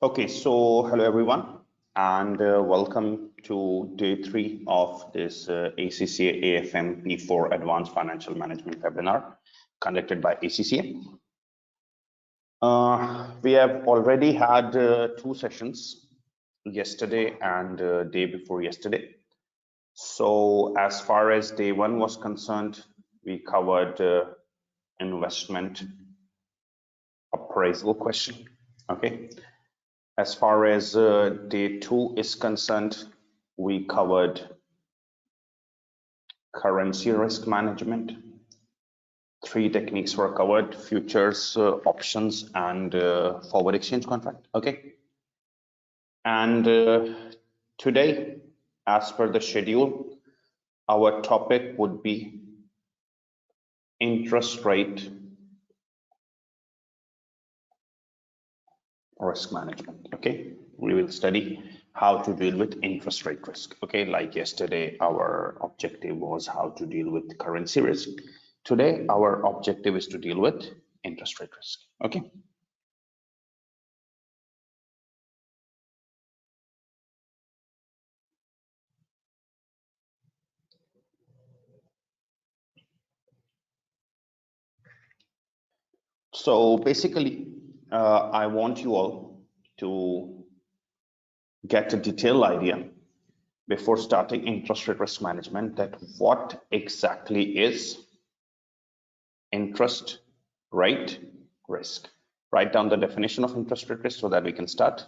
Okay, so hello everyone, and welcome to day 3 of this ACCA AFM P4 Advanced Financial Management webinar conducted by ACCA. We have already had 2 sessions, yesterday and day before yesterday. So as far as day 1 was concerned, we covered investment appraisal question. Okay. As far as day 2 is concerned, we covered currency risk management. 3 techniques were covered: futures, options, and forward exchange contract. Okay. And today, as per the schedule, our topic would be interest rate risk management. Okay, we will study how to deal with interest rate risk. Okay, like yesterday our objective was how to deal with currency risk. Today our objective is to deal with interest rate risk. Okay. So basically I want you all to get a detailed idea before starting interest rate risk management that what exactly is interest rate risk. Write down the definition of interest rate risk so that we can start.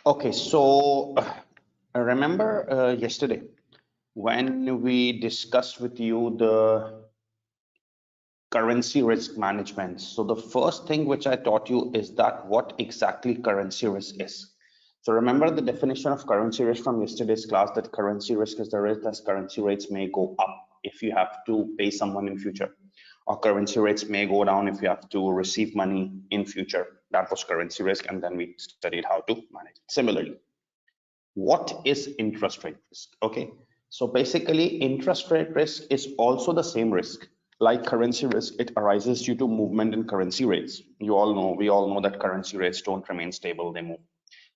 Okay, so remember yesterday when we discussed with you the currency risk management. So the first thing which I taught you is that what exactly currency risk is. So remember the definition of currency risk from yesterday's class, that currency risk is the risk that currency rates may go up if you have to pay someone in future, or currency rates may go down if you have to receive money in future. That was currency risk, and then we studied how to manage it. Similarly, what is interest rate risk? Okay, so basically interest rate risk is also the same risk like currency risk. It arises due to movement in currency rates. We all know that currency rates don't remain stable, they move.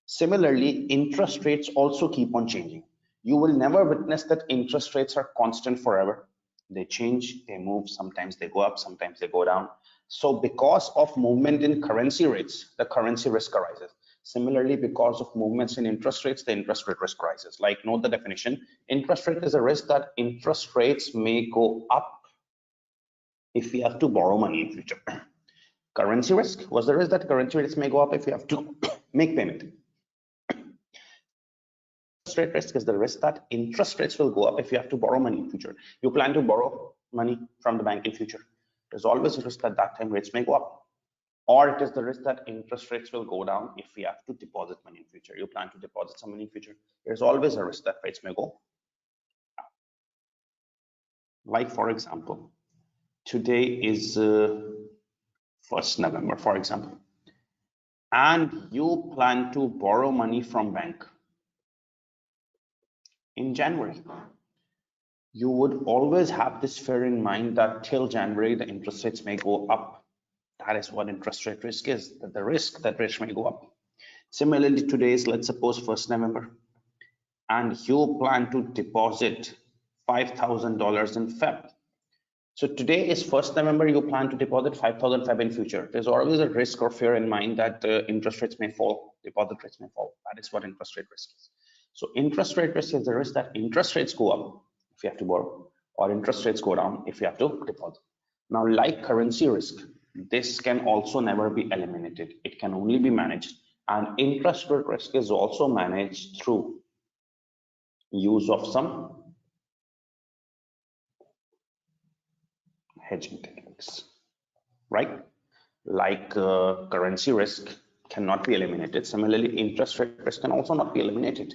Similarly, interest rates also keep on changing. You will never witness that interest rates are constant forever. They change, they move, sometimes they go up, sometimes they go down. So because of movement in currency rates, the currency risk arises. Similarly, because of movements in interest rates, the interest rate risk arises. Like, note the definition. Interest rate is a risk that interest rates may go up if we have to borrow money in future. Currency risk was the risk that currency rates may go up if you have to make payment. Interest rate risk is the risk that interest rates will go up if you have to borrow money in future. You plan to borrow money from the bank in future. There's always a risk that that time rates may go up. Or it is the risk that interest rates will go down if we have to deposit money in future. You plan to deposit some money in future. There's always a risk that rates may go up. Like, for example, today is 1st November, for example, and you plan to borrow money from bank in January. You would always have this fear in mind that till January the interest rates may go up. That is what interest rate risk is, that the risk that rates may go up. Similarly, today is, let's suppose, 1st November, and you plan to deposit $5,000 in Feb. So today is 1st November, you plan to deposit 5,000 Feb in future. There's always a risk or fear in mind that interest rates may fall, deposit rates may fall. That is what interest rate risk is. So interest rate risk is the risk that interest rates go up if you have to borrow, or interest rates go down if you have to deposit. Now, like currency risk, this can also never be eliminated. It can only be managed, and interest rate risk is also managed through use of some hedging techniques, right? Like currency risk cannot be eliminated. Similarly, interest rate risk can also not be eliminated.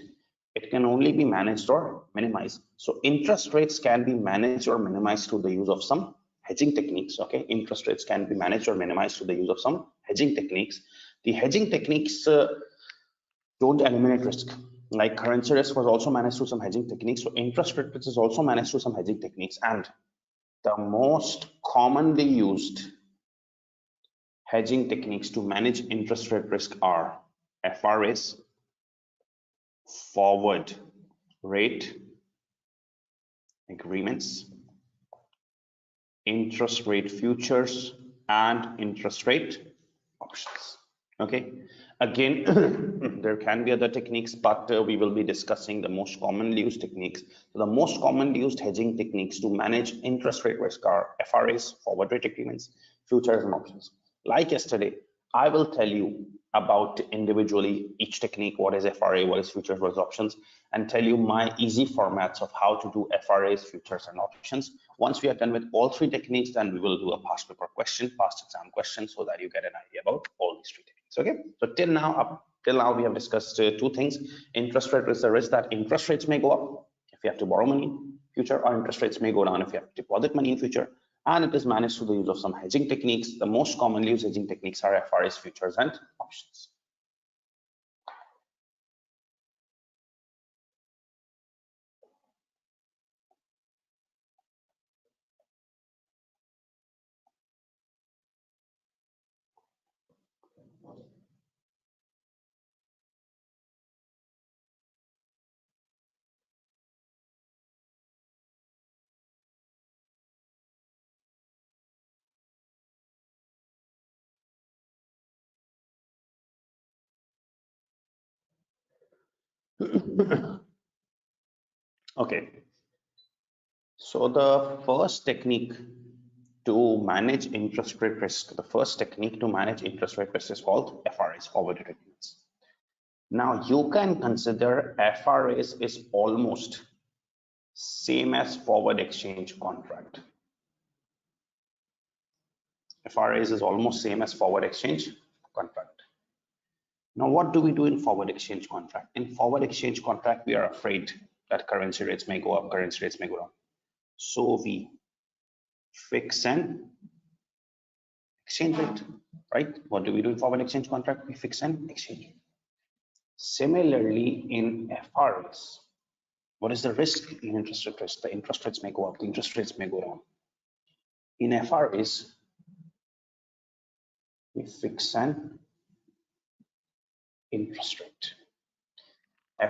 It can only be managed or minimized. So interest rates can be managed or minimized through the use of some hedging techniques. Okay, interest rates can be managed or minimized through the use of some hedging techniques. The hedging techniques don't eliminate risk. Like currency risk was also managed through some hedging techniques. So interest rate risk is also managed through some hedging techniques. And the most commonly used hedging techniques to manage interest rate risk are FRAs, forward rate agreements, interest rate futures, and interest rate options. Okay, again, there can be other techniques, but we will be discussing the most commonly used techniques. So the most commonly used hedging techniques to manage interest rate risk are FRAs, forward rate agreements, futures, and options. Like yesterday, I will tell you about individually each technique, what is FRA, what is futures, what is options, and tell you my easy formats of how to do FRAs, futures, and options. Once we are done with all three techniques, then we will do a past paper question, past exam question, so that you get an idea about all these three techniques. Okay, so till now we have discussed two things. Interest rate is the risk that interest rates may go up if you have to borrow money in future, or interest rates may go down if you have to deposit money in future. And it is managed through the use of some hedging techniques. The most commonly used hedging techniques are FRAs, futures, and options. Okay, so the first technique to manage interest rate risk, is called FRAs, forward rate agreements. Now you can consider FRAs is almost same as forward exchange contract. FRAs is almost same as forward exchange contract. Now, what do we do in forward exchange contract? In forward exchange contract, we are afraid that currency rates may go up, currency rates may go down. So we fix an exchange rate, right? What do we do in forward exchange contract? We fix an exchange rate. Similarly, in FRAs, what is the risk in interest rate risk? The interest rates may go up, the interest rates may go down. In FRAs, we fix an interest rate.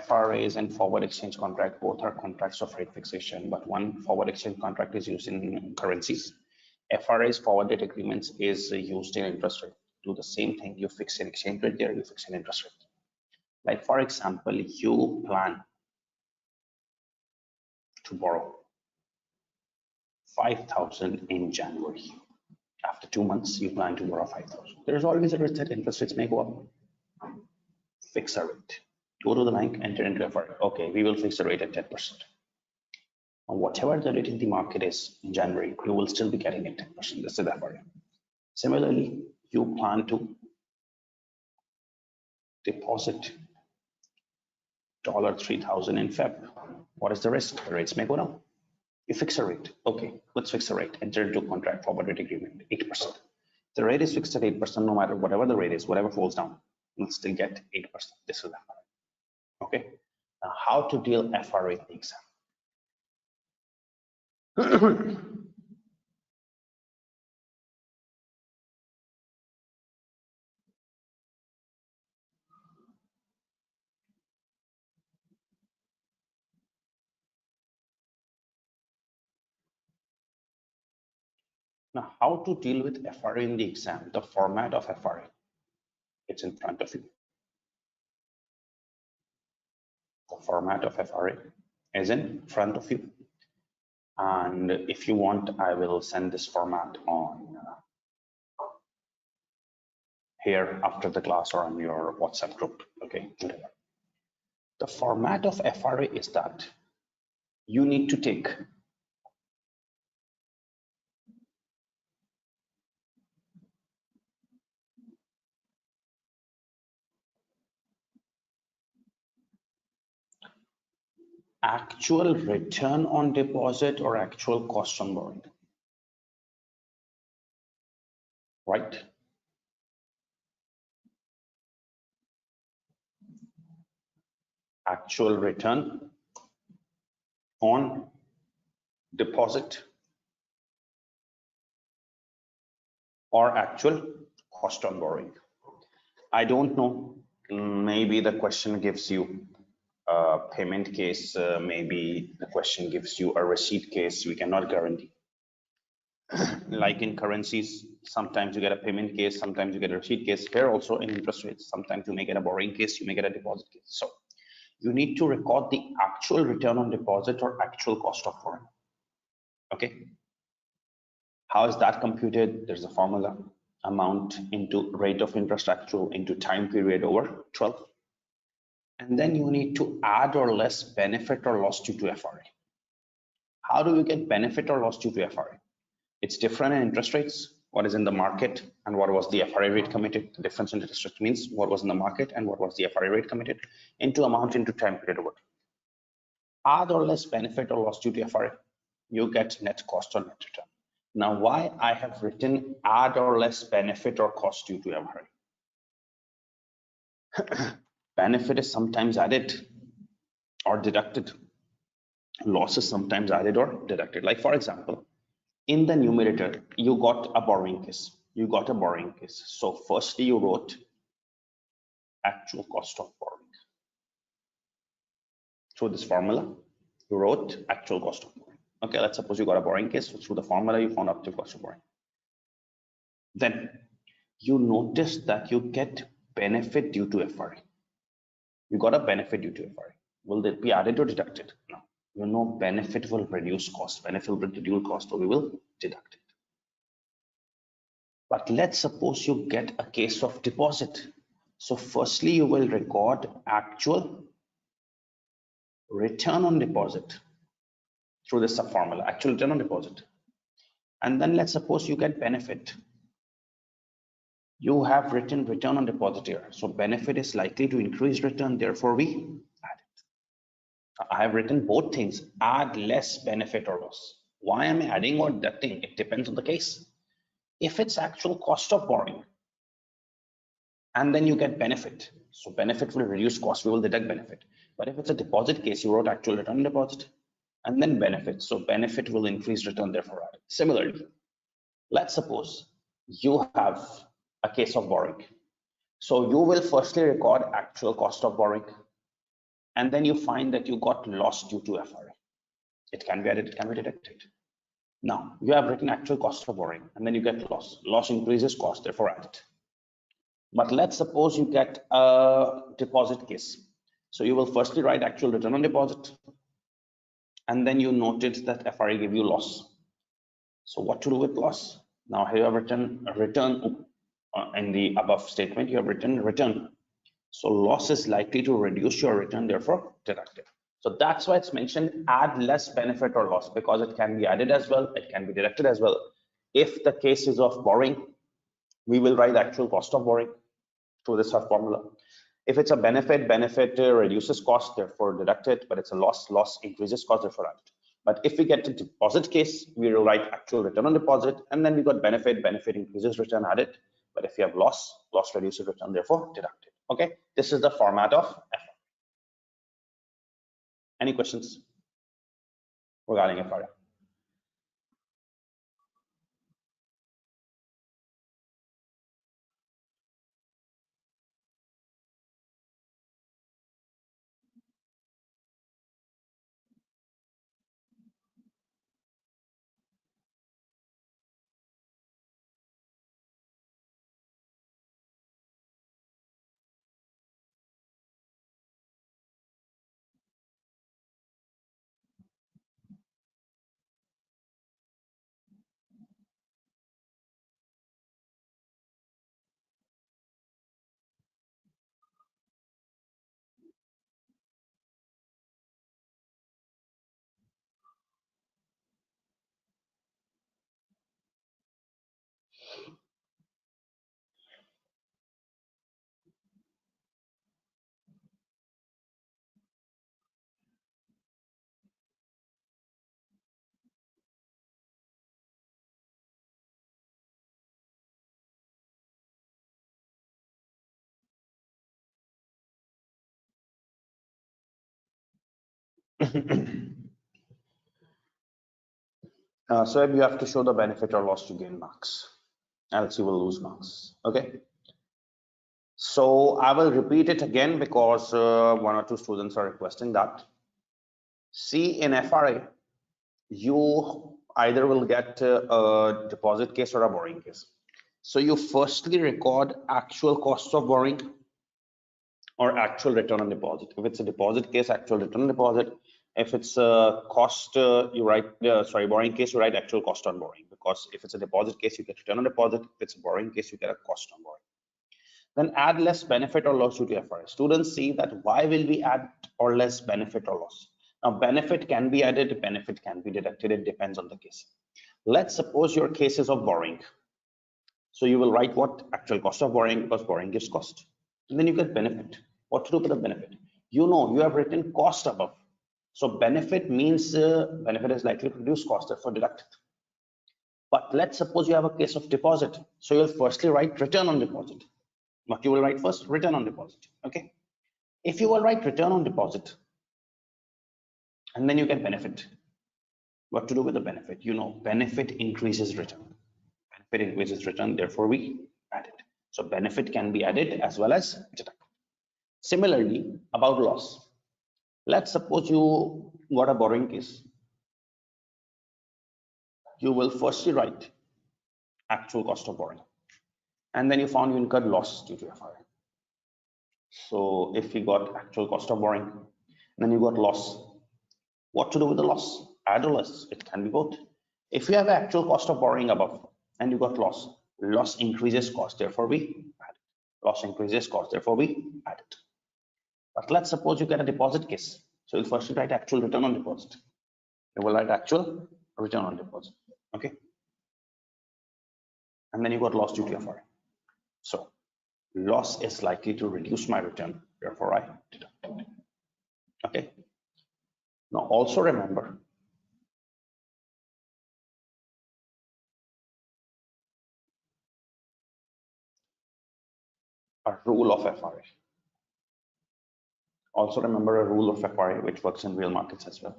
FRAs and forward exchange contract both are contracts of rate fixation, but one forward exchange contract is used in currencies. FRAs, forward rate agreements, is used in interest rate. Do the same thing. You fix an exchange rate there, you fix an interest rate. Like for example, you plan to borrow 5,000 in January. After 2 months, you plan to borrow 5,000. There is always a risk that interest rates may go up. Fix a rate. Go to the bank, enter into FRA. Okay, we will fix the rate at 10%. And whatever the rate in the market is in January, you will still be getting it 10%. This is the FRA. Similarly, you plan to deposit $3,000 in Feb. What is the risk? The rates may go down. You fix a rate. Okay, let's fix a rate. Enter into contract forward rate agreement, 8%. The rate is fixed at 8%, no matter whatever the rate is, whatever falls down, you'll still get 8%. This is the FRA. Okay, now how to deal FRA in the exam? Now, how to deal with FRA in the exam? The format of FRA, it's in front of you. The format of FRA is in front of you. And if you want, I will send this format on here after the class or on your WhatsApp group. Okay, whatever. The format of FRA is that you need to take actual return on deposit or actual cost on borrowing, right? Actual return on deposit or actual cost on borrowing. I don't know, maybe the question gives you a payment case, maybe the question gives you a receipt case, we cannot guarantee. Like in currencies, sometimes you get a payment case, sometimes you get a receipt case. Here also in interest rates, sometimes you may get a borrowing case, you may get a deposit case. So you need to record the actual return on deposit or actual cost of borrowing. Okay, how is that computed? There's a formula: amount into rate of interest actual into time period over 12. And then you need to add or less benefit or loss due to FRA. How do you get benefit or loss due to FRA? It's different in interest rates, what is in the market and what was the FRA rate committed. The difference in interest rate means what was in the market and what was the FRA rate committed, into amount into time period over. Add or less benefit or loss due to FRA, you get net cost or net return. Now, why I have written add or less benefit or cost due to FRA? Benefit is sometimes added or deducted. Loss is sometimes added or deducted. Like for example, in the numerator, you got a borrowing case. You got a borrowing case. So firstly, you wrote actual cost of borrowing. Through this formula, you wrote actual cost of borrowing. Okay, let's suppose you got a borrowing case. So through the formula, you found actual cost of borrowing. Then you notice that you get benefit due to FRA. You got a benefit due to FRA. Will it be added or deducted? No. You know, benefit will reduce cost. Benefit will reduce cost, so we will deduct it. But let's suppose you get a case of deposit. So firstly, you will record actual return on deposit through this formula, actual return on deposit. And then let's suppose you get benefit. You have written return on deposit here. So benefit is likely to increase return, therefore we add it. I have written both things, add less benefit or loss. Why am I adding or deducting? It depends on the case. If it's actual cost of borrowing, and then you get benefit, so benefit will reduce cost, we will deduct benefit. But if it's a deposit case, you wrote actual return on deposit and then benefit, so benefit will increase return, therefore added. Similarly, let's suppose you have a case of borrowing. So you will firstly record actual cost of borrowing, and then you find that you got loss due to FRA. It can be added, it can be deducted. Now you have written actual cost of borrowing, and then you get loss. Loss increases cost, therefore added. But let's suppose you get a deposit case. So you will firstly write actual return on deposit, and then you noted that FRA gave you loss. So what to do with loss? Now here you have written return in the above statement, you have written return. So loss is likely to reduce your return, therefore deducted. So that's why it's mentioned add less benefit or loss, because it can be added as well, it can be deducted as well. If the case is of borrowing, we will write actual cost of borrowing through this formula. If it's a benefit, benefit reduces cost, therefore deducted, but it's a loss, loss increases cost, therefore added. But if we get to deposit case, we will write actual return on deposit, and then we got benefit, benefit increases return, added. But if you have loss, loss reduces return, therefore deducted. Okay, this is the format of FRA. Any questions regarding FRA? So you have to show the benefit or loss to gain marks, else you will lose marks. Okay. So I will repeat it again because one or two students are requesting that. See, in FRA, you either will get a deposit case or a borrowing case. So you firstly record actual cost of borrowing or actual return on deposit. If it's a deposit case, actual return on deposit. If it's a cost, you write, borrowing case, you write actual cost on borrowing, because if it's a deposit case, you get return on deposit. If it's a borrowing case, you get a cost on borrowing. Then add less benefit or loss due to FRA. Students see that why will we add or less benefit or loss? Now benefit can be added, benefit can be deducted, it depends on the case. Let's suppose your case is of borrowing. So you will write what? Actual cost of borrowing, because borrowing gives cost. And then you get benefit. What to do with the benefit? You know, you have written cost above. So benefit means benefit is likely to reduce cost, therefore deducted. But let's suppose you have a case of deposit. So you'll firstly write return on deposit. What you will write first? Return on deposit. Okay. If you will write return on deposit, and then you get benefit. What to do with the benefit? You know, benefit increases return. Benefit increases return, therefore we add it. So benefit can be added as well as deducted. Similarly, about loss. Let's suppose you got a borrowing case. You will firstly write actual cost of borrowing, and then you found you incurred loss due to FRA. So if you got actual cost of borrowing, then you got loss. What to do with the loss? Add or less? It can be both. If you have actual cost of borrowing above and you got loss, loss increases cost, therefore we add it. Loss increases cost, therefore we add it. But let's suppose you get a deposit case. So you'll first write actual return on deposit. You will write actual return on deposit. Okay. And then you got loss due to FRA. So loss is likely to reduce my return, therefore I deduct it. Okay. Now also remember, a rule of FRA. Also remember a rule of FRA which works in real markets as well.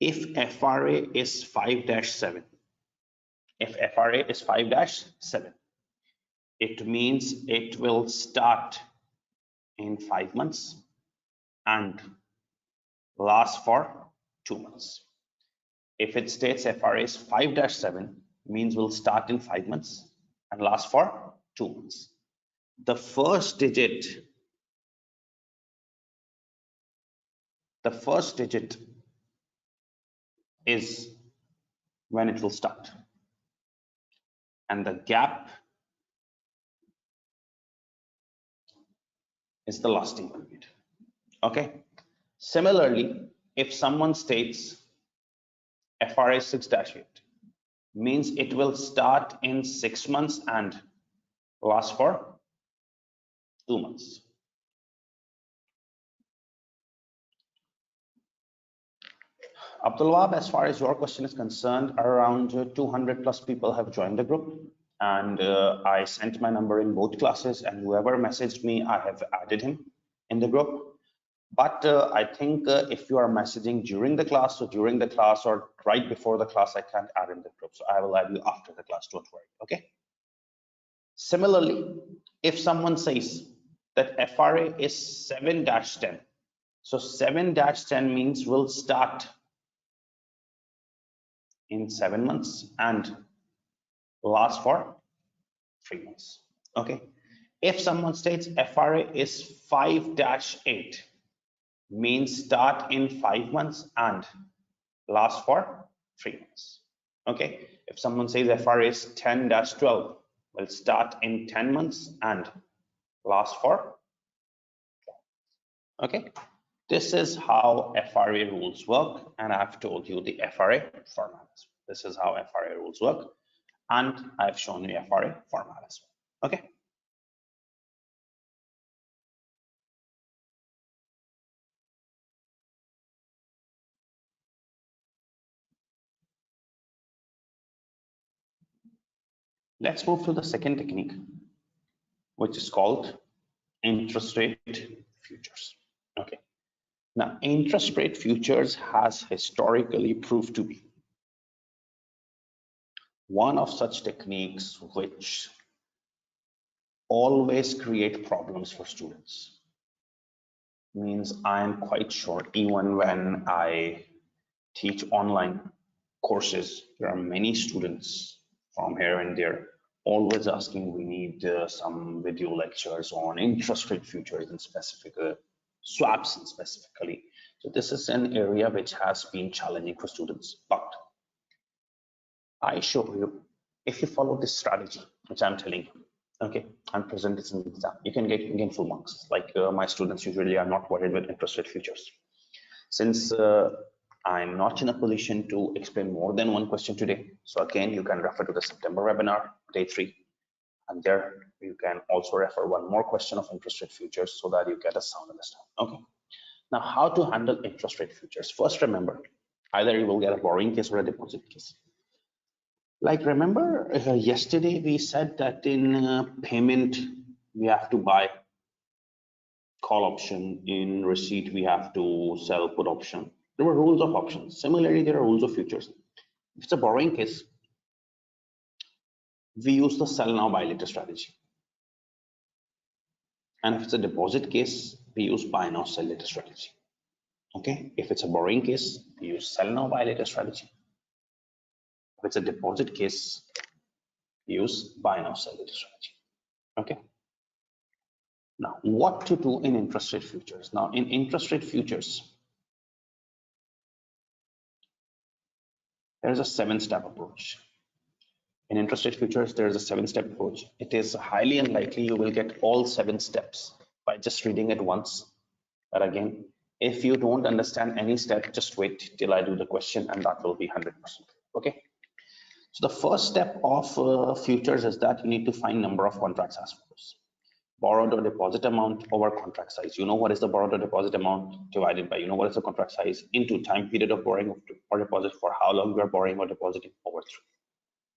If FRA is 5-7, if FRA is 5-7, it means it will start in 5 months and last for 2 months. If it states FRA is 5-7, means will start in 5 months and last for 2 months. The first digit is when it will start, and the gap is the lasting period. Okay. Similarly, if someone states FRA 6-8, means it will start in 6 months and last for 2 months. Abdul Wahab, as far as your question is concerned, around 200 plus people have joined the group, and I sent my number in both classes, and whoever messaged me, I have added him in the group. But I think if you are messaging during the class, or right before the class, I can't add in the group. So I will add you after the class, don't worry, okay? Similarly, if someone says that FRA is 7-10, so 7-10 means will start in 7 months and last for 3 months, okay? If someone states FRA is 5-8, means start in 5 months and last for 3 months, okay? If someone says FRA is 10-12, will start in 10 months and last for, okay? This is how FRA rules work, and I've told you the FRA format. This is how FRA rules work, and I've shown you FRA format as well, okay? Let's move to the second technique, which is called interest rate futures, okay? Now, interest rate futures has historically proved to be one of such techniques which always create problems for students. Means I am quite sure even when I teach online courses, there are many students from here and there always asking, we need some video lectures on interest rate futures and specific swaps and specifically. So this is an area which has been challenging for students, but I show you, if you follow this strategy, which I'm telling you, okay, and present this in the exam, you can get full marks. Like my students usually are not worried with interest rate futures. Since I'm not in a position to explain more than one question today, so again, you can refer to the September webinar, day 3, and there you can also refer one more question of interest rate futures so that you get a sound understanding. Okay. Now, how to handle interest rate futures? First, remember, either you will get a borrowing case or a deposit case. Like remember yesterday we said that in payment we have to buy call option, in receipt we have to sell put option. There were rules of options. Similarly, there are rules of futures. If it's a borrowing case, we use the sell now buy later strategy. And if it's a deposit case, we use buy now sell later strategy. Okay, if it's a borrowing case, we use sell now buy later strategy. If it's a deposit case, use buy now sell later strategy. Okay. Now, what to do in interest rate futures? Now, in interest rate futures, there is a 7-step approach. In interest rate futures, there is a 7-step approach. It is highly unlikely you will get all 7 steps by just reading it once. But again, if you don't understand any step, just wait till I do the question and that will be 100%. Okay. So the first step of futures is that you need to find number of contracts as follows. Borrowed or deposit amount over contract size. You know what is the borrowed or deposit amount divided by, you know what is the contract size, into time period of borrowing or deposit, for how long you are borrowing or depositing, over 3.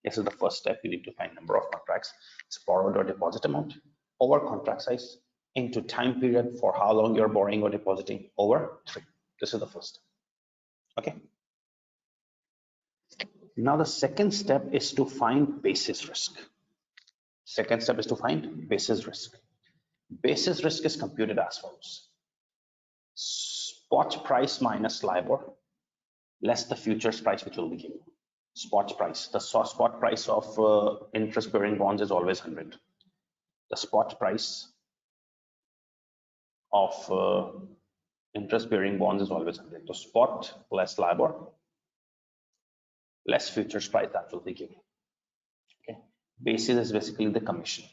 This is the first step. You need to find number of contracts. It's borrowed or deposit amount over contract size into time period for how long you're borrowing or depositing over 3. This is the first step. Okay. Now the second step is to find basis risk. Second step is to find basis risk. Basis risk is computed as follows. Spot price minus LIBOR less the futures price which will be given. Spot price. The spot price of interest-bearing bonds is always 100. The spot price of interest-bearing bonds is always 100. So spot plus LIBOR less futures price that will be given. Okay. Basis is basically the commission.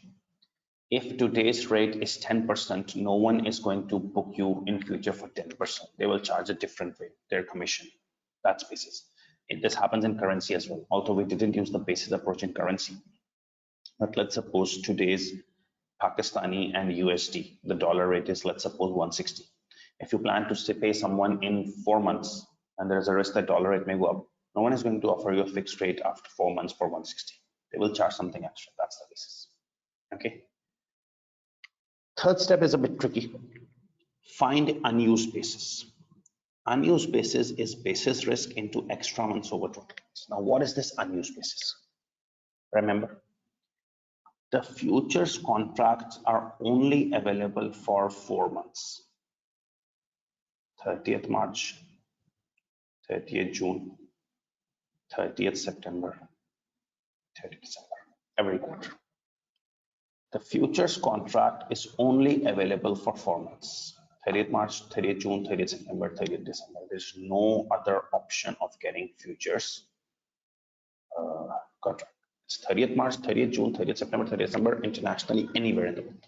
If today's rate is 10%, no one is going to book you in future for 10%. They will charge a different rate, their commission. That's basis. This happens in currency as well. Although we didn't use the basis approach in currency. But let's suppose today's Pakistani and USD, the dollar rate is, let's suppose 160. If you plan to pay someone in 4 months and there's a risk that dollar rate may go up, no one is going to offer you a fixed rate after 4 months for 160. They will charge something extra. That's the basis. Okay. Third step is a bit tricky. Find unused basis. Unused basis is basis risk into extra months over total months. Now, what is this unused basis? Remember, the futures contracts are only available for 4 months. 30th March, 30th June, 30th September, 30th December, every quarter. The futures contract is only available for 4 months. 30th March, 30th June, 30th September, 30th December. There's no other option of getting futures contract. It's 30th March, 30th June, 30th September, 30th December, internationally, anywhere in the world.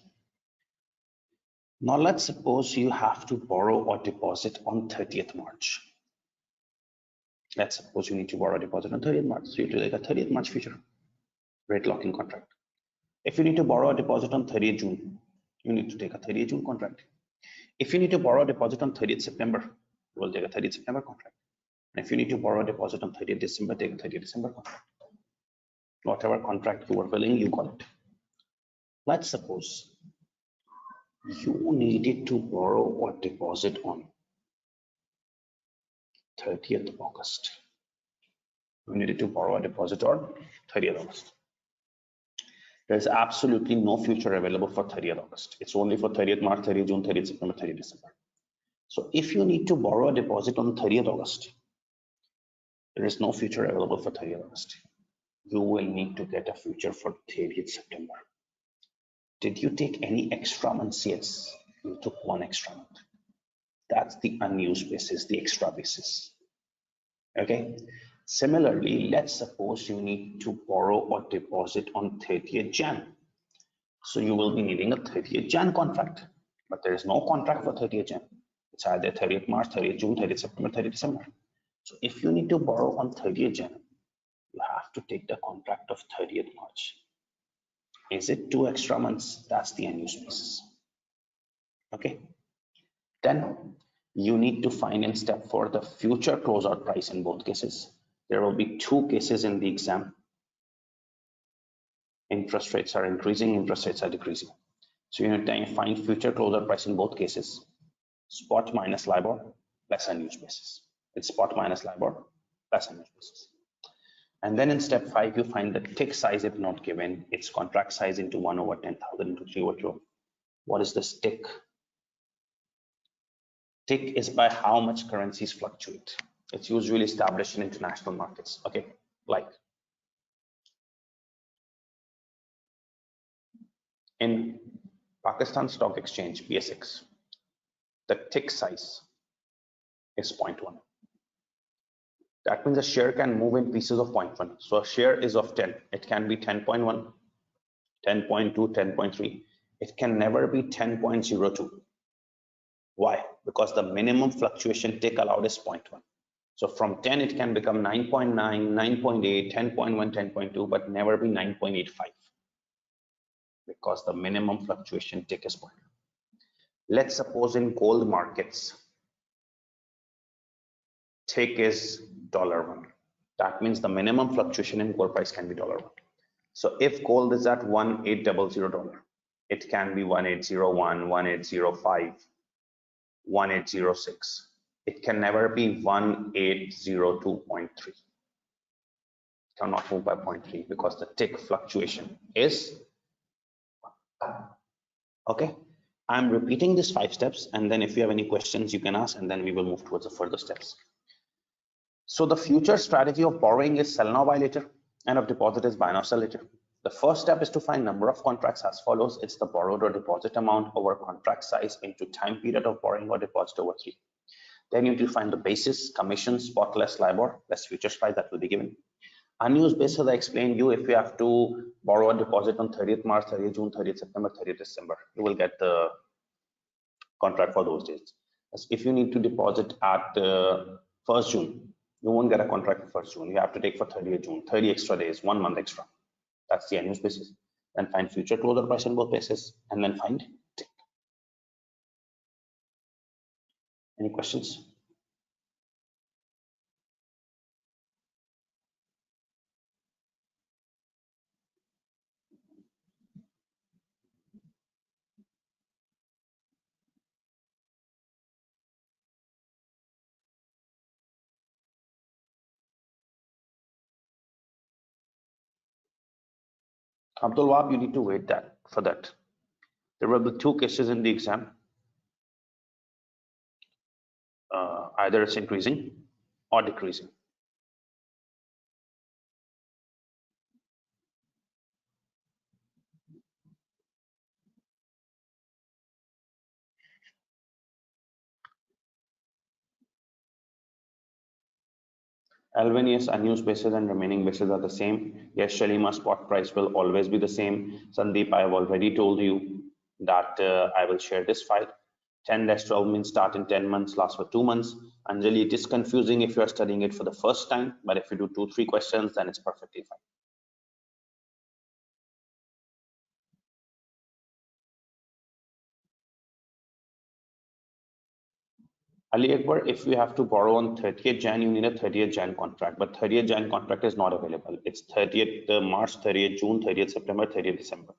Now let's suppose you have to borrow or deposit on 30th March. Let's suppose you need to borrow or deposit on 30th March. So you take a 30th March future rate locking contract. If you need to borrow or deposit on 30th June, you need to take a 30th June contract. If you need to borrow or deposit on 30th September, you will take a 30th September contract. And if you need to borrow or deposit on 30th December, take a 30th December contract. Whatever contract you were willing, you got it. Let's suppose you needed to borrow or deposit on 30th August. You needed to borrow or deposit on 30th August. There's absolutely no future available for 30th August. It's only for 30th March, 30th June, 30th September, 30th December. So if you need to borrow or deposit on 30th August, there is no future available for 30th August. You will need to get a future for 30th September. Did you take any extra months? Yes, you took 1 extra month. That's the unused basis, the extra basis. Okay. Similarly, let's suppose you need to borrow or deposit on 30th Jan. So you will be needing a 30th Jan contract, but there is no contract for 30th Jan. It's either 30th March, 30th June, 30th September, 30th December. So if you need to borrow on 30th Jan, you have to take the contract of 30th March. Is it 2 extra months? That's the unused basis. Okay. Then you need to find in step 4 the future closeout price in both cases. There will be 2 cases in the exam. Interest rates are increasing, interest rates are decreasing. So you need to find future closeout price in both cases. Spot minus LIBOR plus unused basis. It's spot minus LIBOR plus unused basis. And then in step 5, you find the tick size if not given. It's contract size into 1 over 10,000 into 3 over 2. What is this tick? Tick is by how much currencies fluctuate. It's usually established in international markets. Okay, like in Pakistan Stock Exchange, PSX, the tick size is 0.1. That means a share can move in pieces of 0.1. So a share is of 10. It can be 10.1, 10.2, 10.3. It can never be 10.02. Why? Because the minimum fluctuation tick allowed is 0.1. So from 10, it can become 9.9, 9.8, 10.1, 10.2, but never be 9.85 because the minimum fluctuation tick is 0.1. Let's suppose in gold markets, tick is $1. That means the minimum fluctuation in gold price can be $1. So if gold is at $1,800, It can be 1801, 1805, 1806. It can never be 1802.3. Cannot move by 0.3 because the tick fluctuation is okay. I'm repeating these 5 steps, and then if you have any questions, you can ask, and then we will move towards the further steps. So the future strategy of borrowing is sell now, buy later, and of deposit is buy now, sell later. The first step is to find number of contracts as follows. It's the borrowed or deposit amount over contract size into time period of borrowing or deposit over 3. Then you need to find the basis, commission, spot less LIBOR, less futures price that will be given. Unused basis, I explained you, if you have to borrow a deposit on 30th March, 30th June, 30th September, 30th December, you will get the contract for those dates. As if you need to deposit at 1st June, you won't get a contract for 1st June. You have to take for 30th June, 30 extra days, 1 month extra. That's the unused basis. Then find future closer price in both places, and then find tick. Any questions? Abdul Wahab, you need to wait that for that. There will be 2 cases in the exam. Either it's increasing or decreasing. Alvin, yes, unused basis and remaining basis are the same. Yes, Shalima, spot price will always be the same. Sandeep, I have already told you that I will share this file. 10-12 means start in 10 months, last for 2 months. Anjali, it is confusing if you are studying it for the first time, but if you do 2-3 questions, then it's perfectly fine. Ali Akbar, if you have to borrow on 30th Jan, you need a 30th Jan contract, but 30th Jan contract is not available. It's 30th March, 30th June, 30th September, 30th December.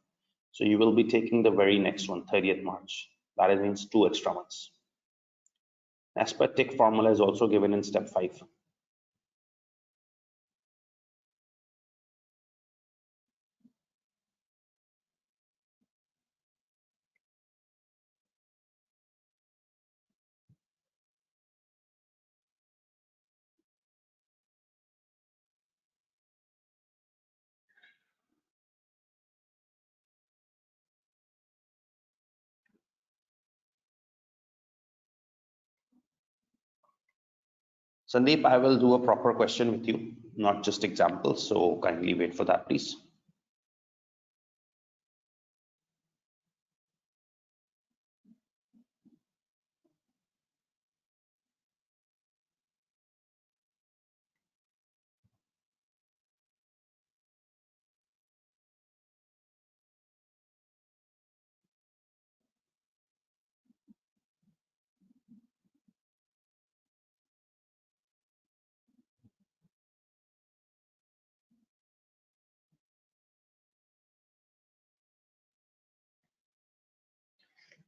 So you will be taking the very next one, 30th March. That means 2 extra months. As per tick formula is also given in step 5. Sandeep, I will do a proper question with you, not just examples. So kindly wait for that, please.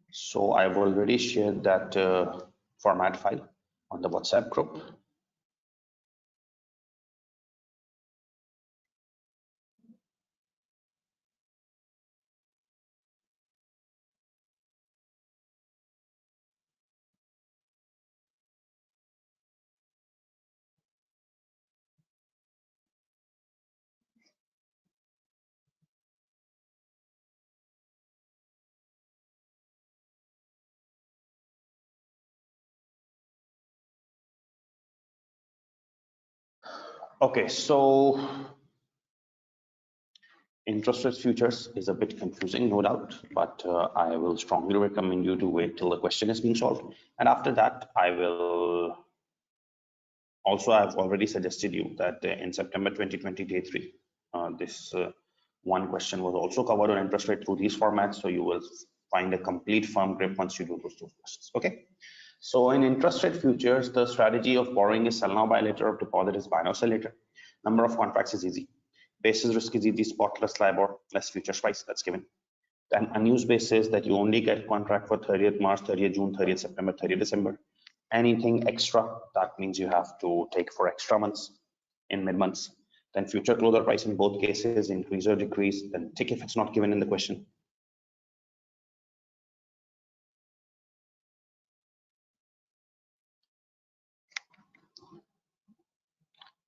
So I've already shared that format file on the WhatsApp group. Okay, so interest rate futures is a bit confusing, no doubt, but I will strongly recommend you to wait till the question is being solved. And after that, I will also, I've already suggested you that in September 2020 day 3, this one question was also covered on interest rate through these formats. So you will find a complete firm grip once you do those 2 questions. Okay. So in interest rate futures, the strategy of borrowing is sell now, buy later, of deposit is buy now, sell later. Number of contracts is easy. Basis risk is easy, spot less LIBOR, less futures price, that's given. Then unused base says that you only get contract for 30th March, 30th June, 30th September, 30th December. Anything extra, that means you have to take for extra months in mid-months. Then future closer price in both cases, increase or decrease, then tick if it's not given in the question.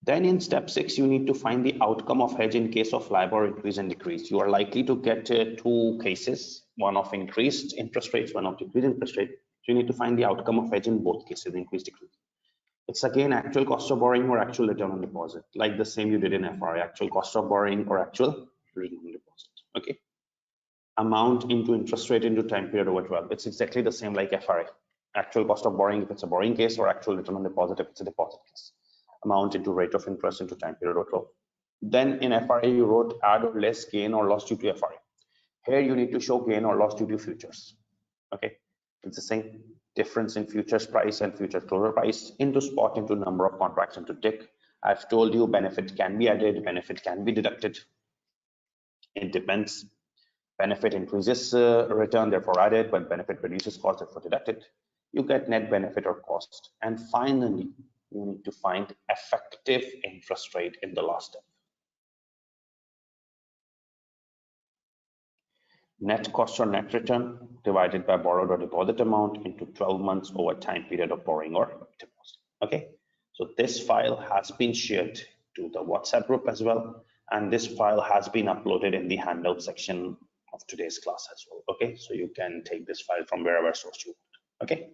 Then in step 6, you need to find the outcome of hedge in case of LIBOR increase and decrease. You are likely to get two cases, one of increased interest rates, one of decreased interest rate. So you need to find the outcome of hedge in both cases, increase, decrease. It's again actual cost of borrowing or actual return on deposit, like the same you did in FRA, actual cost of borrowing or actual return on deposit. Okay. Amount into interest rate into time period over 12. It's exactly the same like FRA. Actual cost of borrowing if it's a borrowing case, or actual return on deposit if it's a deposit case. Amount into rate of interest into time period over 12. Then in FRA you wrote add or less gain or loss due to FRA. Here you need to show gain or loss due to futures. Okay, it's the same. Difference in futures price and future closer price into spot into number of contracts into tick. I've told you benefit can be added, benefit can be deducted. It depends. Benefit increases return, therefore added, but benefit reduces cost, therefore deducted. You get net benefit or cost. And finally, you need to find effective interest rate in the last step. Net cost or net return divided by borrowed or deposit amount into 12 months over time period of borrowing or deposit. Okay, so this file has been shared to the WhatsApp group as well, and this file has been uploaded in the handout section of today's class as well. Okay, so you can take this file from wherever source you want. Okay.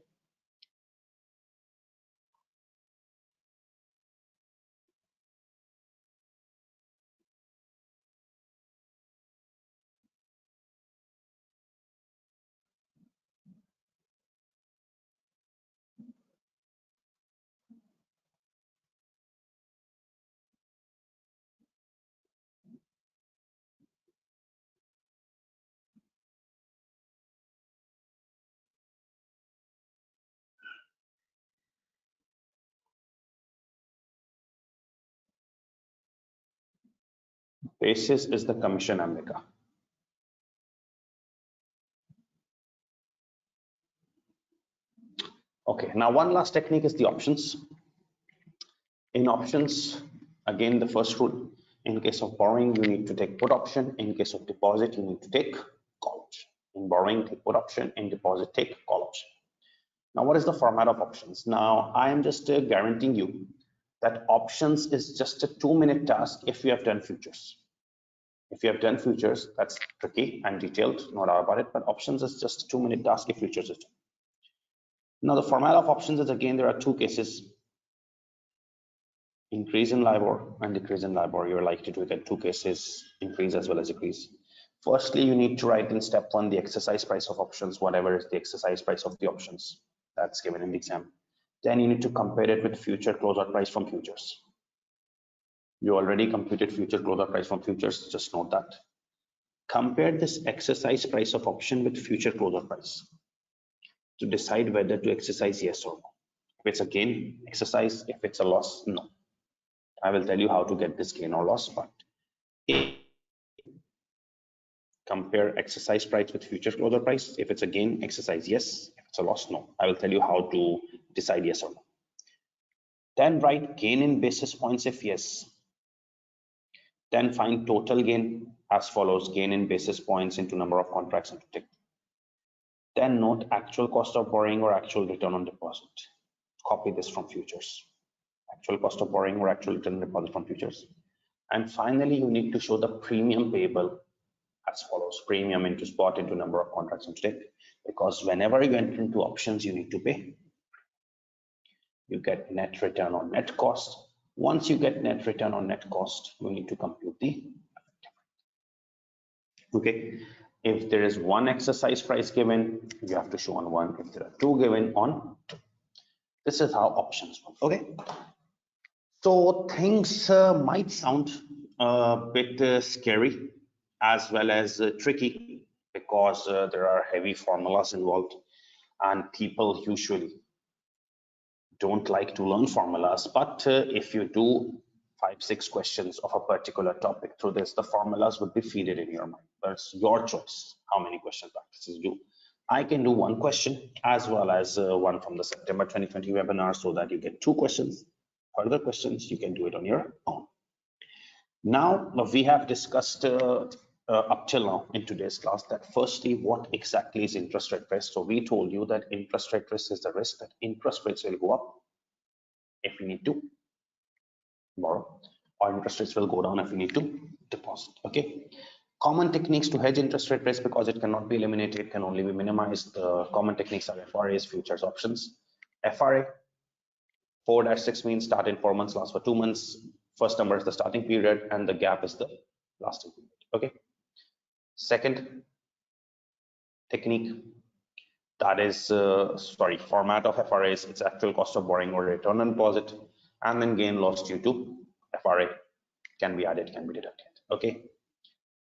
Basis is the commission amica. Okay, now one last technique is the options. In options, again, the first rule, in case of borrowing, you need to take put option. In case of deposit, you need to take call option. In borrowing, take put option. In deposit, take call option. Now, what is the format of options? Now, I am just guaranteeing you that options is just a 2-minute task if you have done futures. If you have done futures, that's tricky and detailed, no doubt about it, but options is just a 2-minute task if futures is done. Now, the format of options is, again, there are two cases. Increase in LIBOR and decrease in LIBOR. You're likely to get two cases, increase as well as decrease. Firstly, you need to write in step 1 the exercise price of options, whatever is the exercise price of the options that's given in the exam. Then you need to compare it with future closeout price from futures. You already computed future closeout price from futures, just note that. Compare this exercise price of option with future closeout price to decide whether to exercise yes or no. If it's a gain, exercise. If it's a loss, no. I will tell you how to get this gain or loss, but compare exercise price with future closer price. If it's a gain, exercise yes. If it's a loss, no. I will tell you how to decide yes or no. Then write gain in basis points if yes. Then find total gain as follows: gain in basis points into number of contracts into tick. Then note actual cost of borrowing or actual return on deposit. Copy this from futures. Actual cost of borrowing or actual return on deposit from futures. And finally, you need to show the premium payable as follows: premium into spot into number of contracts into tick. Because whenever you enter into options, you need to pay. You get net return on net cost. Once you get net return on net cost, you need to compute the effective rate. Okay. If there is one exercise price given, you have to show on one. If there are two given, on two. This is how options work. Okay. So things might sound a bit scary as well as tricky because there are heavy formulas involved and people usually don't like to learn formulas. But if you do 5, 6 questions of a particular topic. Through this, the formulas would be feeded in your mind. That's your choice how many question practices you do. I can do one question as well as one from the September 2020 webinar, so that you get 2 questions. Further questions, you can do it on your own. Now, we have discussed up till now in today's class that firstly, what exactly is interest rate risk? So we told you that interest rate risk is the risk that interest rates will go up if we need to borrow, or interest rates will go down if we need to deposit. Okay. Common techniques to hedge interest rate risk, because it cannot be eliminated, it can only be minimized. The common techniques are FRAs, futures, options. FRA 4-6 means start in 4 months, last for 2 months. First number is the starting period and the gap is the lasting period. Okay. Second technique, that is format of FRA is its actual cost of borrowing or return on deposit, and then gain loss due to FRA can be added, can be deducted. Okay.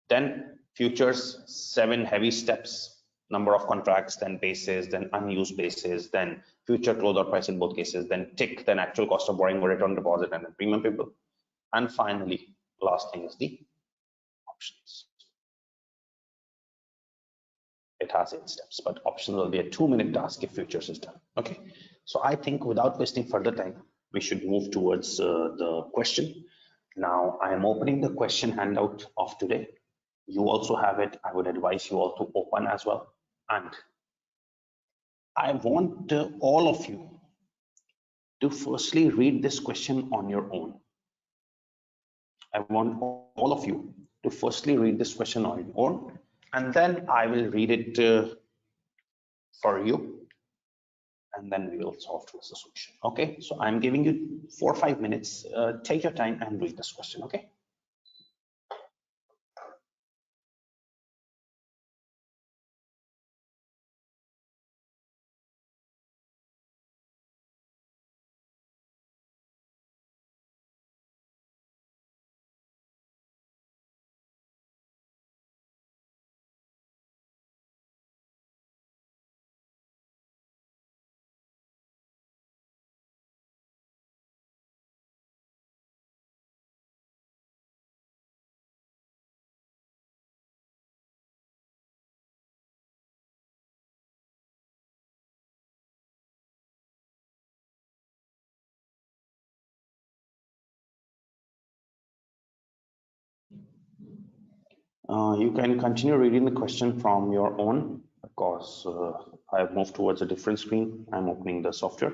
Then futures, 7 heavy steps: number of contracts, then basis, then unused basis, then future closeout price in both cases, then tick, then actual cost of borrowing or return deposit, and then premium payable. And finally, last thing is the options. It has 8 steps, but options will be a 2-minute task if futures is done. Okay. So I think without wasting further time, we should move towards the question. Now I am opening the question handout of today. You also have it. I would advise you all to open as well. And I want all of you to firstly read this question on your own. I want all of you to firstly read this question on your own, and then I will read it for you, and then we will solve towards the solution. Okay, so I'm giving you 4 or 5 minutes. Take your time and read this question. Okay. You can continue reading the question from your own, because I have moved towards a different screen. I'm opening the software.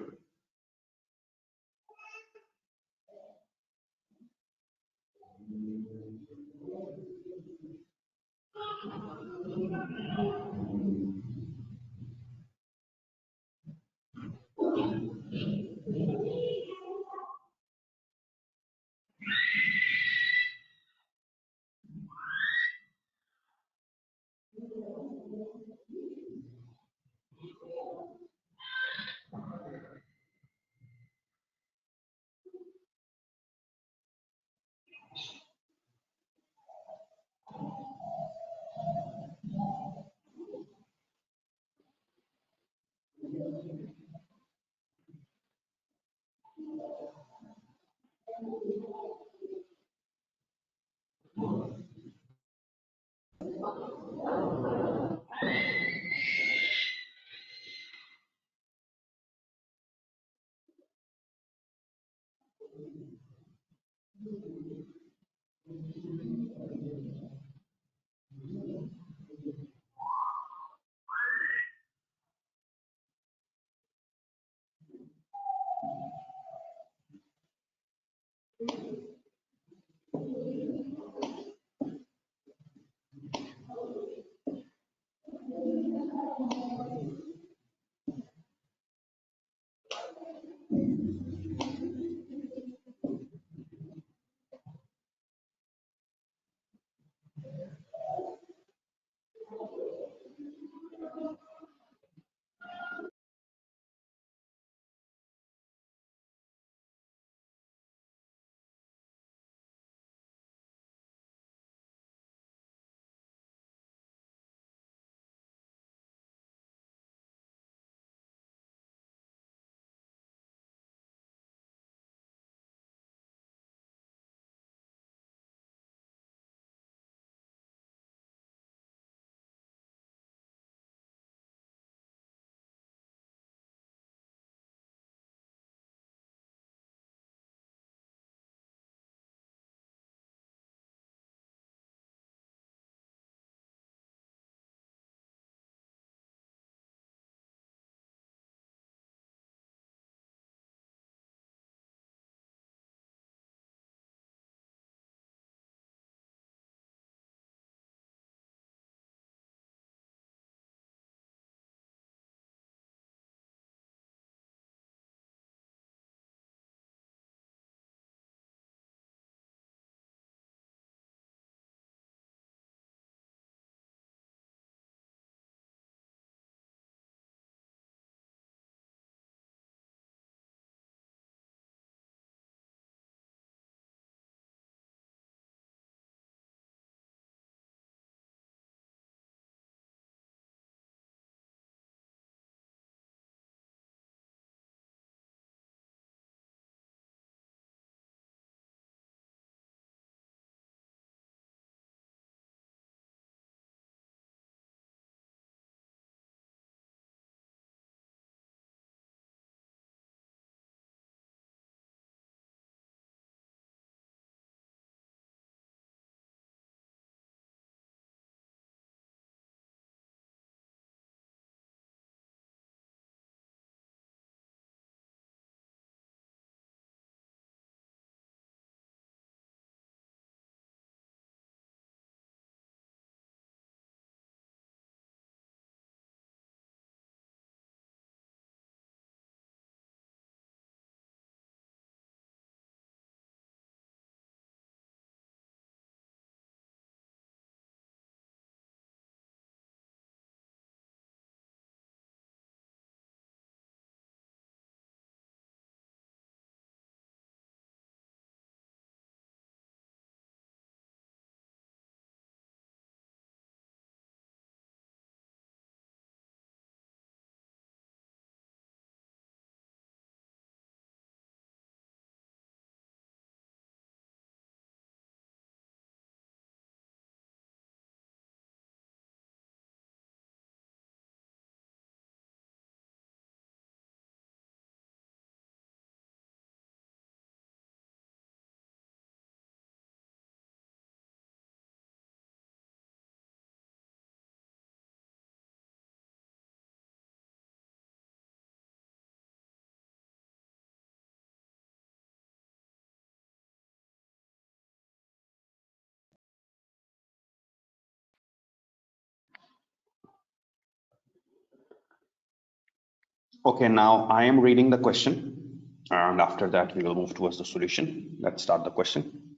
Okay, now I am reading the question, and after that we will move towards the solution. Let's start the question.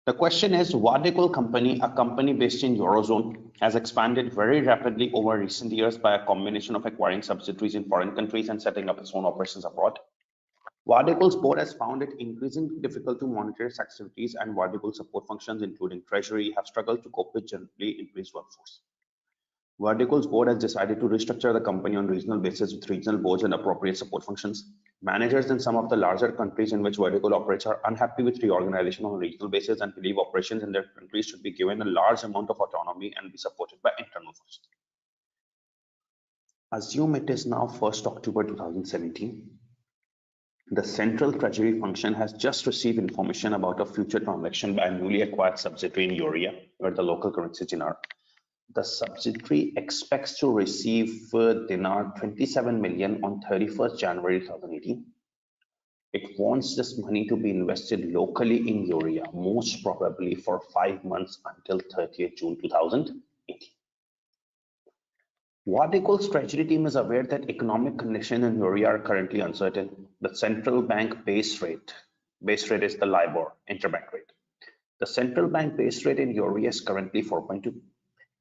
The question is, Wadikul Company, a company based in Eurozone, has expanded very rapidly over recent years by a combination of acquiring subsidiaries in foreign countries and setting up its own operations abroad. Wadikul's board has found it increasingly difficult to monitor its activities, and Wadikul support functions, including treasury, have struggled to cope with generally increased workforce. Vertical's board has decided to restructure the company on regional basis with regional boards and appropriate support functions. Managers in some of the larger countries in which Vertical operates are unhappy with reorganization on a regional basis and believe operations in their countries should be given a large amount of autonomy and be supported by internal forces. Assume it is now 1st October 2017. The central treasury function has just received information about a future transaction by a newly acquired subsidiary in Urea, where the local currency is dinar. The subsidiary expects to receive dinar 27 million on 31st January 2018. It wants this money to be invested locally in Urea, most probably for 5 months until 30th June 2018. Wadikul's treasury team is aware that economic conditions in Urea are currently uncertain. The central bank base rate is the LIBOR, interbank rate. The central bank base rate in Urea is currently 4.2.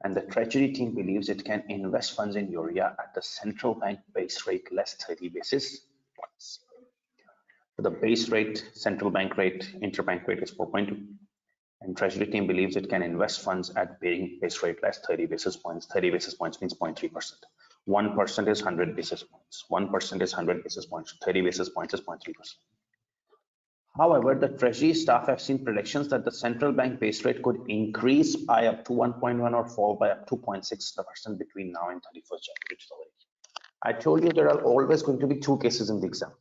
And the treasury team believes it can invest funds in Urea at the central bank base rate less 30 basis points. So the base rate, central bank rate, interbank rate is 4.2. And treasury team believes it can invest funds at base rate less 30 basis points. 30 basis points means 0.3%. 1% is 100 basis points. 1% is 100 basis points. 30 basis points is 0.3%. However, the Treasury staff have seen predictions that the central bank base rate could increase by up to 1.1 or fall by up to 0.6% between now and 31st January. I told you there are always going to be two cases in the exam.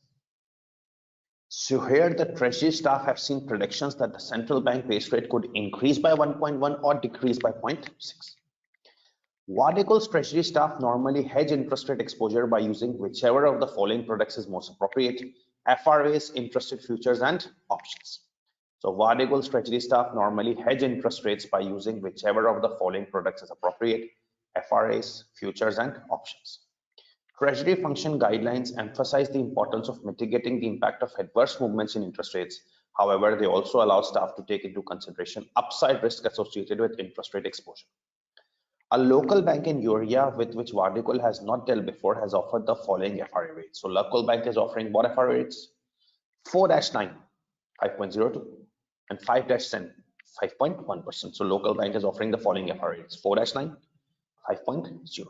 So here the Treasury staff have seen predictions that the central bank base rate could increase by 1.1 or decrease by 0.6. Wadikul's Treasury staff normally hedge interest rate exposure by using whichever of the following products is most appropriate: FRAs, interest rate futures, and options. So Wadikul's treasury staff normally hedge interest rates by using whichever of the following products is appropriate: FRAs, futures, and options. Treasury function guidelines emphasize the importance of mitigating the impact of adverse movements in interest rates. However, they also allow staff to take into consideration upside risk associated with interest rate exposure. A local bank in Urea with which Wadikul has not dealt before has offered the following FRA rates. So local bank is offering what FRA rates? 4-9, 5.02, and 5-10, 5.1%. So local bank is offering the following FRA rates: 4-9, 5.02.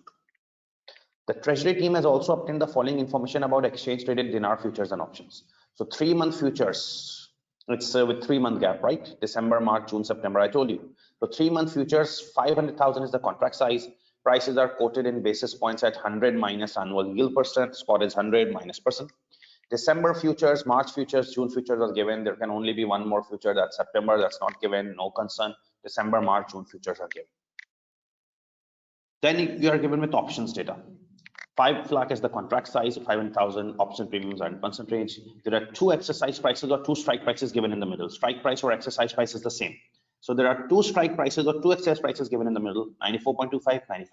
The treasury team has also obtained the following information about exchange traded dinar futures and options. So 3-month futures, it's with 3-month gap, right? December, March, June, September, I told you. So 3-month futures, 500,000 is the contract size. Prices are quoted in basis points at 100 minus annual yield percent. Spot is 100 minus percent. December futures, March futures, June futures are given. There can only be one more future, that's September. That's not given, no concern. December, March, June futures are given. Then you are given with options data. 5 lakh is the contract size, 500,000 option premiums are in percentage. There are 2 exercise prices or 2 strike prices given in the middle. Strike price or exercise price is the same. So there are 2 strike prices or 2 exercise prices given in the middle, 94.25, 95.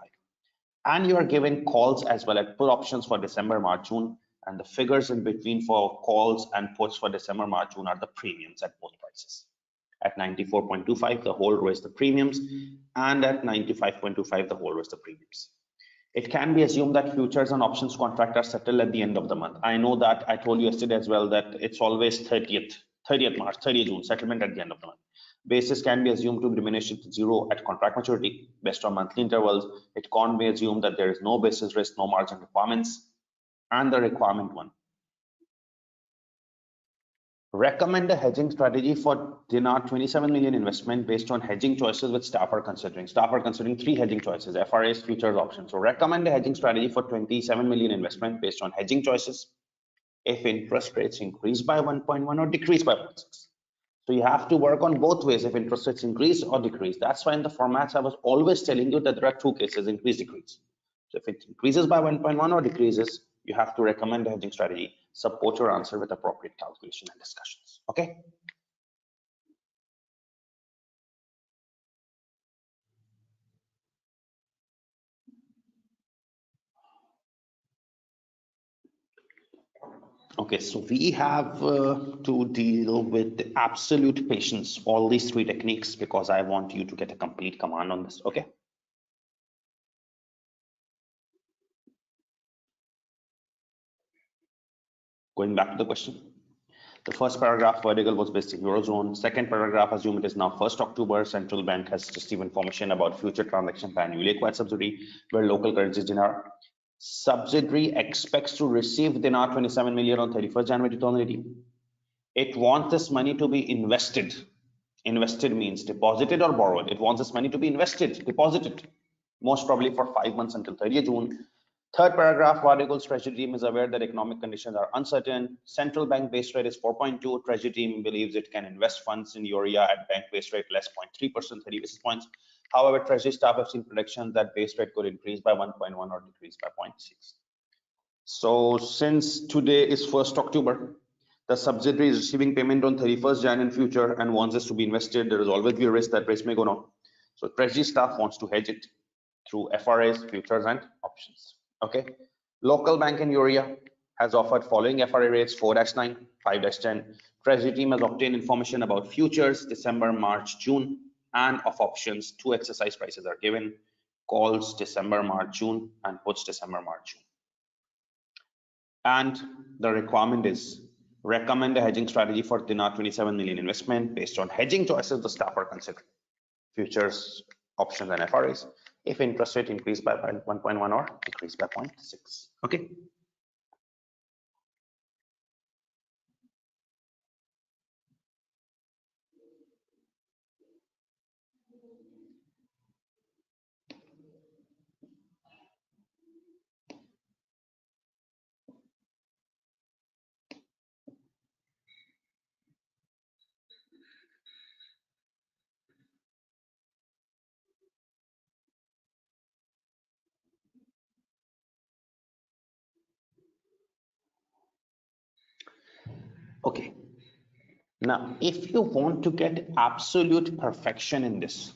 And you are given calls as well as put options for December, March, June, and the figures in between for calls and puts for December, March, June are the premiums at both prices. At 94.25, the whole row is the premiums, and at 95.25, the whole row is the premiums. It can be assumed that futures and options contract are settled at the end of the month. I know that I told you yesterday as well that it's always 30th March, 30th June, settlement at the end of the month. Basis can be assumed to be diminished to 0 at contract maturity based on monthly intervals. It can't be assumed that there is no basis risk, no margin requirements. And the requirement 1. Recommend a hedging strategy for dinar 27 million investment based on hedging choices which staff are considering. Staff are considering 3 hedging choices: FRAs, futures, options. So recommend a hedging strategy for 27 million investment based on hedging choices if interest rates increase by 1.1 or decrease by 0.6. So you have to work on both ways, if interest rates increase or decrease. That's why in the formats I was always telling you that there are 2 cases: increase, decrease. So if it increases by 1.1 or decreases, you have to recommend a hedging strategy. Support your answer with appropriate calculation and discussions. Okay. Okay, so we have to deal with the absolute patience, all these three techniques, because I want you to get a complete command on this. Okay. Going back to the question. The first paragraph vertical was based in Eurozone. Second paragraph, assume it is now 1st October. Central bank has received information about future transactions by newly acquired subsidiary where local currency is dinar. Subsidiary expects to receive dinar 27 million on 31st January 2018. It wants this money to be invested. Invested means deposited or borrowed. It wants this money to be invested, deposited, most probably for 5 months until 30th June. Third paragraph, Vardigal's treasury team is aware that economic conditions are uncertain. Central bank base rate is 4.2. Treasury team believes it can invest funds in Urea at bank base rate less 0.3%, 30 basis points. However, treasury staff have seen predictions that base rate could increase by 1.1 or decrease by 0.6. So since today is 1st October, the subsidiary is receiving payment on 31st Jan in future and wants this to be invested. There is always be a risk that rates may go down. So treasury staff wants to hedge it through FRAs, futures and options. Okay. Local bank in Urea has offered following FRA rates 4-9, 5-10. Treasury team has obtained information about futures December, March, June, and of options. 2 exercise prices are given. Calls December, March, June, and puts December, March, June. And the requirement is recommend a hedging strategy for dinar 27 million investment based on hedging choices the staff are considering. Futures, options, and FRAs. If interest rate increase by 1.1 or decrease by 0.6. Okay. Okay. Now, if you want to get absolute perfection in this,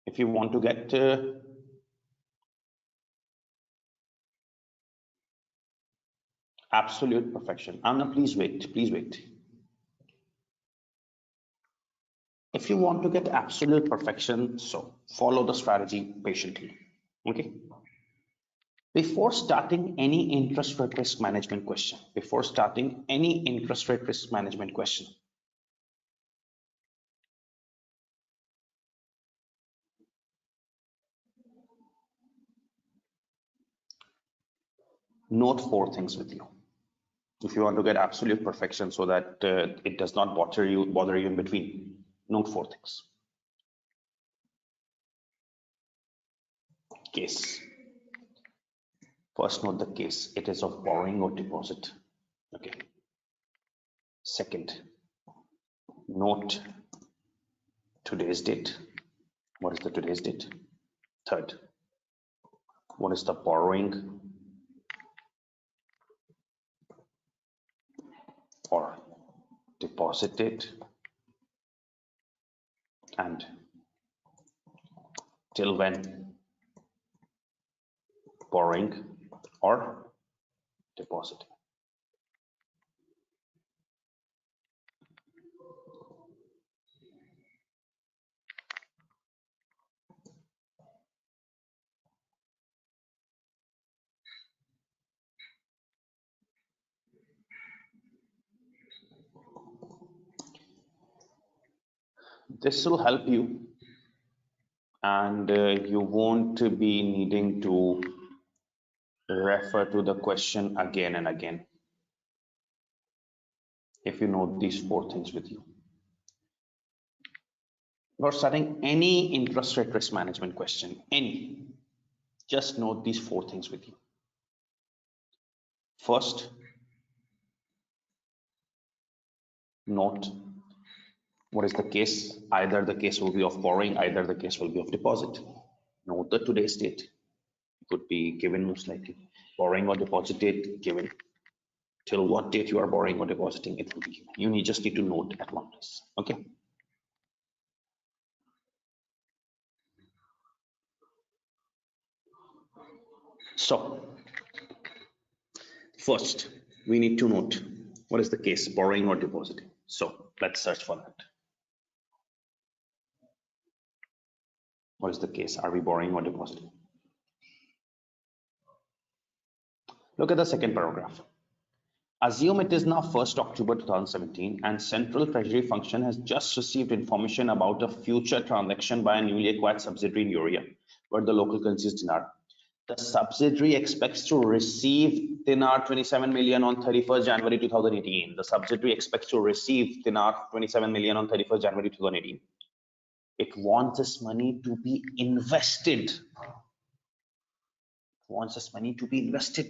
if you want to get absolute perfection, Anna, please wait, please wait. If you want to get absolute perfection, so follow the strategy patiently. Okay. Before starting any interest rate risk management question, note 4 things with you. If you want to get absolute perfection so that it does not bother you in between, note 4 things. Case. First, note the case. It is of borrowing or deposit. Okay. Second, note today's date. What is the today's date? Third, what is the borrowing or deposit date? And till when borrowing or depositing. This will help you, and you won't be needing to refer to the question again and again if you know these 4 things with you. For starting any interest rate risk management question, just note these 4 things with you. First, note what is the case. Either the case will be of borrowing, either the case will be of deposit. Note the today's date. It could be given most likely. Borrowing or deposit date given. Till what date you are borrowing or depositing, it will be given. You just need to note at one place. Okay. So First, we need to note what is the case, borrowing or depositing. So let's search for that. What is the case? Are we borrowing or depositing? Look at the second paragraph. Assume it is now 1st October 2017 and Central Treasury Function has just received information about a future transaction by a newly acquired subsidiary in Urea, where the local currency is dinar. The subsidiary expects to receive dinar 27 million on 31st January 2018. The subsidiary expects to receive dinar 27 million on 31st January 2018. It wants this money to be invested.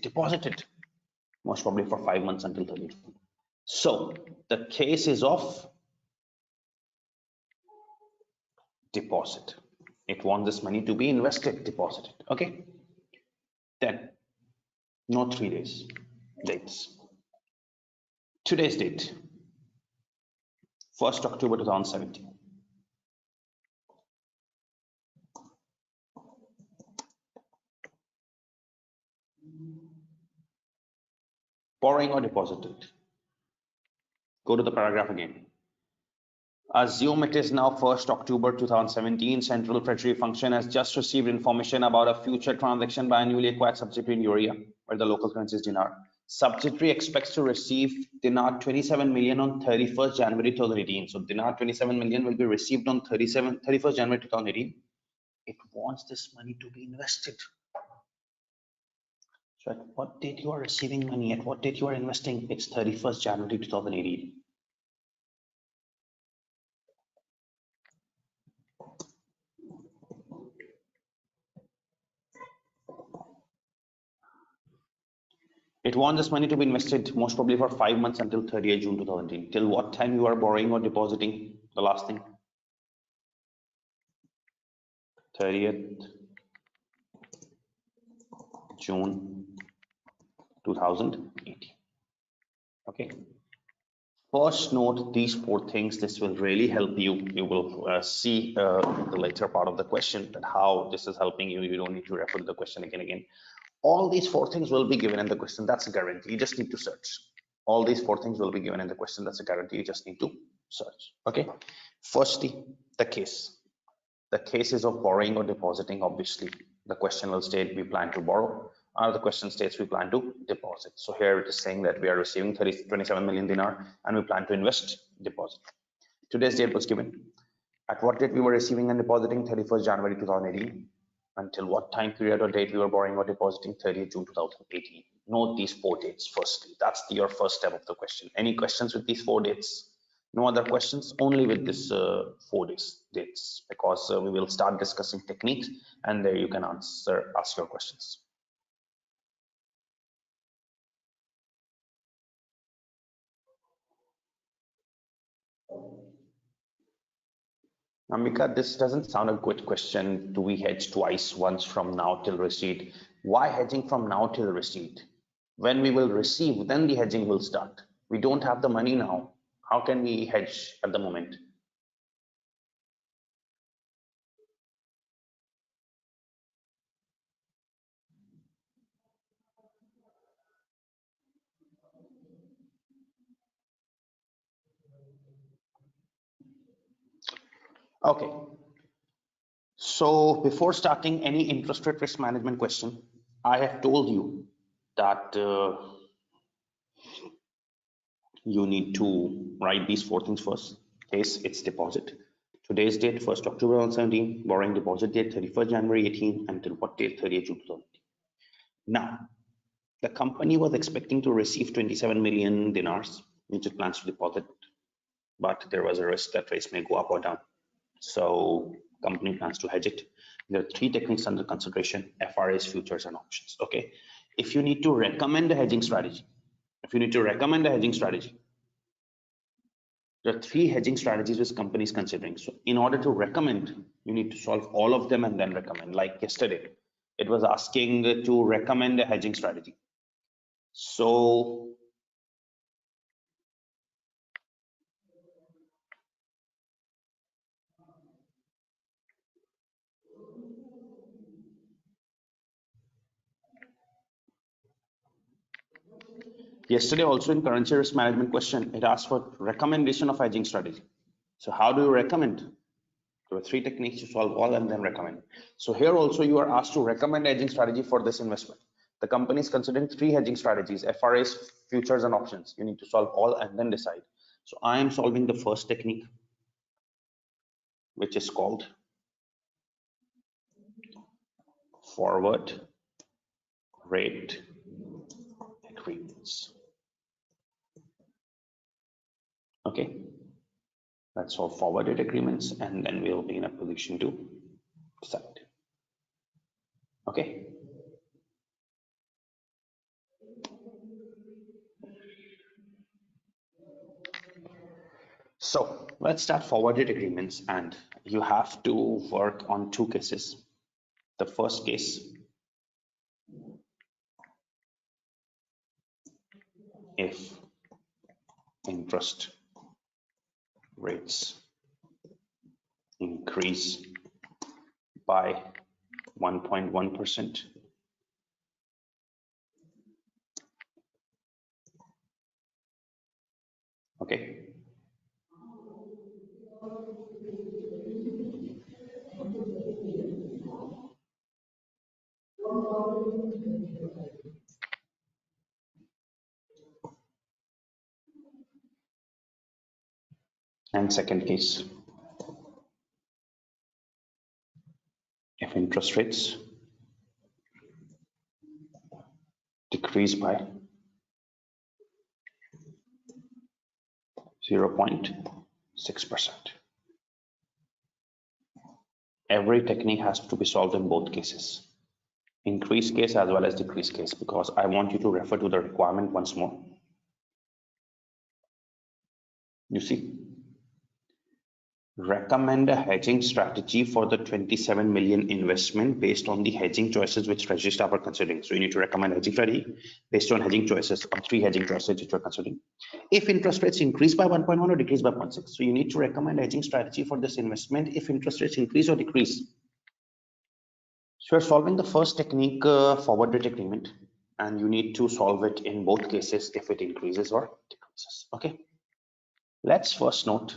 Deposited, most probably for 5 months until 30th. So the case is of deposit. It wants this money to be invested, deposited. Okay. Then, no 3 dates. Today's date, 1st October 2017. Borrowing or deposited. Go to the paragraph again. Assume it is now 1st October 2017. Central Treasury Function has just received information about a future transaction by a newly acquired subsidiary in Urea, where the local currency is dinar. Subsidiary expects to receive dinar 27 million on 31st January 2018. So dinar 27 million will be received on 31st January 2018. It wants this money to be invested. So at what date you are receiving money, at what date you are investing? It's 31st January 2018. It wants this money to be invested most probably for 5 months until 30th June 2018. Till what time you are borrowing or depositing? The last thing. 30th June 2018. Okay. First note these 4 things. This will really help you. You will see the later part of the question that how this is helping you. You don't need to refer to the question again. All these 4 things will be given in the question. That's a guarantee. You just need to search. All these 4 things will be given in the question. That's a guarantee. You just need to search. Okay. Firstly, the case. The case is of borrowing or depositing. Obviously, the question will state we plan to borrow. The question states we plan to deposit. So here it is saying that we are receiving 27 million dinar and we plan to invest, deposit. Today's date was given. At what date we were receiving and depositing? 31st January 2018. Until what time period or date we were borrowing or depositing? 30th June 2018. Note these 4 dates firstly. That's your first step of the question. Any questions with these 4 dates? No other questions, only with this 4 dates, because we will start discussing techniques and there you can ask your questions. Amika, this doesn't sound a good question. Do we hedge twice, once from now till receipt? Why hedging from now till receipt? When we will receive, then the hedging will start. We don't have the money now. How can we hedge at the moment? Okay. So before starting any interest rate risk management question, I have told you that you need to write these 4 things first. Case, it's deposit. Today's date, 1st October 2017, borrowing deposit date, 31st January 18, until what date? 30th June 2018. Now, the company was expecting to receive 27 million dinars, which it plans to deposit, but there was a risk that rates may go up or down. So company plans to hedge it. There are 3 techniques under consideration: FRAs, futures, and options. Okay. If you need to recommend a hedging strategy, there are 3 hedging strategies which company is considering. So in order to recommend, you need to solve all of them and then recommend. Like yesterday, it was asking to recommend a hedging strategy. So Yesterday also in currency risk management question, it asked for recommendation of hedging strategy. So how do you recommend? There are three techniques to solve all and then recommend. So here also you are asked to recommend hedging strategy for this investment. The company is considering three hedging strategies: FRAs, futures, and options. You need to solve all and then decide. So I am solving the first technique, which is called forward rate agreements. Okay, let's solve forward rate agreements and then we'll be in a position to decide. Okay. So let's start forward rate agreements, and you have to work on two cases. The first case, if interest rates increase by 1.1%, okay, and second case, if interest rates decrease by 0.6%. Every technique has to be solved in both cases, increase case as well as decrease case, because I want you to refer to the requirement once more. You see, recommend a hedging strategy for the 27 million investment based on the hedging choices which treasury staff are considering. So you need to recommend hedging strategy based on hedging choices, or three hedging choices which you are considering. If interest rates increase by 1.1 or decrease by 0.6, so you need to recommend hedging strategy for this investment if interest rates increase or decrease. So you're solving the first technique, forward rate agreement, and you need to solve it in both cases if it increases or decreases. Okay, let's first note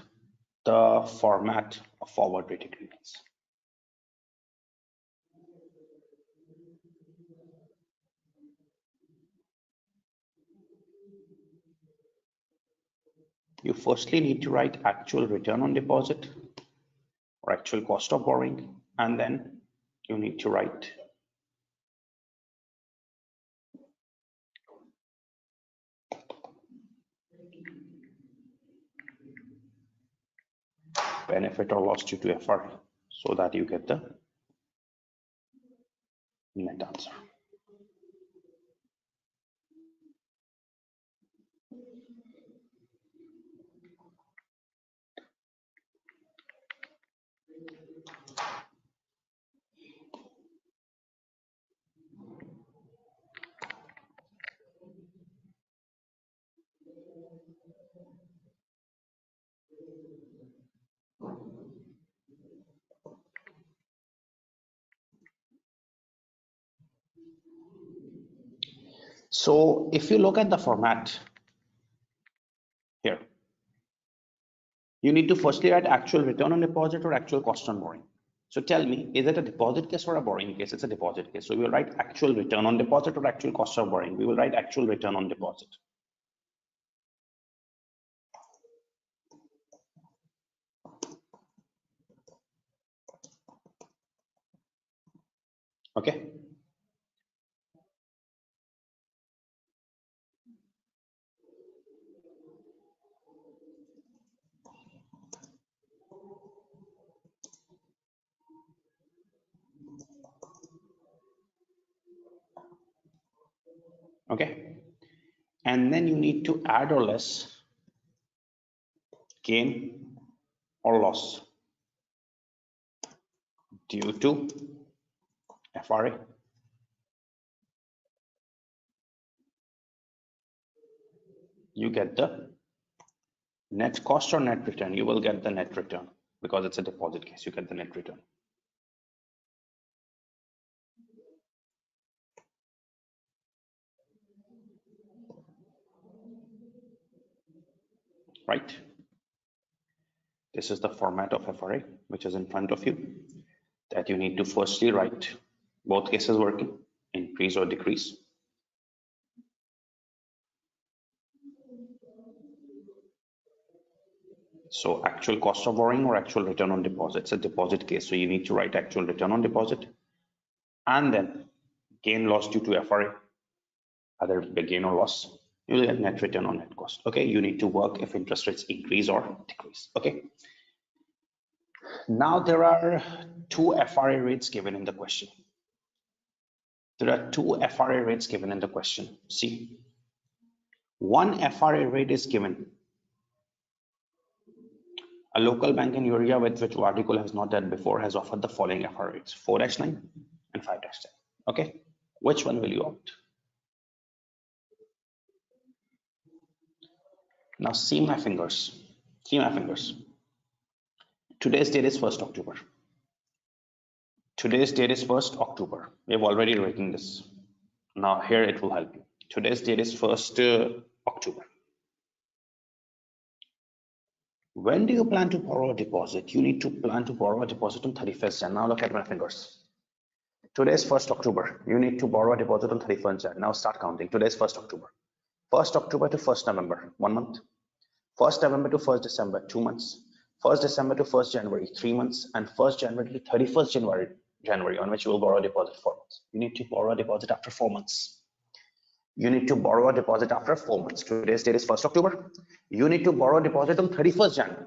the format of forward rate agreements. You firstly need to write actual return on deposit or actual cost of borrowing, and then you need to write benefit or loss due to FRA, so that you get the net answer. So if you look at the format here, you need to firstly write actual return on deposit or actual cost on borrowing. So tell me, is it a deposit case or a borrowing case? It's a deposit case. So we will write actual return on deposit or actual cost of borrowing. We will write actual return on deposit. Okay. Okay. And then you need to add or less gain or loss due to FRA. You get the net cost or net return. You will get the net return because it's a deposit case. You get the net return. right? This is the format of FRA, which is in front of you, that you need to firstly write both cases working, increase or decrease. So actual cost of borrowing or actual return on deposit. It's a deposit case, so you need to write actual return on deposit. And then gain loss due to FRA, either the gain or loss, you will get net return on net cost. Okay, you need to work if interest rates increase or decrease. Okay. Now there are two FRA rates given in the question. There are two FRA rates given in the question. See, one FRA rate is given. A local bank in area with which Varticol has not done before has offered the following FRA rates: 4-9 and 5-10. Okay, which one will you opt? Now see my fingers. See my fingers. Today's date is 1st October. Today's date is 1st October. We have already written this. Now here it will help you. Today's date is 1st October. When do you plan to borrow a deposit? You need to plan to borrow a deposit on 31st Jan. Now look at my fingers. Today is 1st October. You need to borrow a deposit on 31st Jan. Now start counting. Today is 1st October. 1st October to 1st November, 1 month. 1st November to 1st December, 2 months. 1st December to 1st January, 3 months. And 1st January to 31st January, on which you will borrow a deposit 4 months. You need to borrow a deposit after 4 months. You need to borrow a deposit after 4 months. Today's date is 1st October. You need to borrow a deposit on 31st January.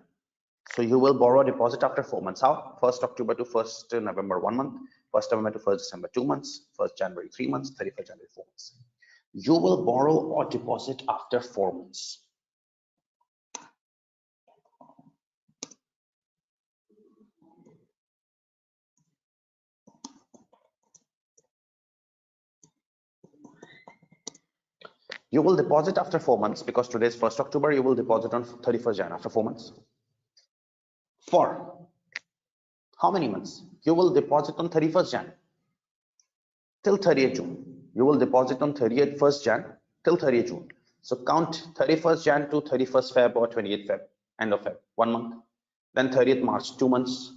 So you will borrow a deposit after 4 months. How? 1st October to 1st November, 1 month. 1st November to 1st December, 2 months. 1st January, 3 months. 31st January, 4 months. You will borrow a deposit after 4 months. You will deposit after 4 months because today is 1st October. You will deposit on 31st Jan after 4 months. For how many months? You will deposit on 31st Jan till 30th June. You will deposit on 1st Jan till 30th June. So count 31st Jan to 31st Feb or 28th Feb, end of Feb, 1 month. Then 30th March, 2 months.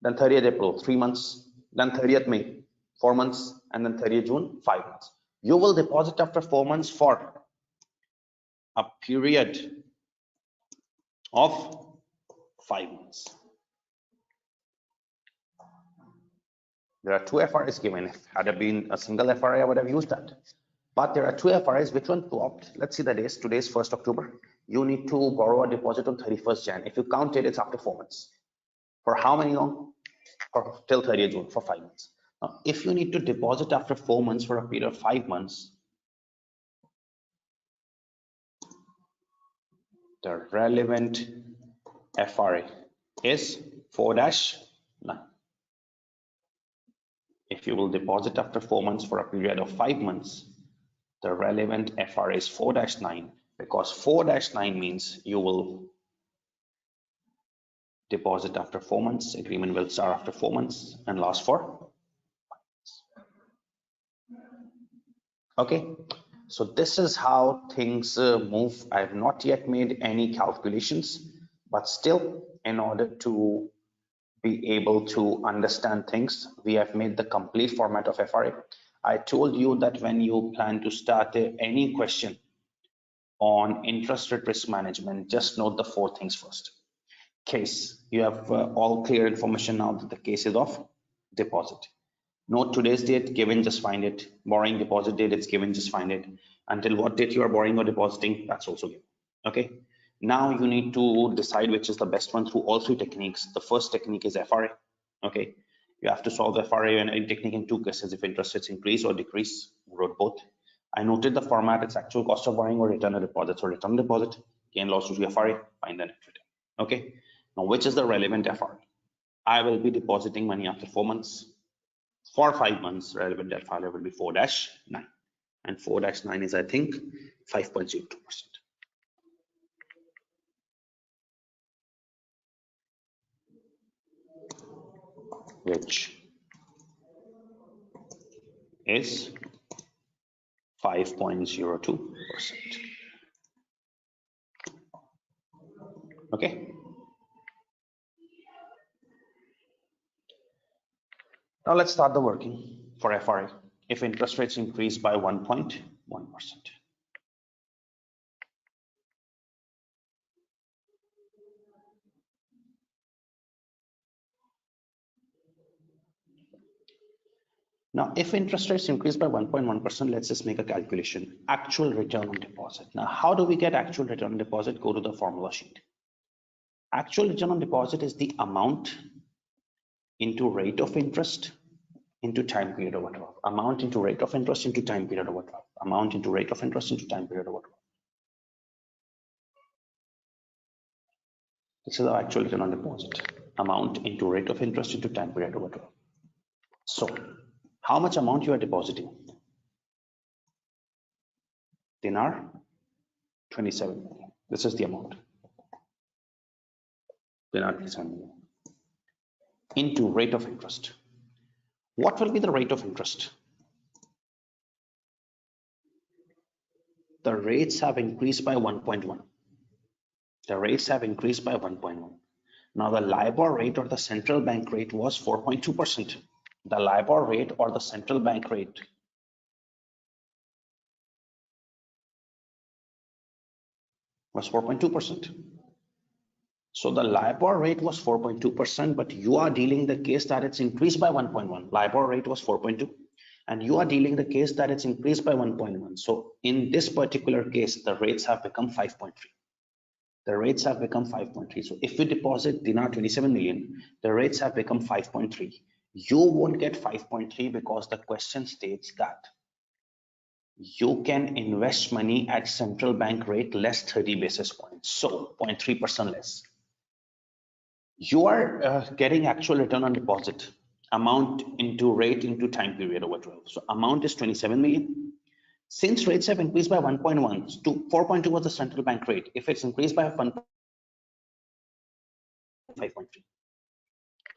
Then 30th April, 3 months. Then 30th May, 4 months. And then 30th June, 5 months. You will deposit after 4 months for a period of 5 months. There are two FRAs given. If had it been a single FRA, I would have used that. But there are two FRAs. Which one to opt? Let's see the days. Today is 1st October. You need to borrow a deposit on 31st Jan. If you count it, it's after 4 months. For how many long? For till 30th June, for 5 months. Now, if you need to deposit after 4 months for a period of 5 months, the relevant FRA is 4-9. If you will deposit after 4 months for a period of 5 months, the relevant FRA is 4-9, because 4-9 means you will deposit after 4 months. Agreement will start after 4 months and last for 5 months. Okay, so this is how things move. I have not yet made any calculations, but still, in order to be able to understand things, we have made the complete format of FRA. I told you that when you plan to start any question on interest rate risk management, just note the 4 things first. Case, you have all clear information now that the case is of deposit. Note today's date given, just find it. Borrowing deposit date, it's given, just find it. Until what date you are borrowing or depositing, that's also given. Okay. Now you need to decide which is the best one through all 3 techniques. The first technique is FRA. Okay. You have to solve the FRA and a technique in 2 cases: if interest rates increase or decrease. We wrote both. I noted the format: it's actual cost of borrowing or return on deposit. So return deposit, gain loss due to FRA, find the net return. Okay. Now, which is the relevant FRA? I will be depositing money after 4 months. For 5 months, relevant FRA will be 4-9, and 4-9 is, I think, 5.02%. Which is 5.02%. Okay. Now let's start the working for FRA. If interest rates increase by 1.1%. Now, if interest rates increase by 1.1%, let's just make a calculation. Actual return on deposit. Now, how do we get actual return on deposit? Go to the formula sheet. Actual return on deposit is the amount into rate of interest into time period over 12. Amount into rate of interest into time period over 12. Amount into rate of interest into time period over 12. This is the actual return on deposit. Amount into rate of interest into time period over 12. So, how much amount you are depositing? Dinar, 27 million. This is the amount. Dinar, 27 million. Into rate of interest. What will be the rate of interest? The rates have increased by 1.1. The rates have increased by 1.1. Now the LIBOR rate or the central bank rate was 4.2%. The LIBOR rate or the central bank rate was 4.2%. So the LIBOR rate was 4.2%, but you are dealing the case that it's increased by 1.1. LIBOR rate was 4.2, and you are dealing the case that it's increased by 1.1. So in this particular case, the rates have become 5.3. The rates have become 5.3. So if we deposit dinar 27 million, the rates have become 5.3. You won't get 5.3 because the question states that you can invest money at central bank rate less 30 basis points. So 0.3% less. You are getting actual return on deposit amount into rate into time period over 12. So amount is 27 million. Since rates have increased by 1.1 to 4.2 was the central bank rate. If it's increased by 5.3,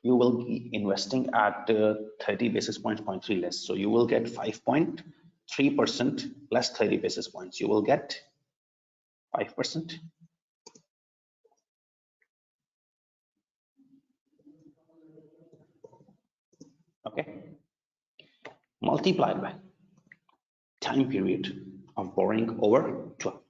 you will be investing at 30 basis points, 0.3 less. So you will get 5.3% less 30 basis points. You will get 5%. Okay. Multiplied by time period of borrowing over 12.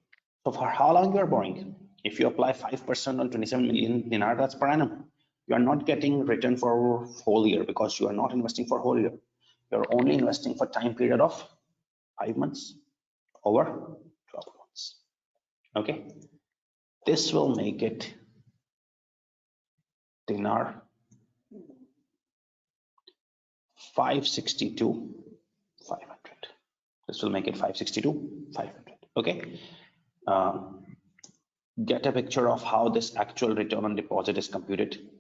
So for how long you are borrowing? If you apply 5% on 27 million dinar, that's per annum. You are not getting return for whole year because you are not investing for whole year. You're only investing for time period of 5 months over 12 months. Okay. This will make it dinar 562 500. This will make it 562 500. Okay. Get a picture of how this actual return on deposit is computed.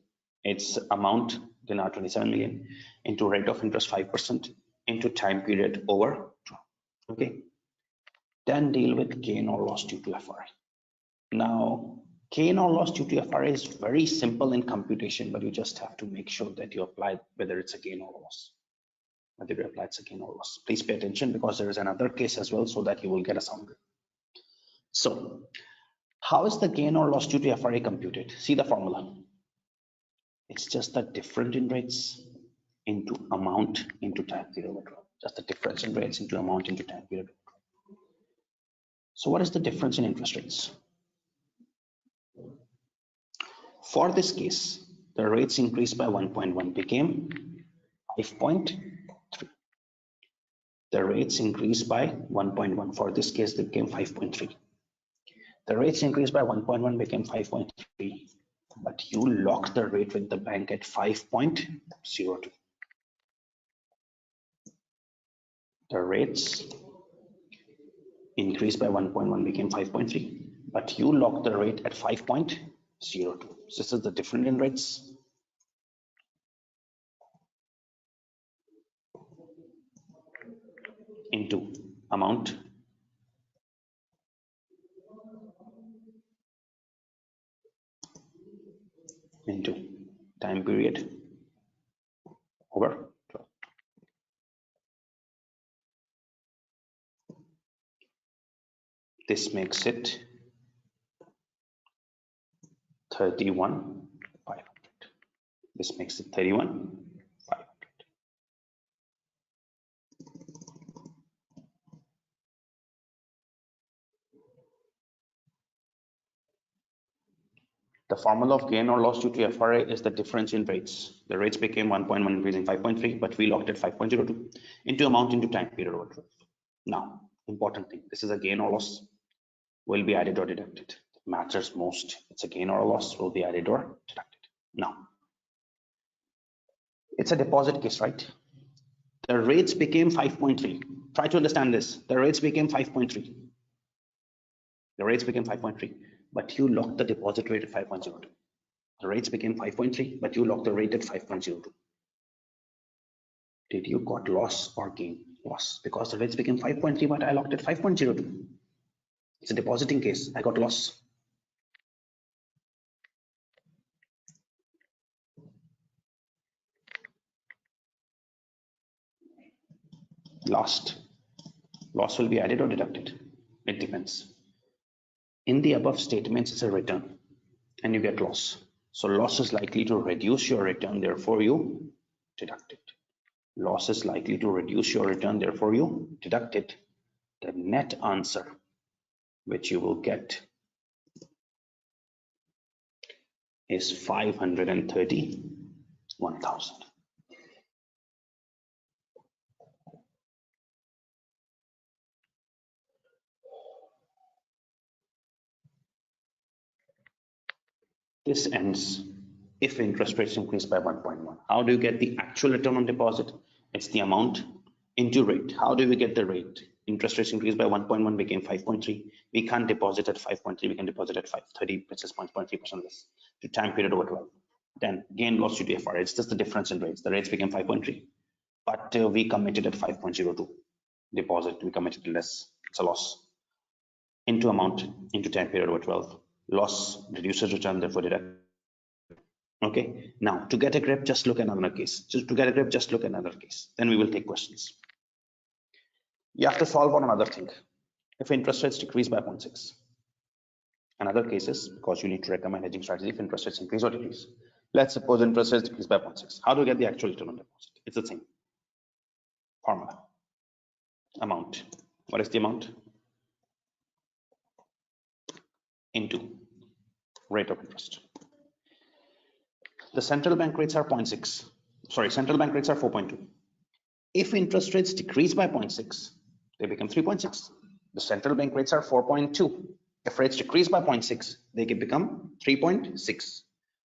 It's amount dinar 27 million into rate of interest 5% into time period over 12. Okay. Then deal with gain or loss due to FRA. Now, gain or loss due to FRA is very simple in computation, but you just have to make sure that you apply whether it's a gain or loss. Whether you apply it's a gain or loss. Please pay attention because there is another case as well so that you will get a sound. So, how is the gain or loss due to FRA computed? See the formula. It's just the difference in rates into amount into time period. Just the difference in rates into amount into time period. So what is the difference in interest rates? For this case, the rates increased by 1.1 became 5.3. The rates increased by 1.1. For this case, they became 5.3. The rates increased by 1.1 became 5.3. But you lock the rate with the bank at 5.02. The rates increased by 1.1 became 5.3, but you lock the rate at 5.02. So this is the difference in rates. Into amount into time period over 12. This makes it 31,500. This makes it 31,500. The formula of gain or loss due to FRA is the difference in rates. The rates became 1.1 increasing 5.3, but we locked at 5.02 into amount into time period over 12. Now, important thing, this is a gain or loss, will be added or deducted. It matters most. It's a gain or a loss, will be added or deducted. Now, it's a deposit case, right? The rates became 5.3. Try to understand this. The rates became 5.3. The rates became 5.3, but you locked the deposit rate at 5.02. The rates became 5.3, but you locked the rate at 5.02. Did you got loss or gain? Loss, because the rates became 5.3, but I locked at 5.02. It's a depositing case. I got loss. Loss will be added or deducted. It depends. In the above statements, it's a return and you get loss. So loss is likely to reduce your return, therefore you deduct it. Loss is likely to reduce your return, therefore you deduct it. The net answer which you will get is 531,000. This ends if interest rates increase by 1.1. How do you get the actual return on deposit? It's the amount into rate. How do we get the rate? Interest rates increased by 1.1 became 5.3. We can't deposit at 5.3. We can deposit at 530 basis points, 0.3% less to time period over 12. Then gain loss due to FRA. It's just the difference in rates. The rates became 5.3, but we committed at 5.02. Deposit, we committed less. It's a loss. Into amount into time period over 12. Loss reduces return, therefore deduct. Okay, now to get a grip, just look at another case. Just to get a grip, just look at another case. Then we will take questions. You have to solve on another thing. If interest rates decrease by 0.6, another cases, because you need to recommend hedging strategy if interest rates increase or decrease. Let's suppose interest rates decrease by 0.6. How do we get the actual return on deposit? It's the same formula. Amount. What is the amount? Into rate of interest. The central bank rates are 0.6. Sorry, central bank rates are 4.2. If interest rates decrease by 0.6, they become 3.6. The central bank rates are 4.2. If rates decrease by 0.6, they can become 3.6.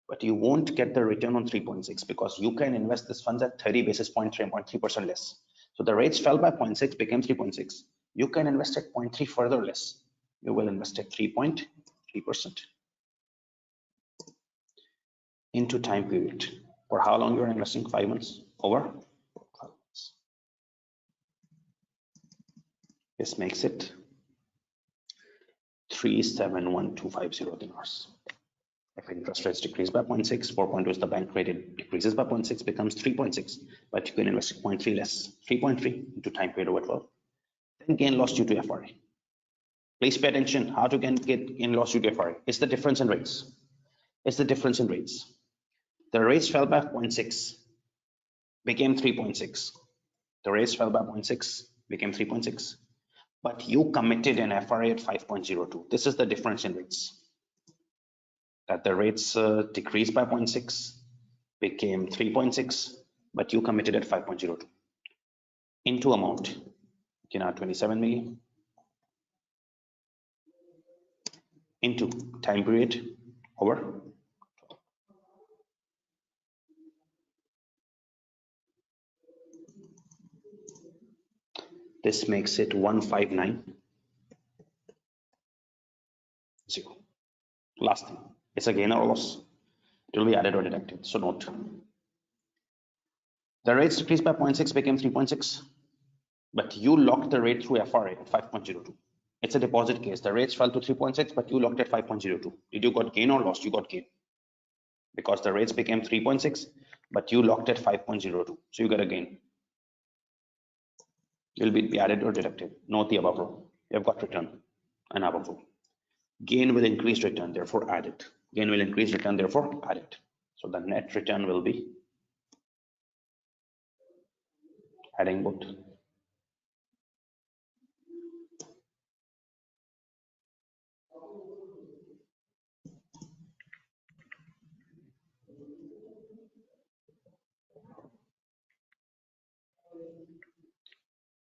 But you won't get the return on 3.6 because you can invest this funds at 30 basis point, 3.3% less. So the rates fell by 0.6, became 3.6. You can invest at 0.3 further less. You will invest at 3.3%. Into time period. For how long you are investing? 5 months over 12 months. This makes it 371,250 dinars. If interest rates decrease by 0.6, 4.2 is the bank rate, it decreases by 0.6, becomes 3.6, but you can invest at 0.3 less, 3.3 into time period over 12. Then gain loss due to FRA. Please pay attention how to get gain loss due to FRA. It's the difference in rates. It's the difference in rates. The rates fell by 0.6, became 3.6. The rates fell by 0.6, became 3.6. But you committed an FRA at 5.02. This is the difference in rates. That the rates decreased by 0.6, became 3.6, but you committed at 5.02. Into amount, you know, 27 million. Into time period over. This makes it 159.0. Last thing, it's a gain or loss. It will be added or deducted. So note. The rates decreased by 0.6, became 3.6, but you locked the rate through FRA at 5.02. It's a deposit case. The rates fell to 3.6, but you locked at 5.02. Did you got gain or loss? You got gain because the rates became 3.6, but you locked at 5.02. So you got a gain. Will be added or deducted. Note the above rule. You have got return and above rule. Gain will increase return, therefore added. gain will increase, return therefore add it. So the net return will be adding both.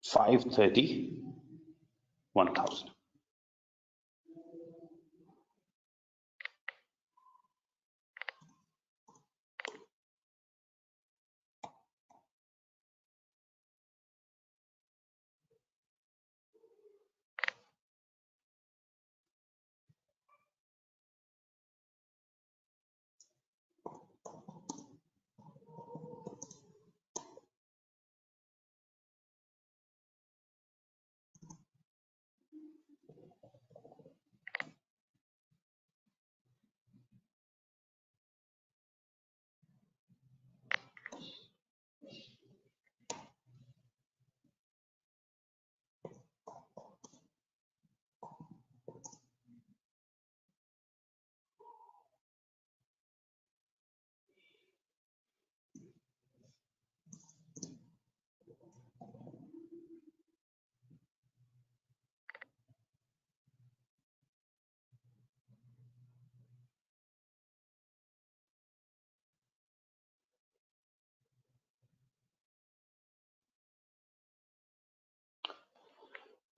$531,000.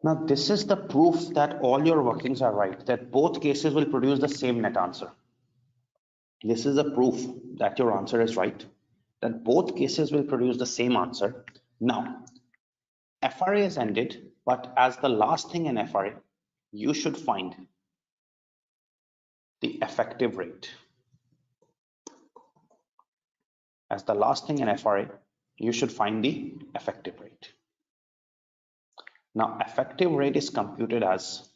Now, this is the proof that all your workings are right, that both cases will produce the same net answer. This is a proof that your answer is right, that both cases will produce the same answer. Now, FRA is ended, but as the last thing in FRA, you should find the effective rate. As the last thing in FRA, you should find the effective rate. Now, effective rate is computed as,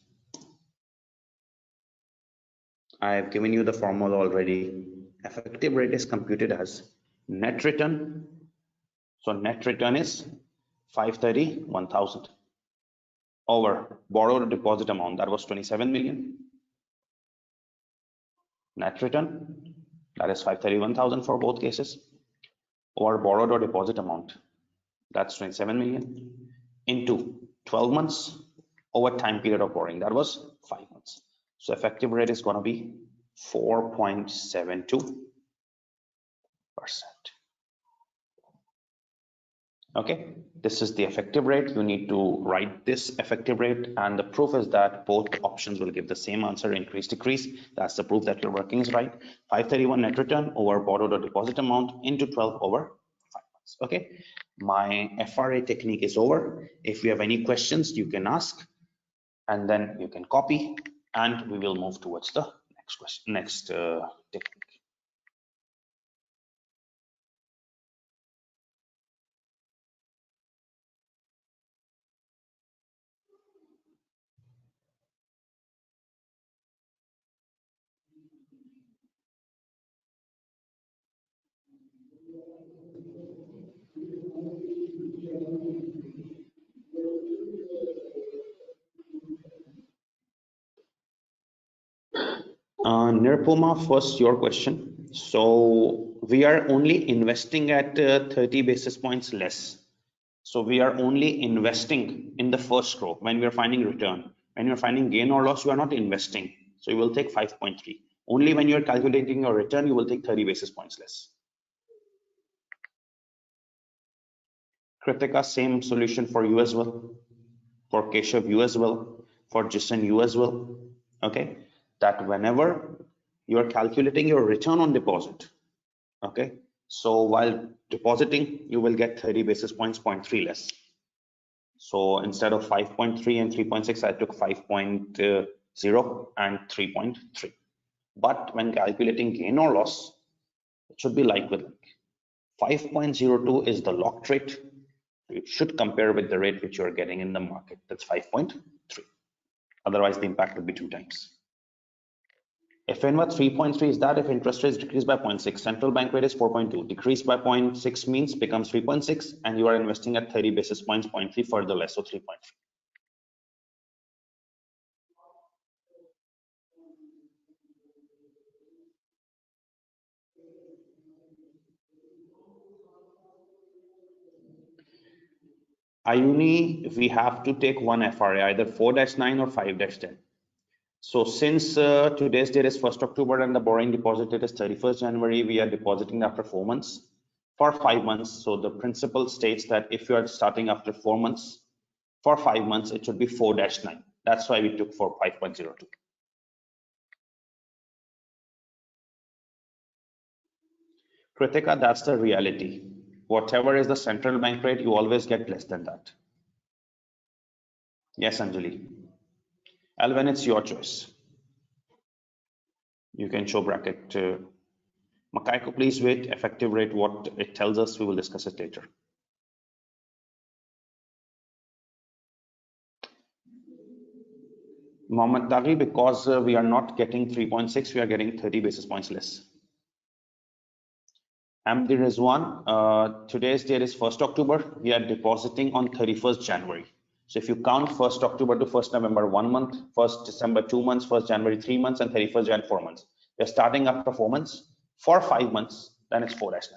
I have given you the formula already. Effective rate is computed as net return. So net return is 531,000 over borrowed deposit amount, that was 27 million. Net return, that is 531,000 for both cases, over borrowed or deposit amount, that's 27 million, into 12 months over time period of borrowing, that was 5 months. So effective rate is going to be 4.72%. Okay, this is the effective rate. You need to write this effective rate, and the proof is that both options will give the same answer, increase, decrease. That's the proof that your working is right. 531 net return over borrowed or deposit amount into 12 over 5 months. Okay, my FRA technique is over. If you have any questions, you can ask, and then you can copy, and we will move towards the next question, next technique. Nirupoma, first your question. So we are only investing at 30 basis points less. So we are only investing in the first row when we are finding return. When you're finding gain or loss, you are not investing. So you will take 5.3. Only when you're calculating your return, you will take 30 basis points less. Kritika, same solution for you as well. For Keshav, you as well. For Jason, you as well. Okay, that whenever you are calculating your return on deposit, okay, so while depositing, you will get 30 basis points, 0.3 less. So instead of 5.3 and 3.6, I took 5.0 and 3.3. But when calculating gain or loss, it should be like with like. 5.02 is the locked rate. It should compare with the rate which you are getting in the market. That's 5.3. Otherwise, the impact would be 2 times. FNWA 3.3 is that if interest rates decrease by 0.6, central bank rate is 4.2, decrease by 0.6 means becomes 3.6, and you are investing at 30 basis points, 0.3 further less, so 3.3. IUNI, we have to take one FRA, either 4-9 or 5-10. So since today's date is 1st October and the borrowing deposit date is 31st January, we are depositing after 4 months for 5 months. So the principle states that if you are starting after 4 months, for 5 months, it should be 4-9. That's why we took for 5.02. Kritika, that's the reality. Whatever is the central bank rate, you always get less than that. Yes, Anjali. Alvin, it's your choice. You can show bracket. Makaiko, please wait. Effective rate, what it tells us, we will discuss it later. Mohammed Taghi, because we are not getting 3.6, we are getting 30 basis points less. Amdi Rizwan, today's date is 1st October. We are depositing on 31st January. So if you count 1st October to 1st November, 1 month, 1st December, 2 months, 1st January, 3 months, and 31st Jan, 4 months. We are starting after 4 months for 5 months, then it's 4-9.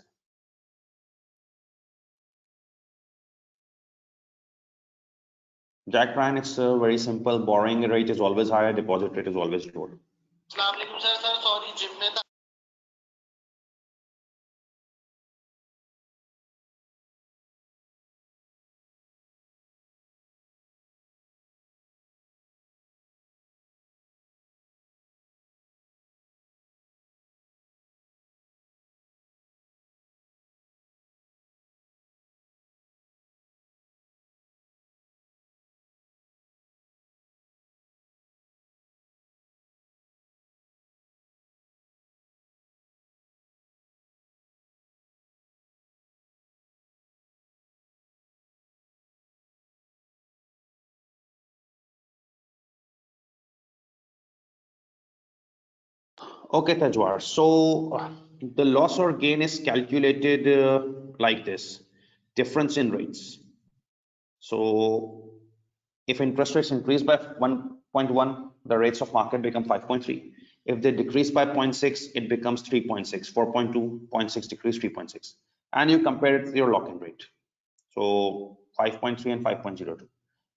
Jack Ryan, it's very simple. Borrowing rate is always higher, deposit rate is always lower. Okay, Tajwar. So the loss or gain is calculated like this: difference in rates. So if interest rates increase by 1.1, the rates of market become 5.3. If they decrease by 0.6, it becomes 3.6. 4.2, 0.6 decrease, 3.6. And you compare it to your lock-in rate. So 5.3 and 5.02.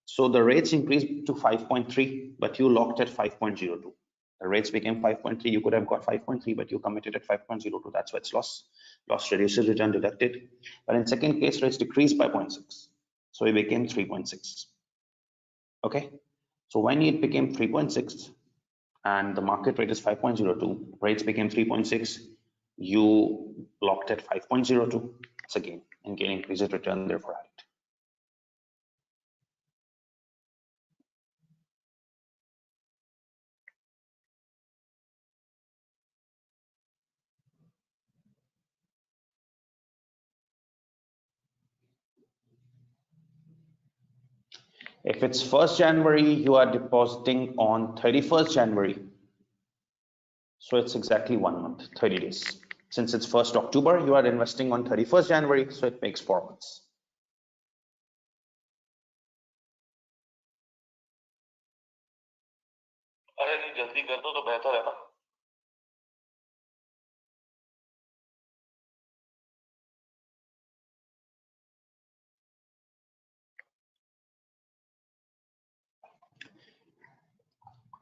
So the rates increased to 5.3, but you locked at 5.02. The rates became 5.3. You could have got 5.3, but you committed at 5.02. That's why it's loss. Loss reduces, return deducted. But in second case, rates decreased by 0.6. So it became 3.6. Okay. So when it became 3.6 and the market rate is 5.02, rates became 3.6, you locked at 5.02. It's a gain, and gain increases, return therefore added. If it's 1st January, you are depositing on 31st January. So it's exactly 1 month, 30 days. Since it's 1st October, you are investing on 31st January, so it makes 4 months.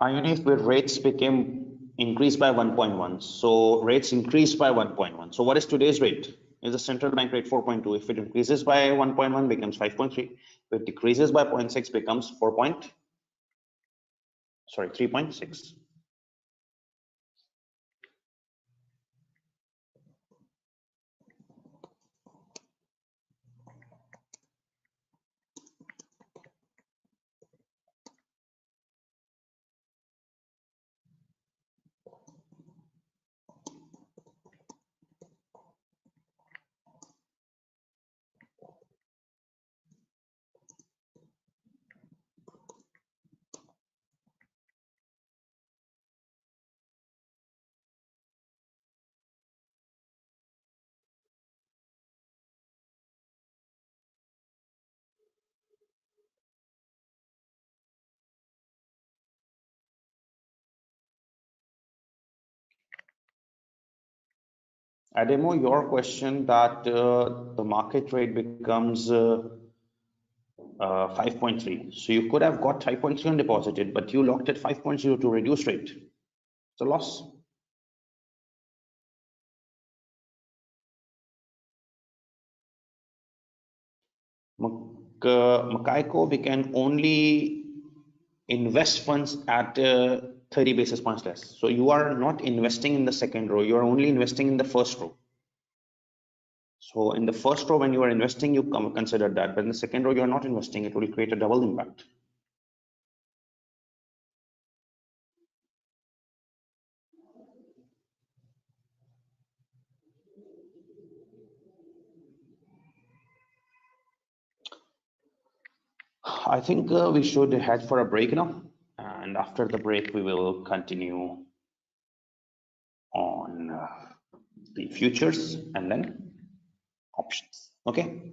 Ionic where rates became increased by 1.1. So rates increased by 1.1. So what is today's rate? Is the central bank rate 4.2. If it increases by 1.1 becomes 5.3. If it decreases by 0.6 becomes 3.6. Ademo, your question that the market rate becomes 5.3. So you could have got 5.3 and deposited, but you locked at 5.0 to reduce rate. It's a loss. Makaiko, we can only invest funds at 30 basis points less. So you are not investing in the second row, you are only investing in the first row. So in the first row, when you are investing, you consider that, but in the second row, you are not investing, it will create a double impact. I think we should head for a break now. And after the break, we will continue on the futures and then options. Okay.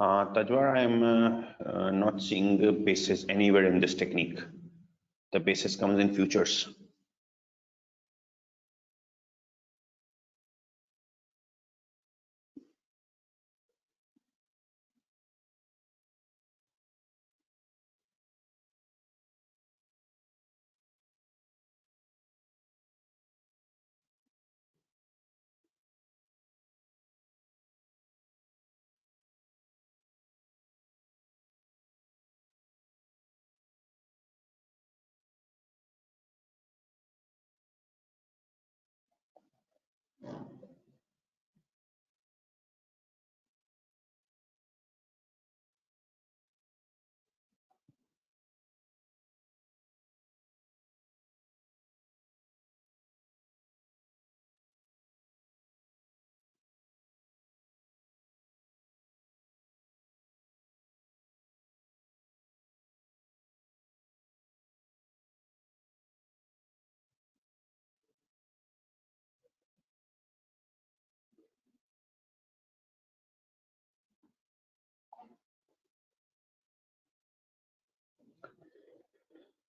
Tajwar, I'm not seeing the basis anywhere in this technique. The basis comes in futures.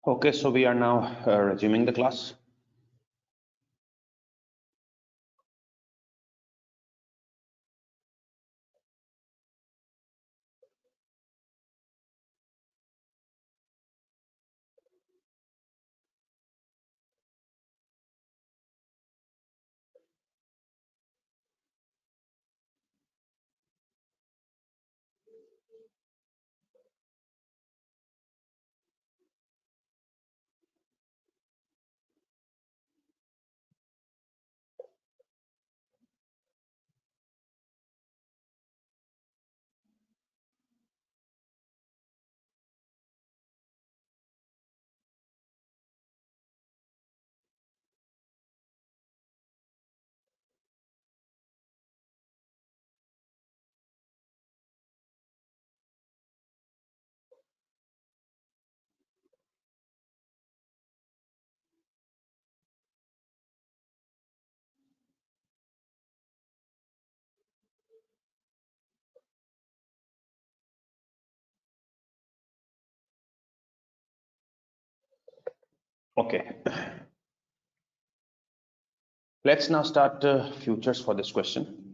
Okay, so we are now resuming the class. Okay, let's now start futures for this question.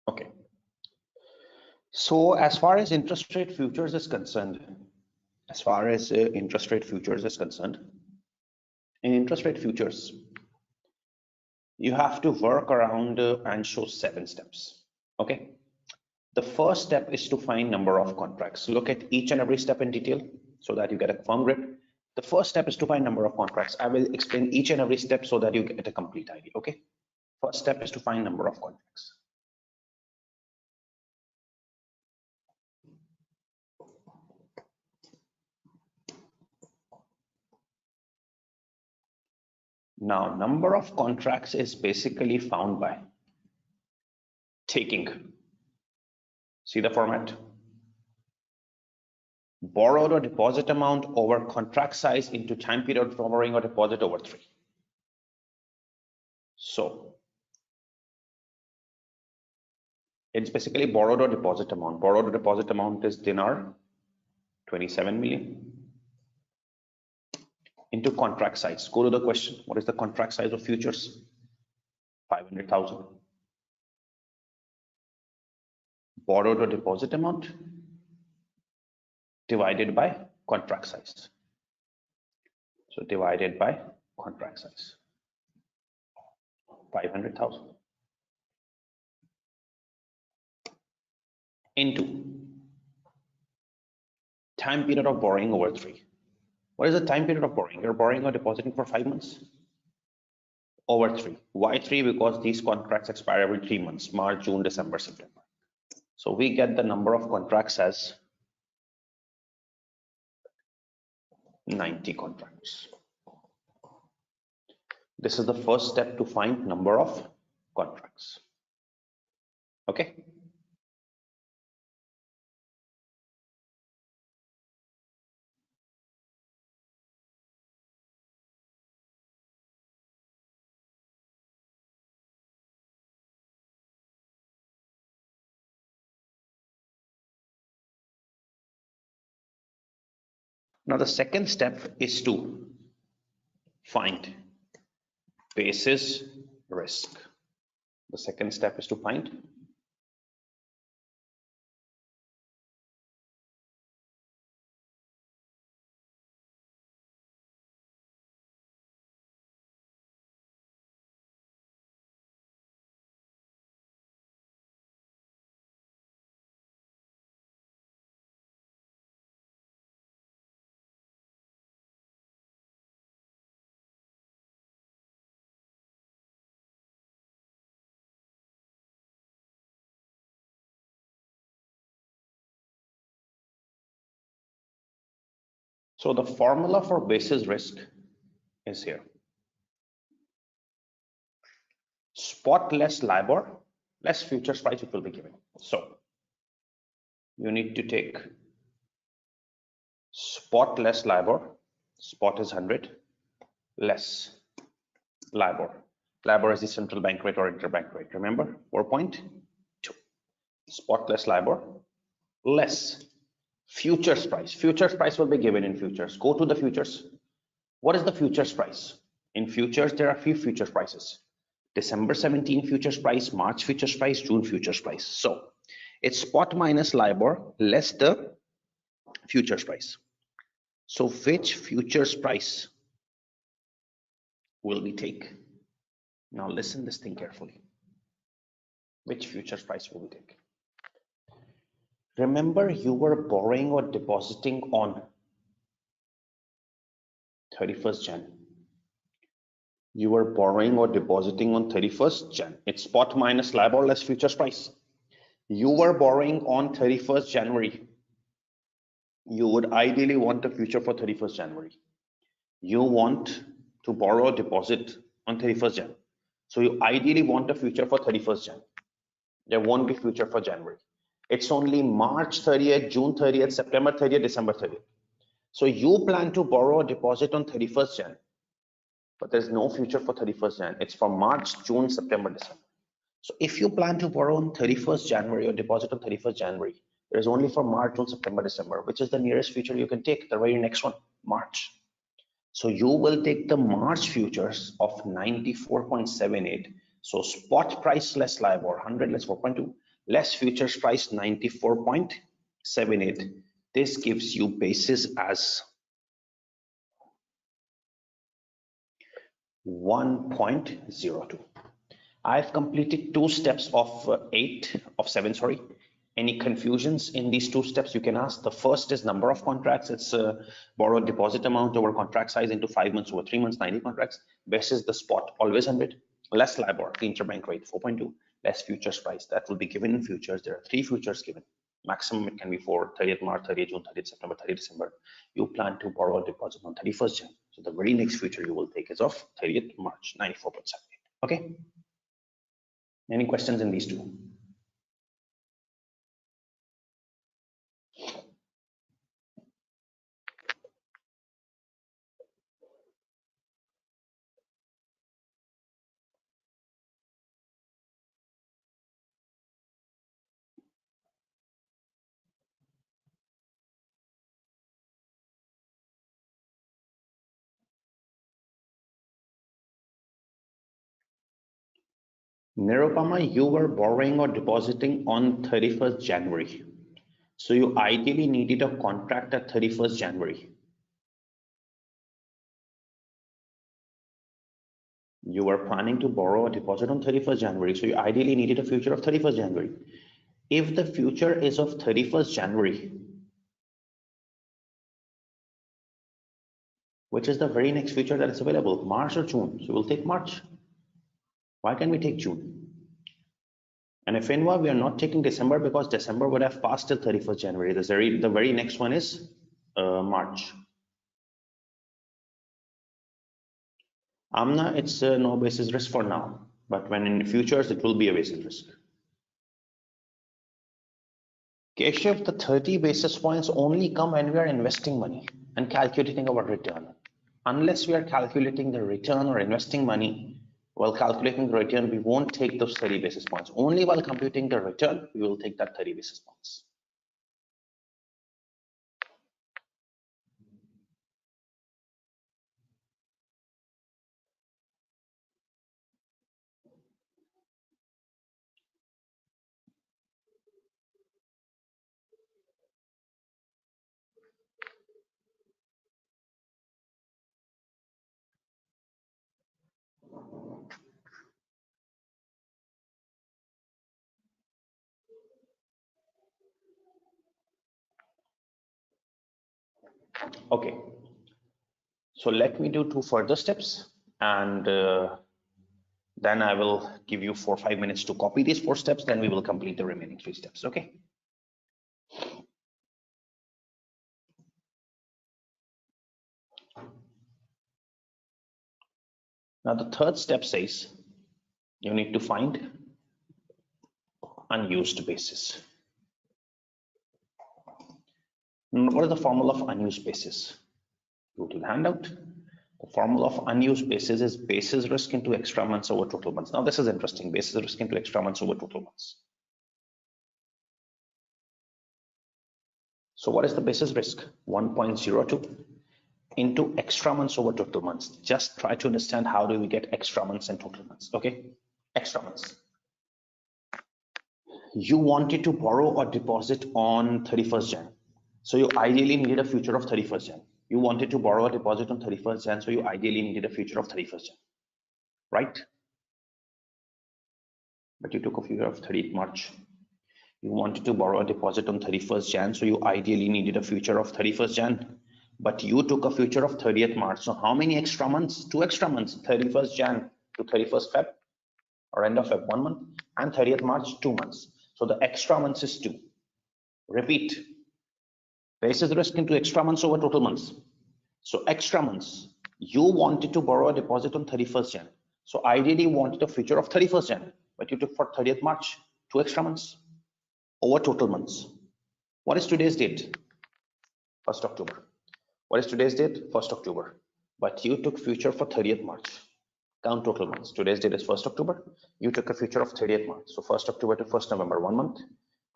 Okay, so as far as interest rate futures is concerned, in interest rate futures, you have to work around and show 7 steps. Okay, the first step is to find number of contracts. Look at each and every step in detail so that you get a firm grip. The first step is to find number of contracts. I will explain each and every step so that you get a complete idea. Okay, first step is to find number of contracts. Now, number of contracts is basically found by taking, see the format, borrowed or deposit amount over contract size into time period for borrowing or deposit over 3. So it's basically borrowed or deposit amount. Borrowed or deposit amount is dinar, 27 million, into contract size. Go to the question. What is the contract size of futures? 500,000. Borrowed or deposit amount divided by contract size. So divided by contract size, 500,000 into time period of borrowing over 3. What is the time period of borrowing? You're borrowing or depositing for 5 months? Over 3. Why 3? Because these contracts expire every 3 months, March, June, December, September. So we get the number of contracts as 90 contracts. This is the first step to find number of contracts. Okay. Now the second step is to find basis risk. The second step is to find so the formula for basis risk is here. Spot less LIBOR less futures price it will be given. So you need to take spot less LIBOR, spot is 100, less LIBOR. LIBOR is the central bank rate or interbank rate, remember, 4.2. Spot less LIBOR, less futures price. Futures price will be given in futures. Go to the futures. What is the futures price? In futures, there are few futures prices. December 17 futures price, March futures price, June futures price. So it's spot minus LIBOR less the futures price. So which futures price will we take? Now listen this thing carefully. Which futures price will we take? Remember, you were borrowing or depositing on 31st Jan. You were borrowing or depositing on 31st Jan. It's spot minus LIBOR less futures price. You were borrowing on 31st January. You would ideally want a future for 31st January. You want to borrow or deposit on 31st Jan. So you ideally want a future for 31st Jan. There won't be future for January. It's only March 30th, June 30th, September 30th, December 30th. So you plan to borrow or deposit on 31st Jan, but there's no future for 31st Jan. It's for March, June, September, December. So if you plan to borrow on 31st January or deposit on 31st January, there's only for March, June, September, December, which is the nearest future you can take, the very next one, March. So you will take the March futures of 94.78. So spot price less LIBOR, 100 less 4.2, less futures price 94.78. This gives you basis as 1.02. I've completed 2 steps of 7, sorry. Any confusions in these 2 steps you can ask. The first is number of contracts. It's borrow deposit amount over contract size into 5 months over 3 months, 90 contracts. Best is the spot, always 100. Less LIBOR, the interbank rate, 4.2. Less futures price, that will be given in futures. There are 3 futures given. Maximum it can be for 30th March, 30th June, 30th September, 30th December. You plan to borrow a deposit on 31st Jan. So the very next future you will take is of 30th March, 94.78. Okay. Any questions in these 2? Nirupama, you were borrowing or depositing on 31st January. So you ideally needed a contract at 31st January. You were planning to borrow or deposit on 31st January. So you ideally needed a future of 31st January. If the future is of 31st January, which is the very next future that is available, March or June. So we'll take March. Why can't we take June? And if in we are not taking December because December would have passed till 31st January. The very next one is March. Amna, it's no basis risk for now, but when in futures, it will be a basis risk. Keshav, the 30 basis points only come when we are investing money and calculating our return. Unless we are calculating the return or investing money, while calculating the return, we won't take those 30 basis points. Only while computing the return, we will take that 30 basis points. Okay, so let me do 2 further steps, and then I will give you 4 or 5 minutes to copy these 4 steps, then we will complete the remaining 3 steps, okay? Now the third step says you need to find unused basis. What is the formula of unused basis? Go to the handout. The formula of unused basis is basis risk into extra months over total months. Now this is interesting, basis risk into extra months over total months. So what is the basis risk? 1.02 into extra months over total months. Just try to understand how do we get extra months and total months, okay? Extra months. You wanted to borrow or deposit on 31st Jan. So you ideally needed a future of 31st Jan. You wanted to borrow or deposit on 31st Jan. So you ideally needed a future of 31st Jan, right? But you took a future of 30th March. You wanted to borrow or deposit on 31st Jan. So you ideally needed a future of 31st Jan. But you took a future of 30th March. So how many extra months? 2 extra months, 31st Jan to 31st Feb or end of Feb, 1 month, and 30th March, 2 months. So the extra months is 2. Repeat, basis risk into extra months over total months. So extra months, you wanted to borrow a deposit on 31st Jan. So ideally you wanted a future of 31st Jan, but you took for 30th March, 2 extra months over total months. What is today's date? 1st October. What is today's date? 1st October. But you took future for 30th March. Count total months. Today's date is 1st October. You took a future of 30th March. So 1st October to 1st November, 1 month.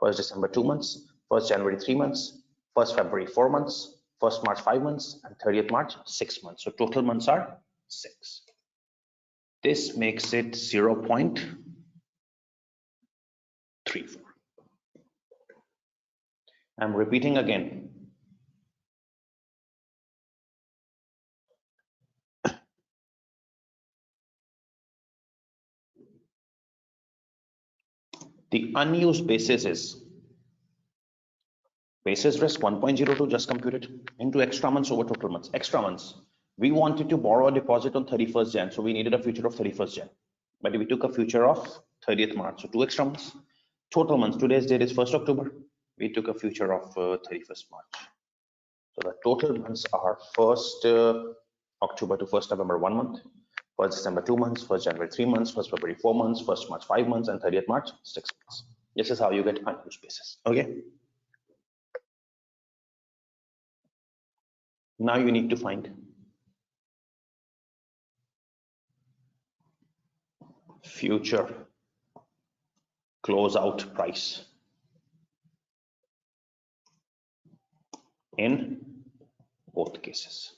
1st December, 2 months. 1st January, 3 months. 1st February, 4 months. 1st March, 5 months. And 30th March, 6 months. So total months are 6. This makes it 0.34. I'm repeating again. The unused basis is basis risk 1.02, just compute it, into extra months over total months. Extra months. We wanted to borrow a deposit on 31st Jan, so we needed a future of 31st Jan. But we took a future of 30th March, so 2 extra months. Total months, today's date is 1st October. We took a future of 31st March. So the total months are 1st October to 1st November, 1 month. 1st December, 2 months. 1st January, 3 months. 1st February, 4 months. 1st March, 5 months. And 30th March, 6 months. This is how you get unused basis. Okay. Now you need to find future closeout price in both cases.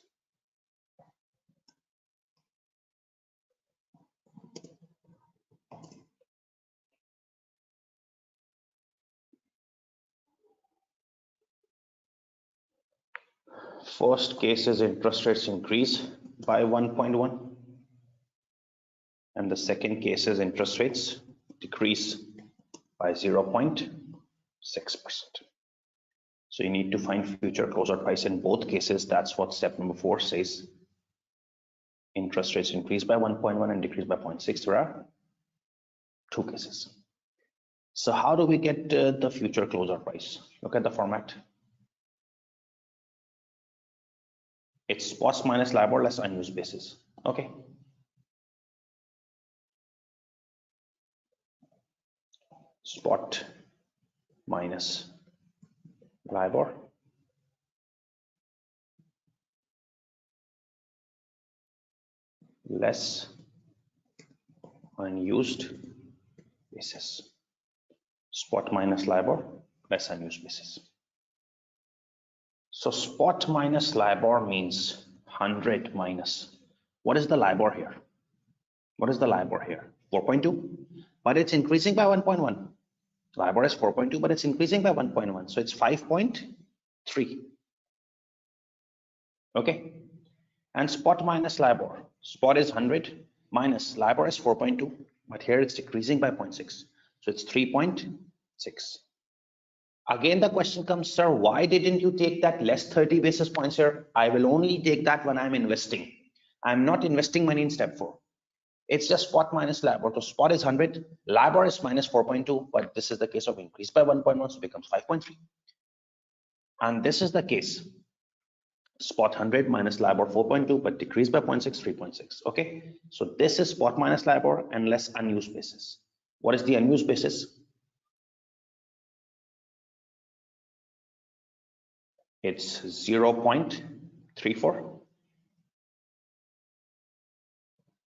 First case is interest rates increase by 1.1, and the second case is interest rates decrease by 0.6%. So you need to find future closeout price in both cases. That's what step number 4 says. interest rates increase by 1.1 and decrease by 0.6. There are two cases. So how do we get the future closer price? Look at the format. It's spot minus LIBOR less unused basis. Okay. Spot minus LIBOR less unused basis. Spot minus LIBOR less unused basis. So spot minus LIBOR means 100 minus. What is the LIBOR here? What is the LIBOR here? 4.2, but it's increasing by 1.1. LIBOR is 4.2, but it's increasing by 1.1. So it's 5.3. Okay. And spot minus LIBOR. Spot is 100 minus LIBOR is 4.2, but here it's decreasing by 0.6. So it's 3.6. Again, the question comes, sir, why didn't you take that less 30 basis points here? I will only take that when I'm investing. I'm not investing money in step 4. It's just spot minus LIBOR. So spot is 100, LIBOR is minus 4.2, but this is the case of increase by 1.1, so it becomes 5.3. And this is the case. Spot 100 minus LIBOR 4.2, but decrease by 0.6, 3.6. Okay, so this is spot minus LIBOR and less unused basis. What is the unused basis? It's 0.34.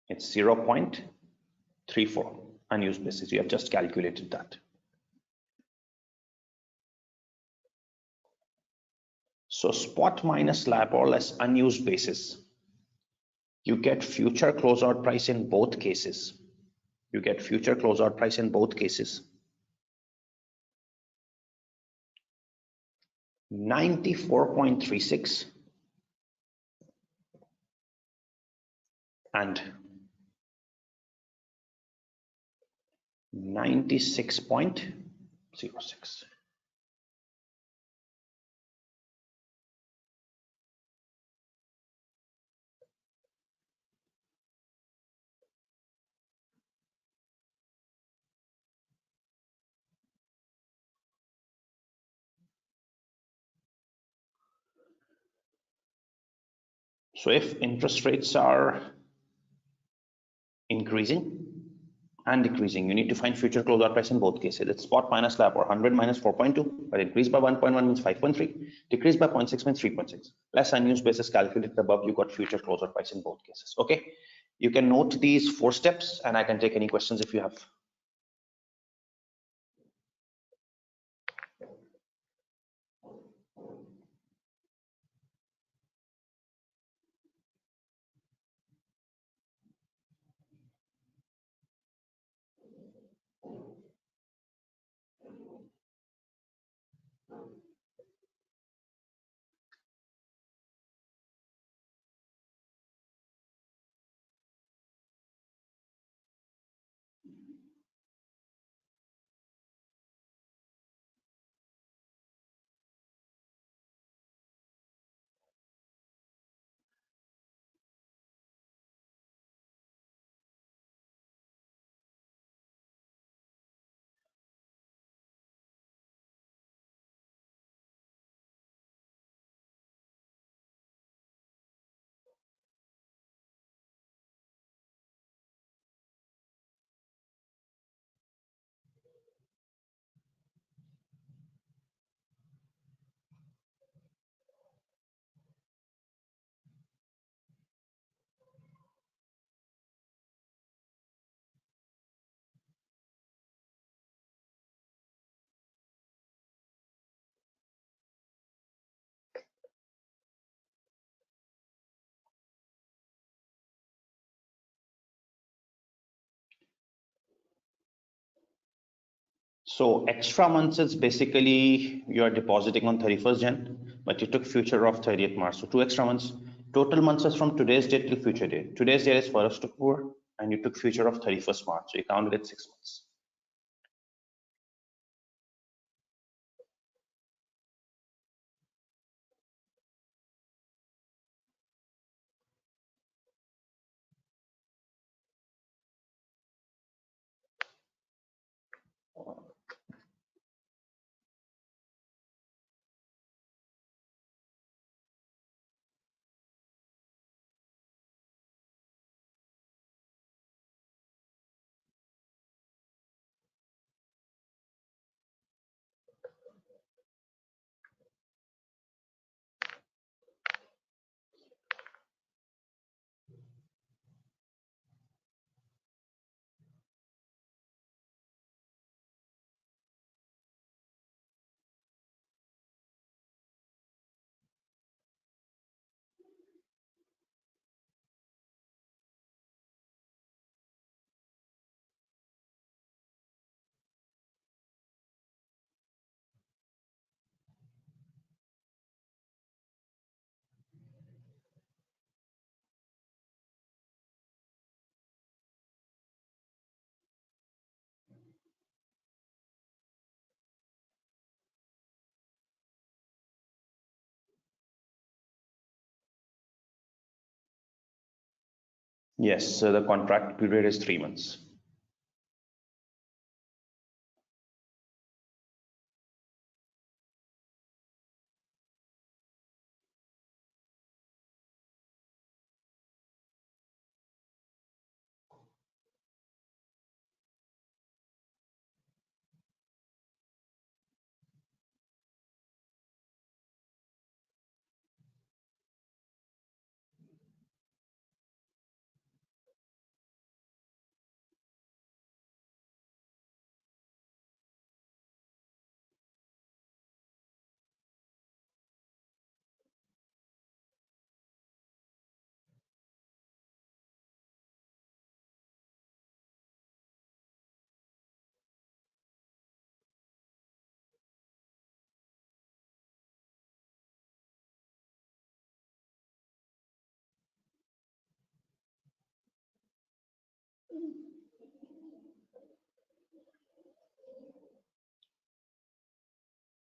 It's 0.34 unused basis. You have just calculated that. So spot minus LIBOR less unused basis. You get future closeout price in both cases. You get future closeout price in both cases. 94.36 and 96.06. So if interest rates are increasing and decreasing, you need to find future closeout price in both cases. It's spot minus LIBOR, 100 minus 4.2, but increase by 1.1 means 5.3, decrease by 0.6 means 3.6. Less unused basis calculated above, you got future closeout price in both cases. Okay, you can note these 4 steps and I can take any questions if you have. So extra months is basically you are depositing on 31st Jan, but you took future of 30th March. So 2 extra months. Total months is from today's date till future date. Today's date is 1st October and you took future of 31st March. So you counted it 6 months. Yes, so the contract period is 3 months.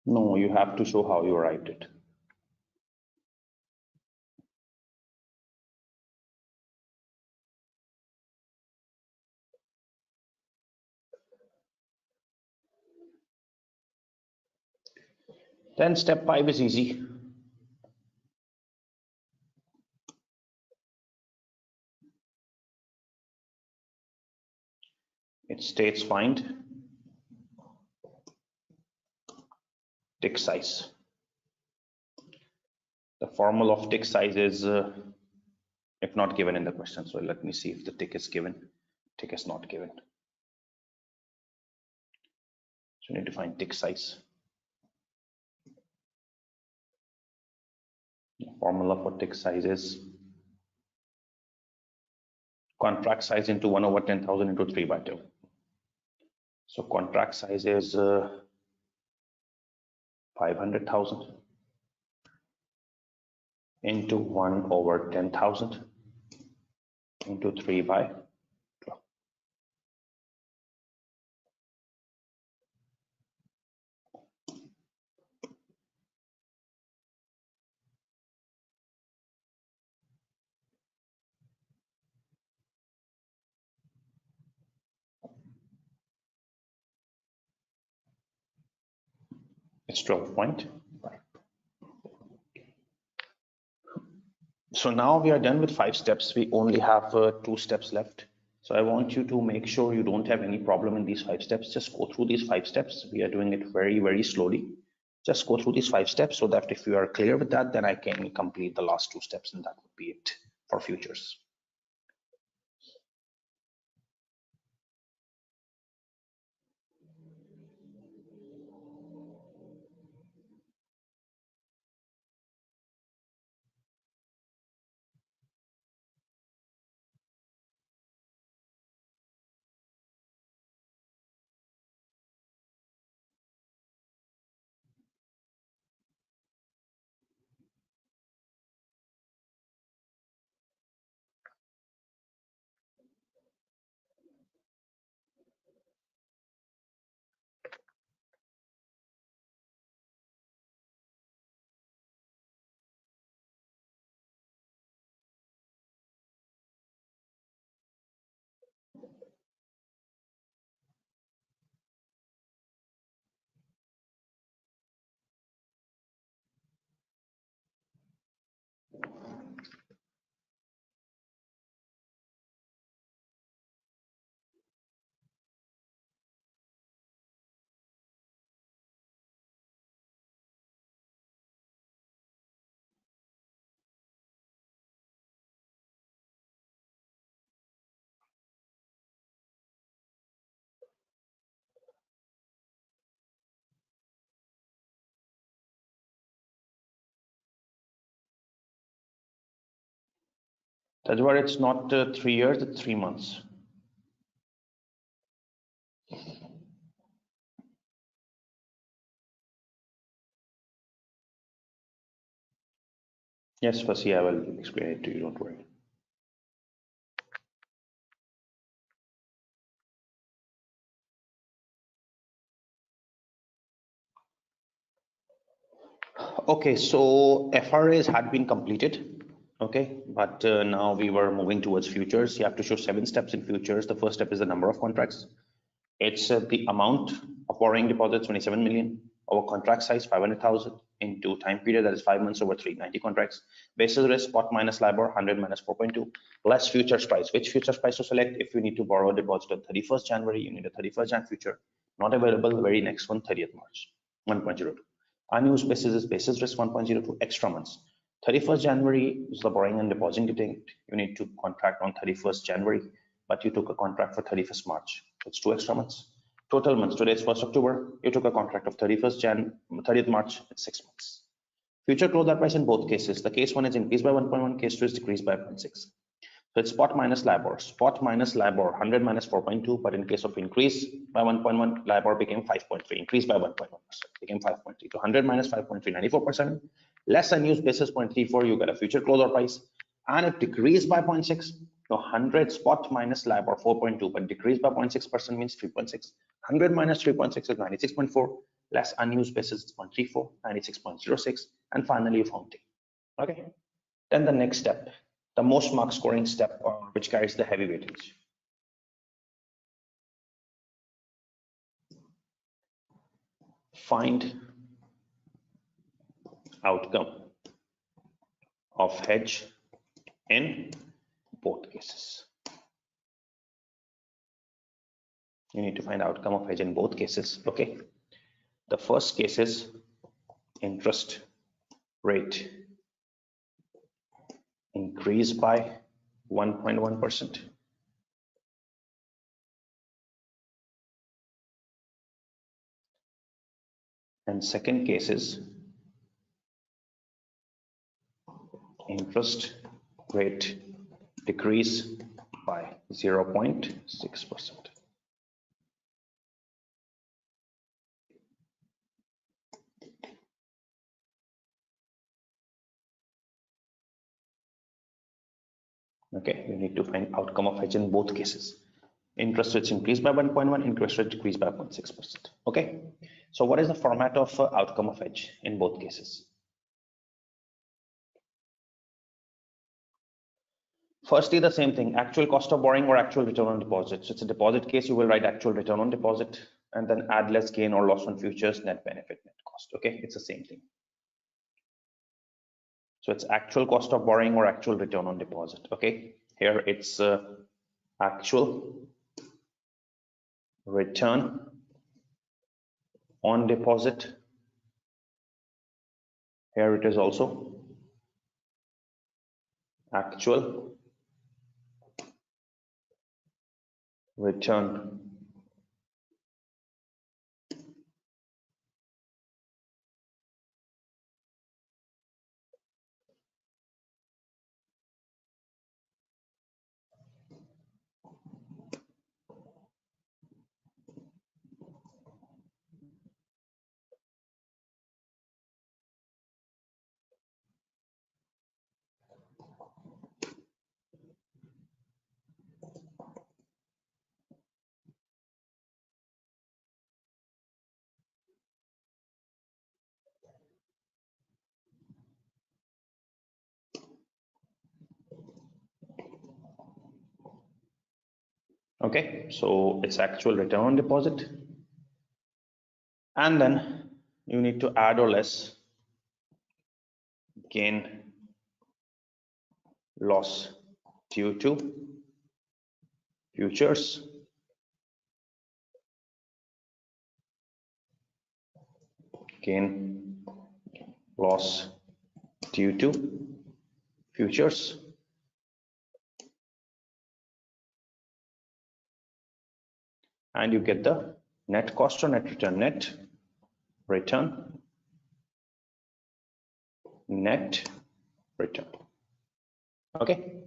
No, you have to show how you arrived it. Then step 5 is easy. It states find tick size. The formula of tick size is if not given in the question. So let me see if the tick is given. Tick is not given. So you need to find tick size. The formula for tick size is contract size into 1 over 10,000 into 3 by 2. So contract size is 500,000 into 1 over 10,000 into 3 by 12. It's 12.5. So now we are done with 5 steps. We only have 2 steps left. So I want you to make sure you don't have any problem in these 5 steps. Just go through these 5 steps. We are doing it very, very slowly. Just go through these 5 steps so that if you are clear with that, then I can complete the last 2 steps and that would be it for futures. That's why it's not 3 years, it's 3 months. Yes, Fasi, I will explain it to you, don't worry. Okay, so FRAs had been completed. Okay, but now we were moving towards futures. You have to show 7 steps in futures. The first step is the number of contracts. It's the amount of borrowing deposits, 27 million. Our contract size, 500,000 into time period, that is 5 months over 390 contracts. Basis risk, spot minus LIBOR, 100 minus 4.2, less futures price. Which futures price to select? If you need to borrow a deposit on 31st January, you need a 31st Jan future. Not available, very next one, 30th March, 1.02. Unused basis is basis risk, 1.02, extra months. 31st January is the borrowing and depositing date. You need to contract on 31st January, but you took a contract for 31st March. It's 2 extra months. Total months, today is 1st October. You took a contract of 30th March, it's 6 months. Future closeout price in both cases. The case 1 is increased by 1.1, case 2 is decreased by 0.6. So it's spot minus LIBOR. Spot minus LIBOR, 100 minus 4.2, but in case of increase by 1.1, LIBOR became 5.3, increased by 1.1%, became 5.3. So 100 minus 5.3, 94%. Less unused basis 0.34, you get a future closeout price. And it decreased by 0.6. So 100 spot minus LIBOR 4.2, but decreased by 0.6% means 3.6. 100 minus 3.6 is 96.4. Less unused basis is 0.34, 96.06. And finally, you found T. Okay. Then the next step, the most mark scoring step, which carries the heavy weightage. Find outcome of hedge in both cases. You need to find outcome of hedge in both cases. Okay. The first case is interest rate increased by 1.1%. And second case is interest rate decrease by 0.6%. Okay, you need to find outcome of hedge in both cases. Interest rates increased by 1.1, interest rate decreased by 0.6%. Okay, so what is the format of outcome of hedge in both cases? Firstly, the same thing, actual cost of borrowing or actual return on deposit. So it's a deposit case, you will write actual return on deposit and then add less gain or loss on futures, net benefit, net cost. Okay, it's the same thing. So it's actual cost of borrowing or actual return on deposit. Okay, here it's actual return on deposit. Here it is also actual return Okay, so it's actual return on deposit, and then you need to add or less gain loss due to futures, gain loss due to futures, and you get the net cost or net return, net return, net return. Okay,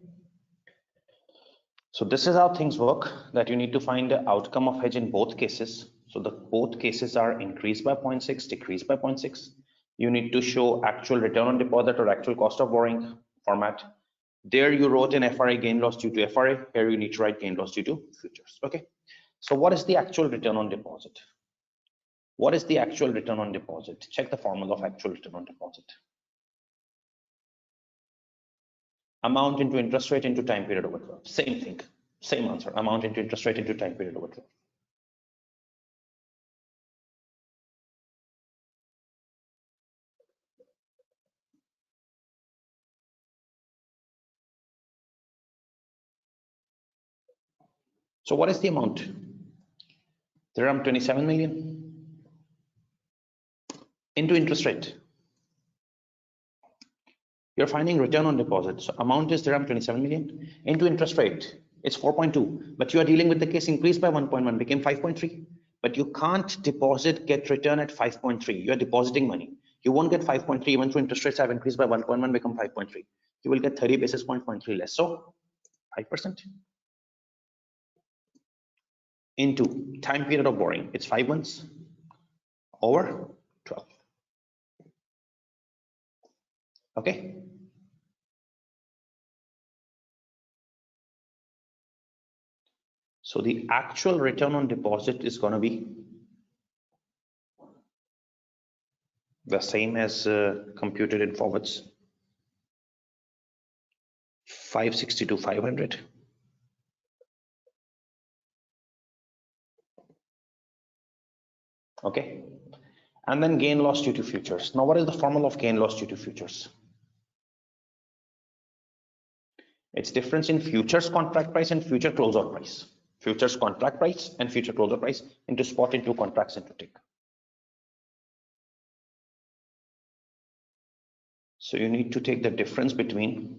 so this is how things work, that you need to find the outcome of hedge in both cases. So the both cases are increased by 0.6, decreased by 0.6. You need to show actual return on deposit or actual cost of borrowing format. There you wrote in FRA gain loss due to FRA. Here you need to write gain loss due to futures. Okay, so what is the actual return on deposit? What is the actual return on deposit? Check the formula of actual return on deposit. Amount into interest rate into time period over 12. Same thing, same answer. Amount into interest rate into time period over 12. So what is the amount? Dirham 27 million into interest rate. You're finding return on deposit. So amount is dirham 27 million into interest rate. It's 4.2, but you are dealing with the case increased by 1.1, became 5.3. But you can't deposit, get return at 5.3. You are depositing money. You won't get 5.3 even though interest rates have increased by 1.1, become 5.3. You will get 30 basis point, 0.3 less. So 5% into time period of borrowing. It's 5 months over 12. Okay. So the actual return on deposit is going to be the same as computed in forwards. 562 500. Okay. And then gain loss due to futures. Now what is the formula of gain loss due to futures? It's difference in futures contract price and future closeout price. Futures contract price and future closeout price into spot, into contracts, into tick. So you need to take the difference between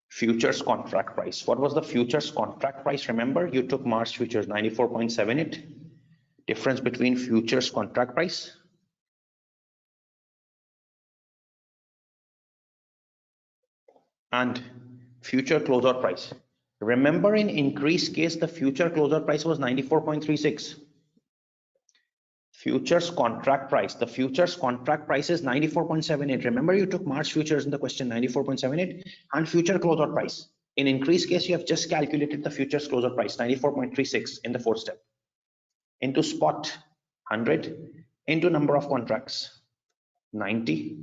futures contract price. What was the futures contract price? Remember, you took March futures 94.78. Difference between futures contract price and future closeout price. Remember, in increase case, the future closeout price was 94.36. Futures contract price. The futures contract price is 94.78. Remember, you took March futures in the question, 94.78, and future closeout price. In increase case, you have just calculated the futures closeout price, 94.36 in the fourth step. Into spot, 100, into number of contracts, 90,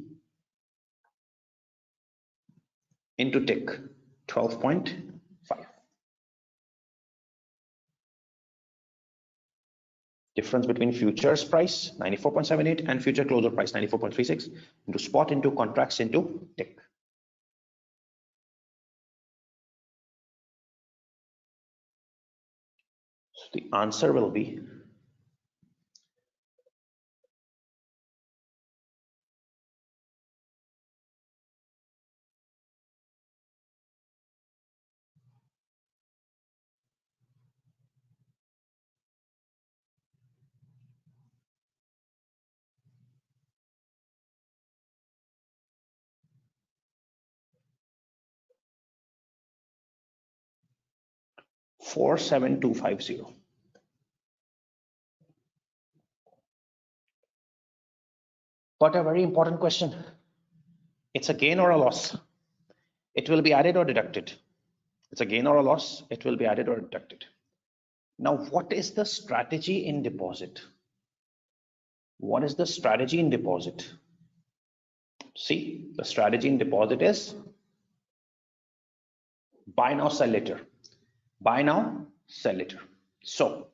into tick, 12.5. Difference between futures price 94.78 and future closeout price 94.36 into spot, into contracts, into tick. So the answer will be 47250. But a very important question. It's a gain or a loss. It will be added or deducted. It's a gain or a loss. It will be added or deducted. Now, what is the strategy in deposit? What is the strategy in deposit? See, the strategy in deposit is buy now, sell later. Buy now, sell later. So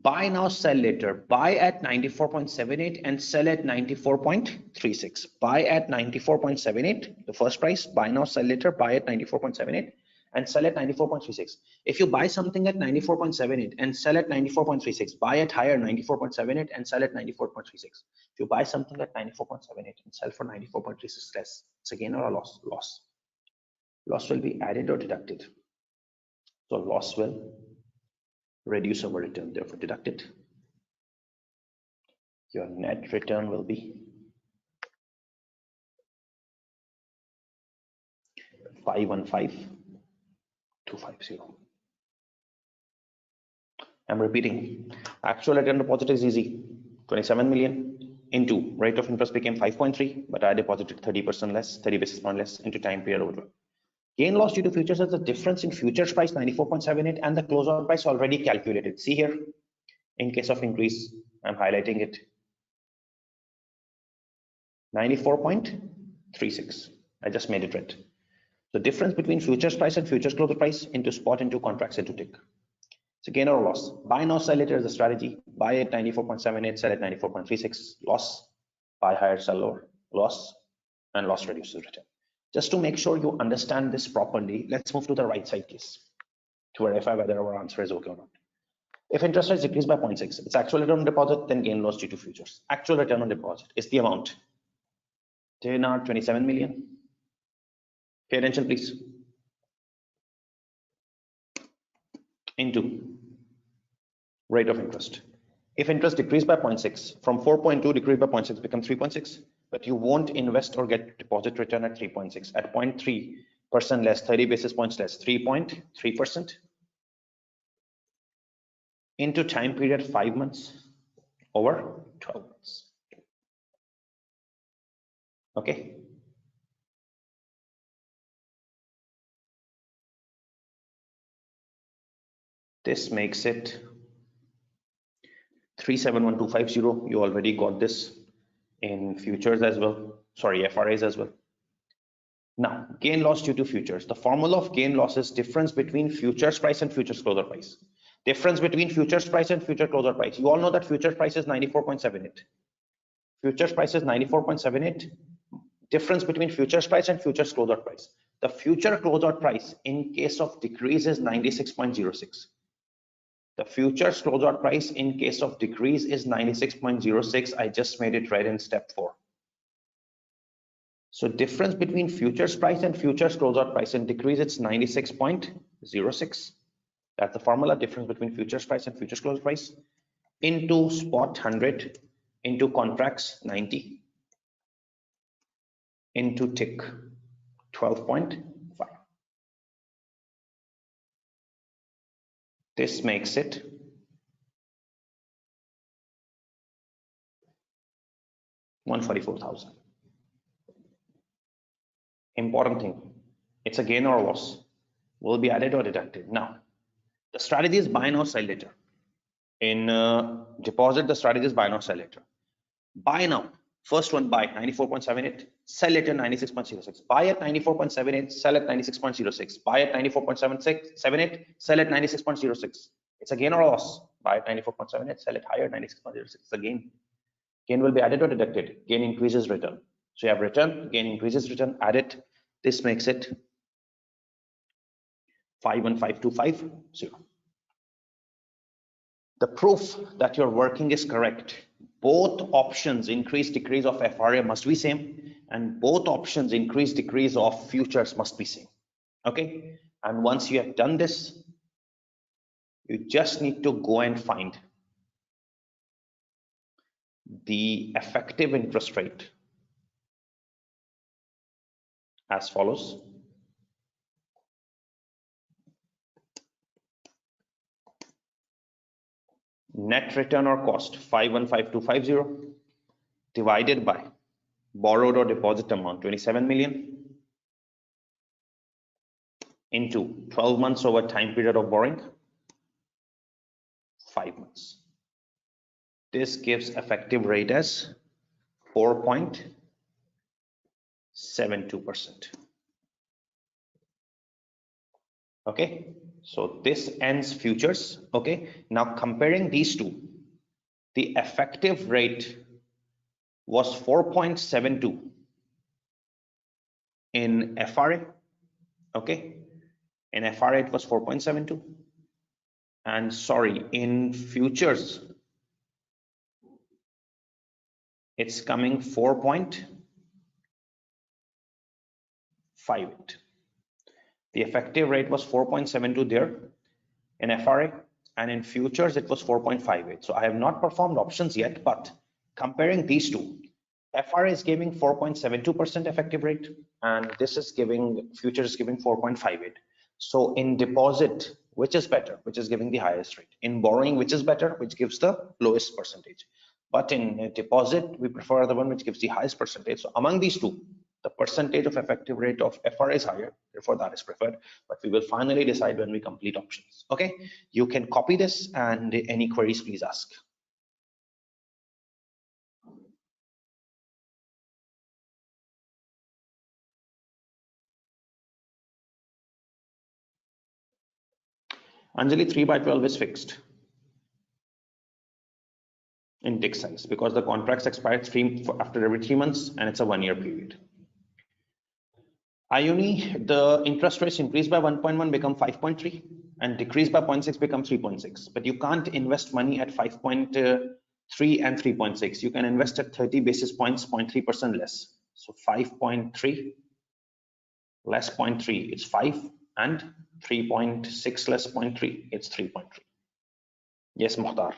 buy now, sell later. Buy at 94.78 and sell at 94.36. Buy at 94.78, the first price. Buy now, sell later. Buy at 94.78 and sell at 94.36. If you buy something at 94.78 and sell at 94.36, buy at higher 94.78 and sell at 94.36. If you buy something at 94.78 and sell for 94.36 less, it's a gain or a loss? Loss. Loss will be added or deducted. So loss will reduce our return, therefore deduct it. Your net return will be 515,250. I'm repeating. Actual return deposit is easy. 27 million into rate of interest became 5.3, but I deposited 30% less, 30 basis point less into time period over. Gain loss due to futures is the difference in futures price 94.78 and the closeout price already calculated. See here, in case of increase, I'm highlighting it. 94.36. I just made it red. The difference between futures price and futures close price into spot into contracts into tick. So gain or loss. Buy now, sell later is the strategy. Buy at 94.78, sell at 94.36. Loss. Buy higher, sell lower. Loss, and loss reduces return. Just to make sure you understand this properly, let's move to the right side case to verify whether our answer is okay or not. If interest rates decrease by 0.6, it's actual return on deposit, then gain loss due to futures. Actual return on deposit is the amount. Dinar 27 million. Pay attention, please. Into rate of interest. If interest decreased by 0.6, from 4.2 decreased by 0.6 become 3.6, but you won't invest or get deposit return at 3.6. At 0.3% less, 30 basis points less, 3.3%. Into time period 5 months over 12 months. Okay. This makes it 371250. You already got this in futures as well. Sorry, FRAs as well. Now, gain loss due to futures. The formula of gain loss is difference between futures price and futures closer price. Difference between futures price and future closer price. You all know that futures price is 94.78. Futures price is 94.78. Difference between futures price and futures closer price. The future closer price in case of decrease is 96.06. The futures closeout price in case of decrease is 96.06. I just made it red in step 4. So difference between futures price and futures closeout price in decrease, it's 96.06. That's the formula, difference between futures price and futures close price into spot 100 into contracts 90 into tick 12.5. This makes it 144,000. Important thing, it's a gain or a loss, will be added or deducted. Now, the strategy is buy now, sell later. In deposit, the strategy is buy now, sell later. Buy now, first one buy 94.78, sell later 96.06. Buy at 94.78, sell at 96.06. Buy at 94.78, sell at 96.06. It's a gain or a loss. Buy at 94.78, sell it higher 96.06. It's a gain. Gain will be added or deducted. Gain increases return. So you have return, gain increases return, add it. This makes it 515250. The proof that your working is correct. Both options increase decrease of FRA must be same, and both options increase decrease of futures must be same. Okay, and once you have done this, you just need to go and find the effective interest rate as follows. Net return or cost 515250 divided by borrowed or deposit amount 27 million into 12 months over time period of borrowing 5 months. This gives effective rate as 4.72%. Okay, so this ends futures. Okay, now comparing these two, the effective rate was 4.72 in FRA. Okay, in FRA it was 4.72, and sorry, in futures it's coming 4.58. The effective rate was 4.72 there in FRA, and in futures it was 4.58. So I have not performed options yet, but comparing these two, FRA is giving 4.72% effective rate, and this is giving, futures is giving 4.58. So in deposit, which is better, which is giving the highest rate? In borrowing, which is better, which gives the lowest percentage? But in deposit, we prefer the one which gives the highest percentage. So among these two, the percentage of effective rate of FRA is higher, therefore that is preferred, but we will finally decide when we complete options. Okay, you can copy this, and any queries please ask. Anjali, 3 by 12 is fixed in tick size because the contracts expire after every 3 months and it's a 1 year period. Ioni, the interest rates increase by 1.1 become 5.3 and decrease by 0.6 become 3.6. But you can't invest money at 5.3 and 3.6. You can invest at 30 basis points, 0.3% less. So 5.3 less 0.3, it's 5, and 3.6 less 0.3, it's 3.3. Yes, Muhtar.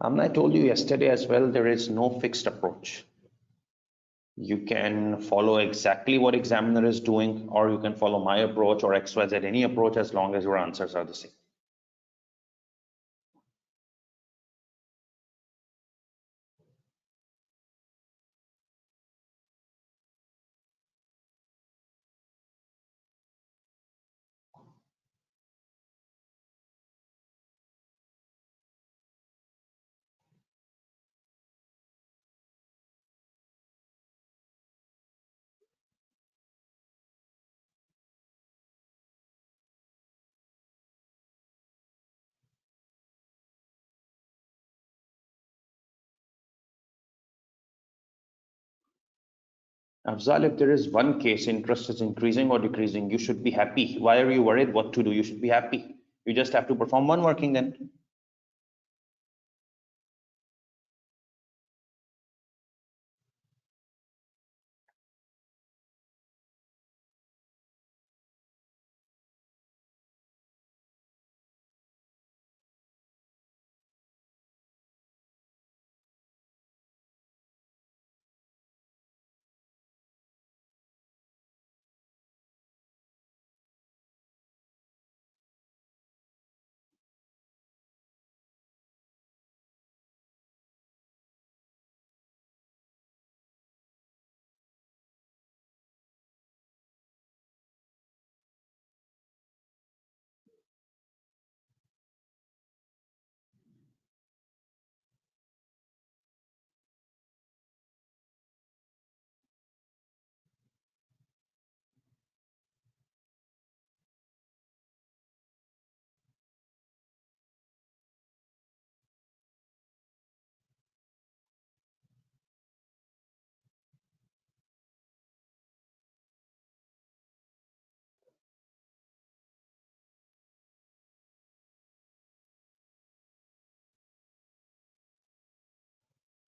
I told you yesterday as well, there is no fixed approach. You can follow exactly what examiner is doing, or you can follow my approach or XYZ, any approach, as long as your answers are the same. Afzal, if there is one case interest is increasing or decreasing, you should be happy. Why are you worried what to do? You should be happy. You just have to perform one working then.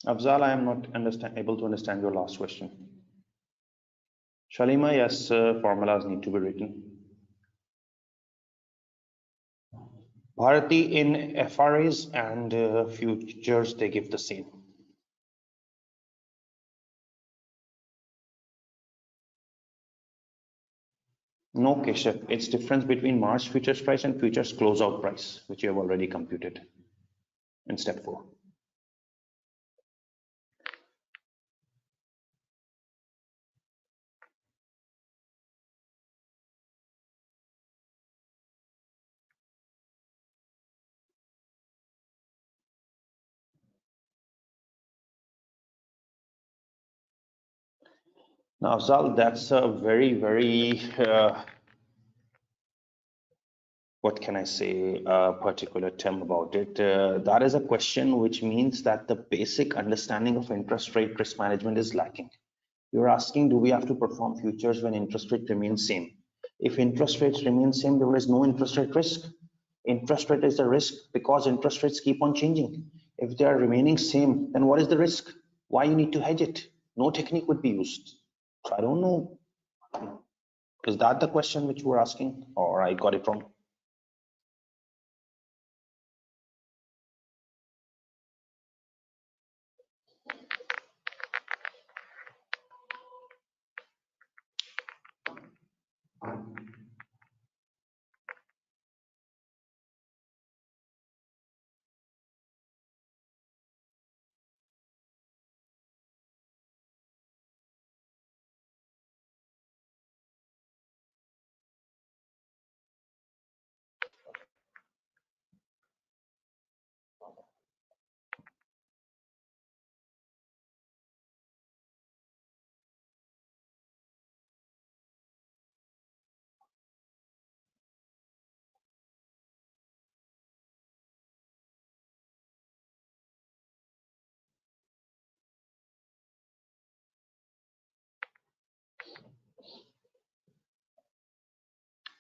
Afzal, I am not able to understand your last question. Shalima, yes, formulas need to be written. Bharati, in FRAs and futures, they give the same. No, Keshav, it's difference between March futures price and futures closeout price, which you have already computed in step 4. Now, Afzal, that's a very, what can I say, particular term about it. That is a question which means that the basic understanding of interest rate risk management is lacking. You're asking, do we have to perform futures when interest rate remains same? If interest rates remain same, there is no interest rate risk. Interest rate is the risk because interest rates keep on changing. If they are remaining same, then what is the risk? Why you need to hedge it? No technique would be used. So I don't know. Is that the question which you were asking, or I got it wrong?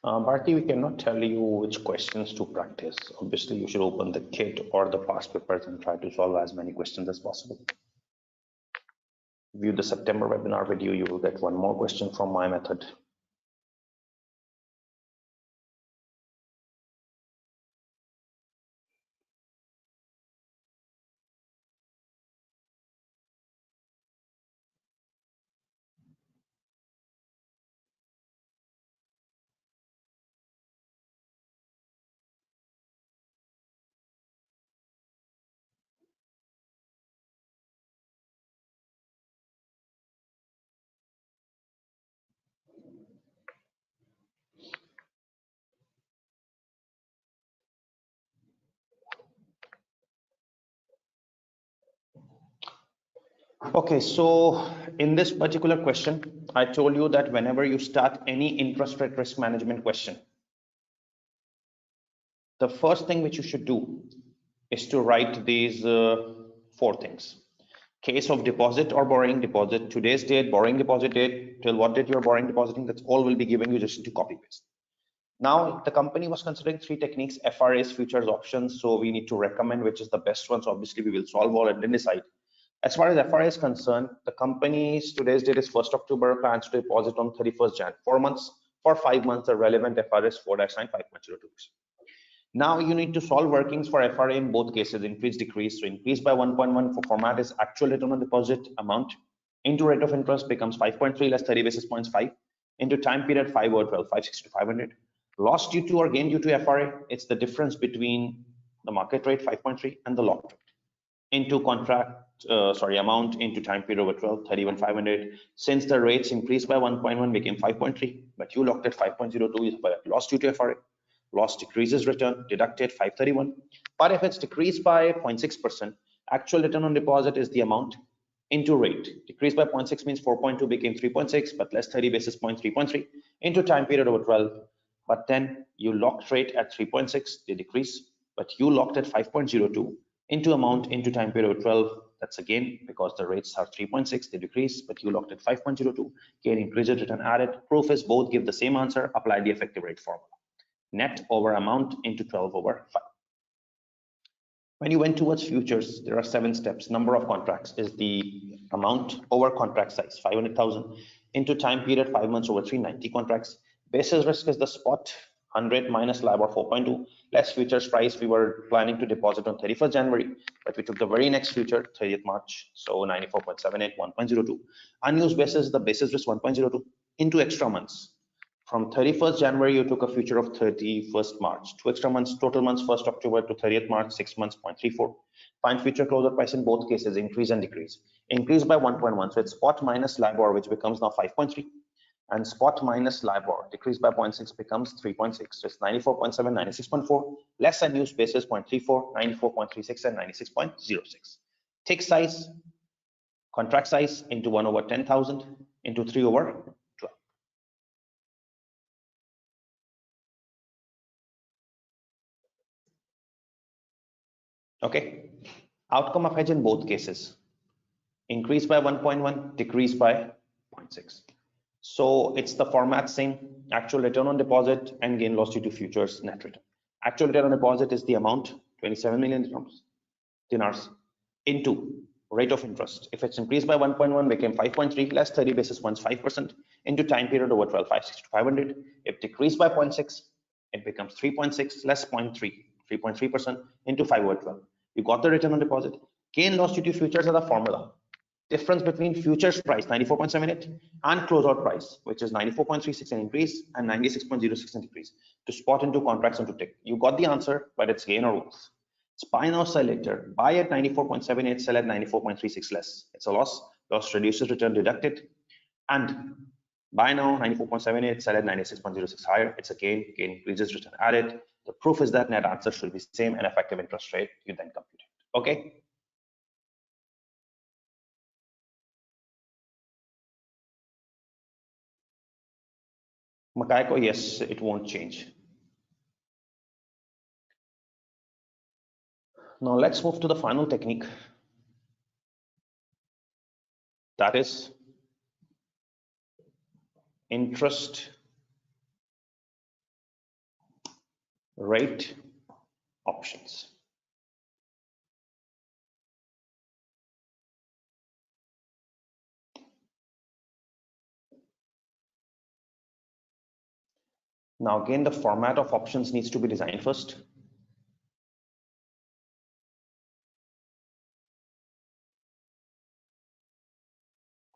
Bharti, we cannot tell you which questions to practice. Obviously, you should open the kit or the past papers and try to solve as many questions as possible. View the September webinar video, you will get one more question from my method. Okay, so in this particular question, I told you that whenever you start any interest rate risk management question, the first thing which you should do is to write these four things. Case of deposit or borrowing deposit, today's date, borrowing deposit date, till what date you're borrowing depositing, that's all will be given you just to copy paste. Now, the company was considering three techniques, FRAs, futures, options. So we need to recommend which is the best one. So obviously we will solve all and then decide. As far as FRA is concerned, the company's today's date is 1st October, plans to deposit on 31st Jan. 4 months, for 5 months, the relevant FRA is 4-9 5.02. Now you need to solve workings for FRA in both cases, increase, decrease. So increase by 1.1 for format is actual return on deposit amount into rate of interest becomes 5.3 less 30 basis points 5 into time period 5 over 12, 560 to 500. Loss due to or gain due to FRA, it's the difference between the market rate 5.3 and the locked rate into contract amount into time period over 12, 31 500. Since the rates increased by 1.1 became 5.3, but you locked at 5.02 is loss due to FRA. Loss decreases return deducted 531. But if it's decreased by 0.6%, actual return on deposit is the amount into rate. Decreased by 0.6 means 4.2 became 3.6, but less 30 basis points 3.3 into time period over 12. But then you locked rate at 3.6, they decrease, but you locked at 5.02 into amount into time period over 12. That's again because the rates are 3.6, they decrease, but you locked at 5.02. Gain increases return added. Proof is both give the same answer. Apply the effective rate formula. Net over amount into 12 over 5. When you went towards futures, there are 7 steps. Number of contracts is the amount over contract size, 500,000 into time period 5 months over 390 contracts. Basis risk is the spot 100 minus LIBOR 4.2 less futures price. We were planning to deposit on 31st January, but we took the very next future 30th March. So 94.78, 1.02. Unused basis, the basis risk 1.02 into extra months. From 31st January, you took a future of 31st March. 2 extra months, total months 1st October to 30th March, 6 months, 0.34. Find future closer price in both cases, increase and decrease. Increase by 1.1, so it's spot minus LIBOR, which becomes now 5.3. And spot minus LIBOR, decrease by 0.6 becomes 3.6. So it's 94.7, 96.4, less unused basis 0.34, 94.36, and 96.06. Tick size, contract size into 1 over 10,000 into 3 over 12. Okay, outcome of hedge in both cases, increase by 1.1, decrease by 0.6. So it's the format same, actual return on deposit and gain loss due to futures net return. Actual return on deposit is the amount 27 million dinars into rate of interest. If it's increased by 1.1 became 5.3 less 30 basis points 5% into time period over 12, 560 to 500. If decreased by 0.6, it becomes 3.6 less 0.3, 3.3% into 5 over 12. You got the return on deposit. Gain loss due to futures are the formula. Difference between futures price 94.78 and closeout price, which is 94.36 an increase and 96.06 an decrease, to spot into contracts and to tick. You got the answer, but it's gain or loss. It's buy now, sell later. Buy at 94.78, sell at 94.36 less. It's a loss. Loss reduces return deducted. And buy now 94.78, sell at 96.06 higher. It's a gain. Gain increases return added. The proof is that net answer should be same and effective interest rate. You then compute it. Okay. Makaiko, yes, it won't change. Now let's move to the final technique. That is interest rate options. Now again, the format of options needs to be designed first.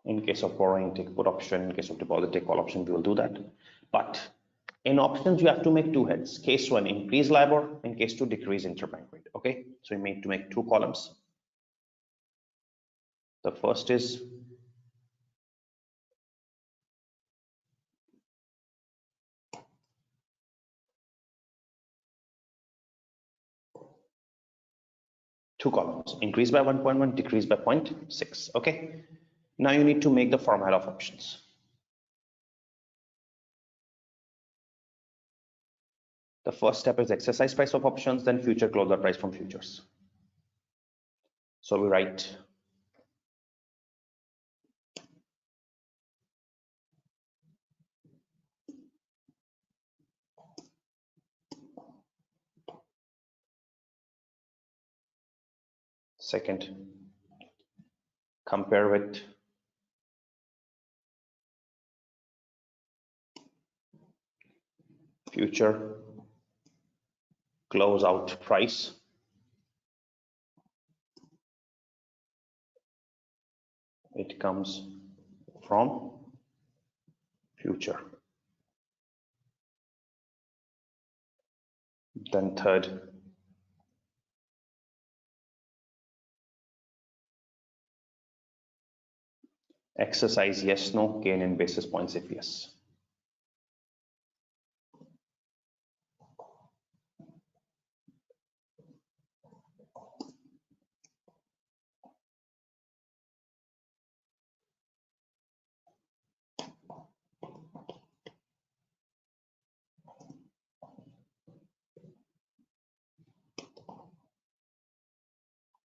In case of borrowing, take put option. In case of deposit, take call option. We will do that. But in options, you have to make two heads. Case one, increase LIBOR. In case two, decrease interbank rate. Okay, so you need to make two columns. The first is two columns, increase by 1.1, decrease by 0.6. Okay, now you need to make the format of options. The first step is exercise price of options, then future closer price from futures. So we write second, compare with future close out price it comes from future. Then third, exercise yes no, gain in basis points if yes.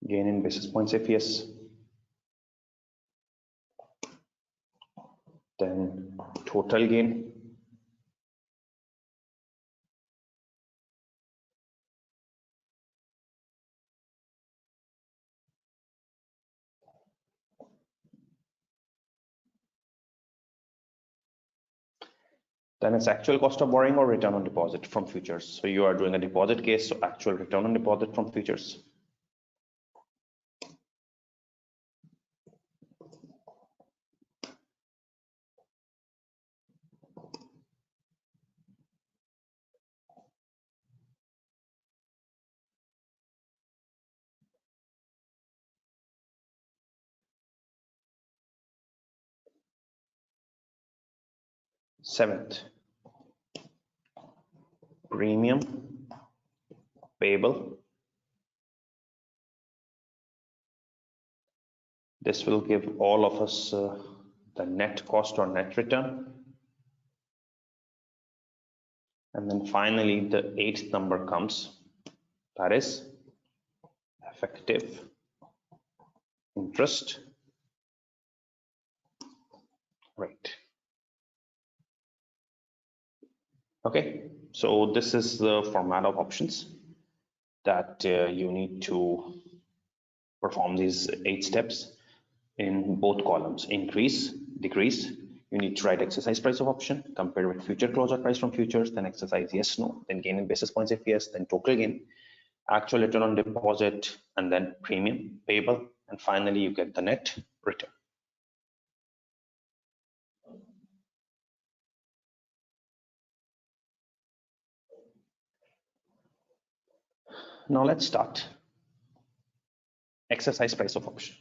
Gain in basis points if yes. Then total gain. Then it's actual cost of borrowing or return on deposit from futures. So you are doing a deposit case, so actual return on deposit from futures. Seventh, premium payable. This will give all of us the net cost or net return. And then finally, the eighth number comes, that is effective interest rate. Okay, so this is the format of options that you need to perform these 8 steps in both columns, increase, decrease. You need to write exercise price of option, compare with future closeout price from futures, then exercise yes, no, then gain in basis points if yes, then total gain, actual return on deposit, and then premium payable, and finally you get the net return. Now let's start. Exercise price of option.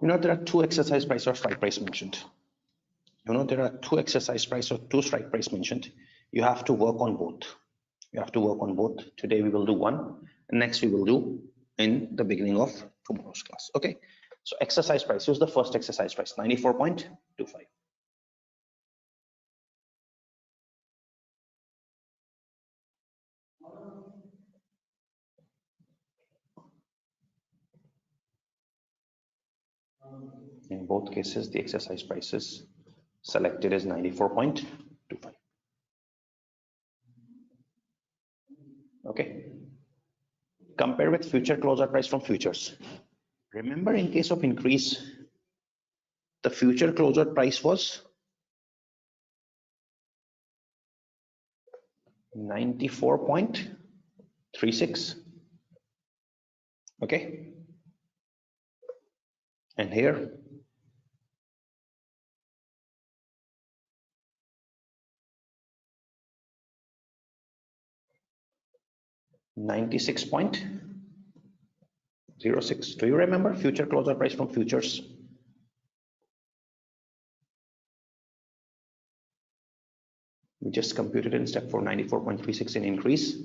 There are two exercise price or strike price mentioned. There are two exercise price or two strike price mentioned. You have to work on both. You have to work on both. Today we will do one, and next we will do in the beginning of tomorrow's class. Okay. So exercise price. Here's the first exercise price, 94.25. In both cases, the exercise prices selected is 94.25. Compare with future closeout price from futures. Remember, in case of increase, the future closeout price was 94.36. Okay. And here, $96.06. Do you remember future closeout price from futures? We just computed in step 4, 94.36 in increase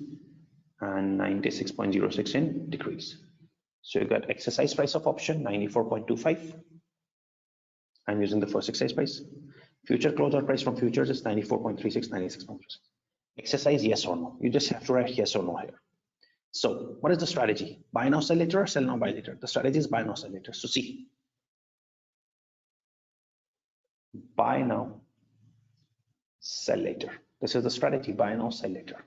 and 96.06 in decrease. So you got exercise price of option 94.25. I'm using the first exercise price. Future closeout price from futures is 94.36, 96.36. Exercise yes or no. You just have to write yes or no here. So what is the strategy? Buy now, sell later, or sell now, buy later? The strategy is buy now, sell later. So see, buy now, sell later. This is the strategy, buy now, sell later.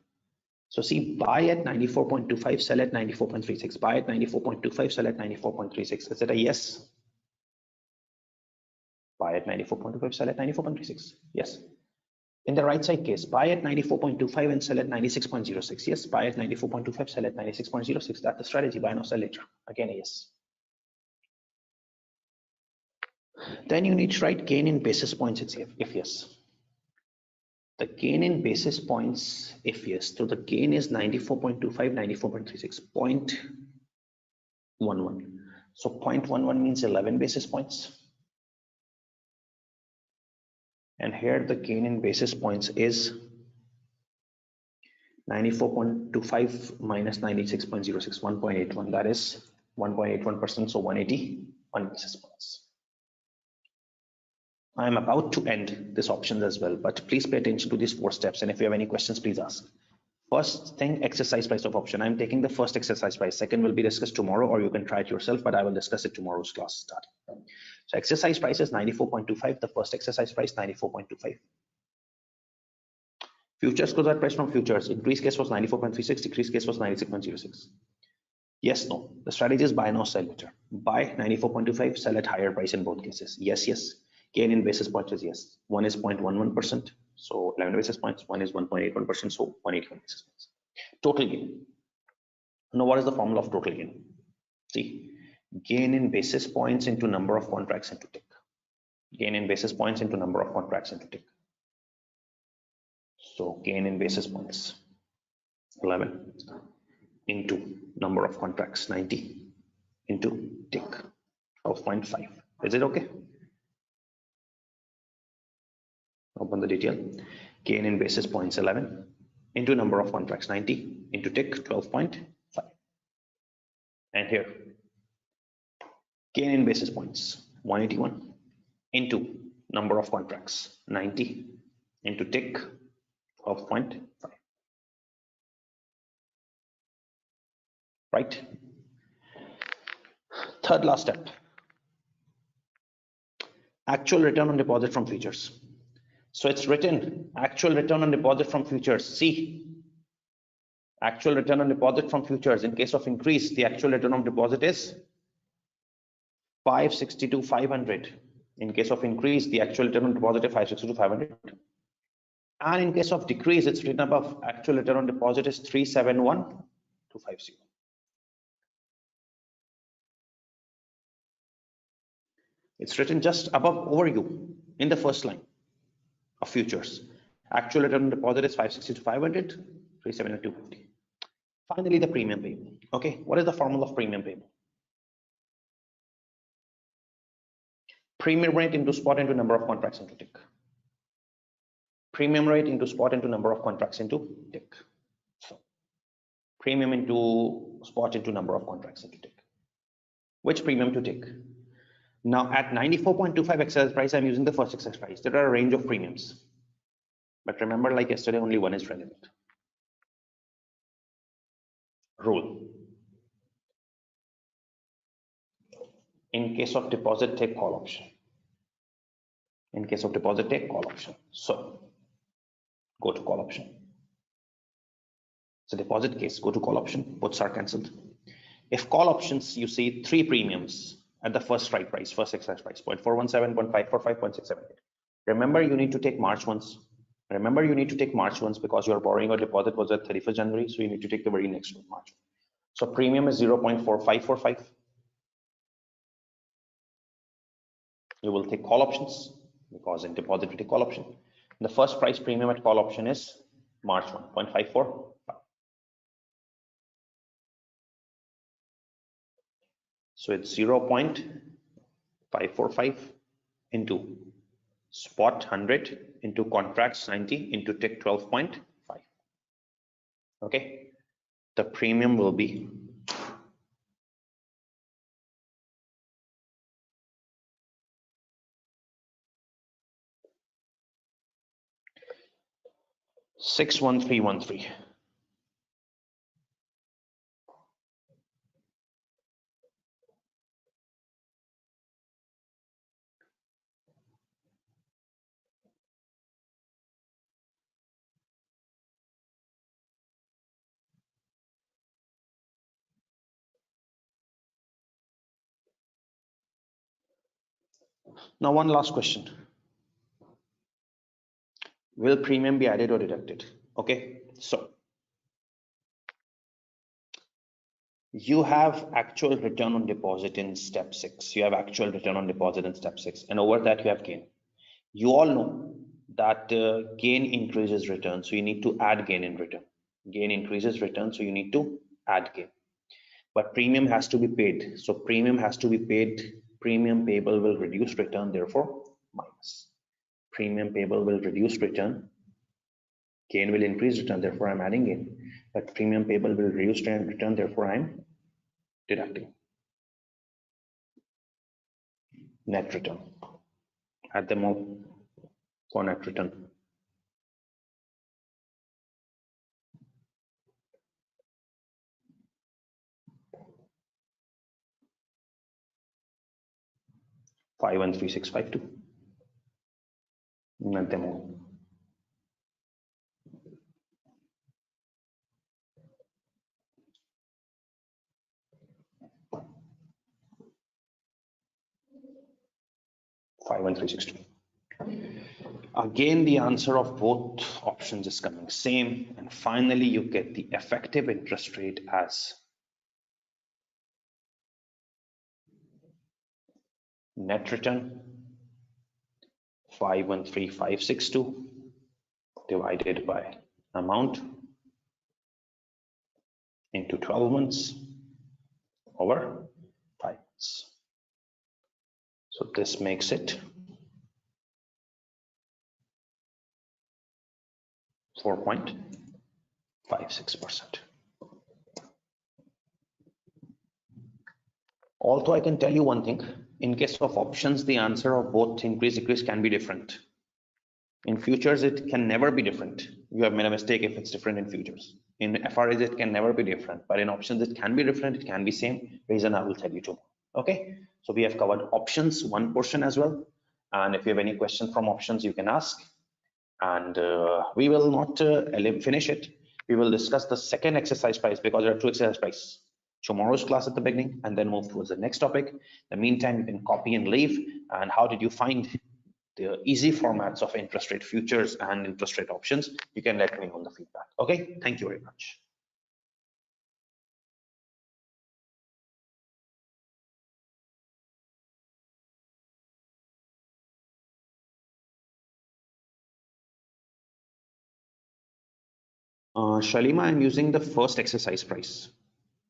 So see, buy at 94.25, sell at 94.36. Buy at 94.25, sell at 94.36. Is it a yes? Buy at 94.25, sell at 94.36. Yes. In the right side case, buy at 94.25 and sell at 96.06. Yes. Buy at 94.25, sell at 96.06. That's the strategy, buy now, sell later. Again, a yes. Then you need to write gain in basis points if yes. The gain in basis points if yes. So the gain is 94.25, 94.36, 0.11. So 0.11 means 11 basis points. And here the gain in basis points is 94.25 minus 96.06, 1.81. That is 1.81%, so 181 basis points. I am about to end this options as well, but please pay attention to these 4 steps. And if you have any questions, please ask. First thing, exercise price of option. I'm taking the first exercise price. Second will be discussed tomorrow, or you can try it yourself, but I will discuss it tomorrow's class starting. So exercise price is 94.25. The first exercise price 94.25. Futures closeout price from futures. Increase case was 94.36. Decrease case was 96.06. Yes, no. The strategy is buy now, sell later. Buy 94.25, sell at higher price in both cases. Yes, yes. Gain in basis points is yes. One is 0.11%, so 11 basis points. One is 1.81%, so 181 basis points. Total gain. Now, what is the formula of total gain? See, gain in basis points into number of contracts into tick. Gain in basis points into number of contracts into tick. So gain in basis points 11 into number of contracts 90 into tick 12.5. Is it okay? Open the detail. Gain in basis points 11 into number of contracts 90 into tick 12.5. And here, gain in basis points 181 into number of contracts 90 into tick 12.5. Right? Third last step. Actual return on deposit from futures. So it's written actual return on deposit from futures. See, actual return on deposit from futures. In case of increase, the actual return on deposit is 562,500. In case of increase, the actual return on deposit is 562,500. And in case of decrease, it's written above. Actual return on deposit is 371,250. It's written just above overview in the first line of futures. Actual return on deposit is 562,500, 372,250. Finally, the premium payable. Okay, what is the formula of premium payable? Premium rate into spot into number of contracts into tick. Premium rate into spot into number of contracts into tick. So premium into spot into number of contracts into tick. Which premium to take? Now at 94.25 exercise price, I'm using the first exercise price. There are a range of premiums, but remember, like yesterday, only one is relevant. Rule. In case of deposit, take call option. In case of deposit, take call option. So go to call option. So deposit case, go to call option. Both are cancelled. If call options, you see three premiums at the first strike price, first exercise price, 0.417, 0.545, 0.678. Remember, you need to take March ones. Remember, you need to take March ones because your borrowing or deposit was at 31st January. So you need to take the very next one, March. So premium is 0.4545. You will take call options because in deposit we take call option. The first price premium at call option is March 1, 0.545. So it's 0.545 into spot 100 into contracts 90 into tick 12.5. Okay, the premium will be 61313. Now one last question. Will premium be added or deducted? Okay, so you have actual return on deposit in step 6. You have actual return on deposit in step 6, and over that you have gain. You all know that gain increases return, so you need to add gain in return. Gain increases return, so you need to add gain. But premium has to be paid, so premium has to be paid. Premium payable will reduce return, therefore minus. Premium payable will reduce return. Gain will increase return, therefore I'm adding gain. But premium payable will reduce return, therefore I'm deducting. Net return. Add them all for net return. Five and 3652. Add them all. Five and 362. Again, the answer of both options is coming same, and finally you get the effective interest rate as net return 513562 divided by amount into 12 months over 5 months. So this makes it 4.56%. Although I can tell you one thing, in case of options, the answer of both increase decrease can be different. In futures, it can never be different. You have made a mistake if it's different in futures. In FRAs, it can never be different, but in options, it can be different. It can be same. Reason I will tell you tomorrow. Okay, so we have covered options, one portion as well. And if you have any question from options, you can ask. And we will not finish it. We will discuss the second exercise price because there are two exercise prices. Tomorrow's class at the beginning and then move towards the next topic. In the meantime, you can copy and leave. And how did you find the easy formats of interest rate futures and interest rate options? You can let me know in the feedback. Okay, thank you very much. Shalima, I'm using the first exercise price,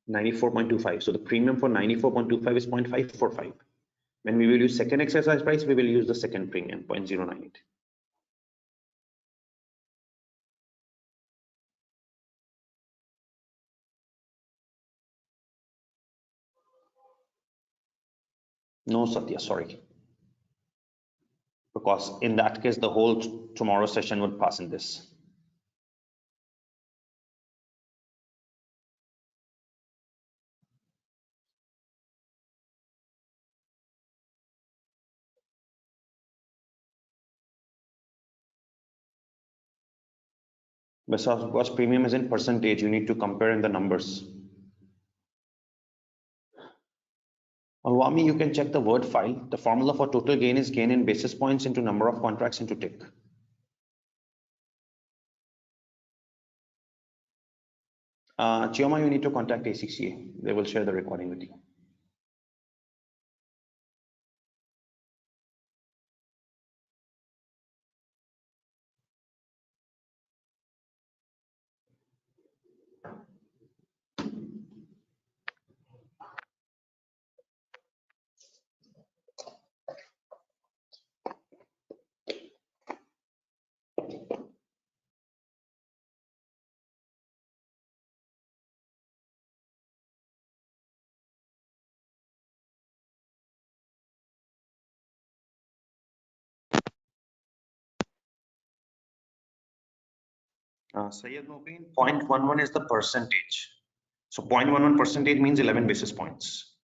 94.25. So the premium for 94.25 is 0.545. When we will use second exercise price, we will use the second premium, 0.098. No, Satya, sorry. Because in that case, the whole tomorrow session would pass in this. Because premium is in percentage, you need to compare in the numbers. Wami, you can check the Word file. The formula for total gain is gain in basis points into number of contracts into tick. Chioma, you need to contact ACCA. They will share the recording with you. Sayyid Mubin, 0.11 is the percentage. So 0.11 percentage means 11 basis points.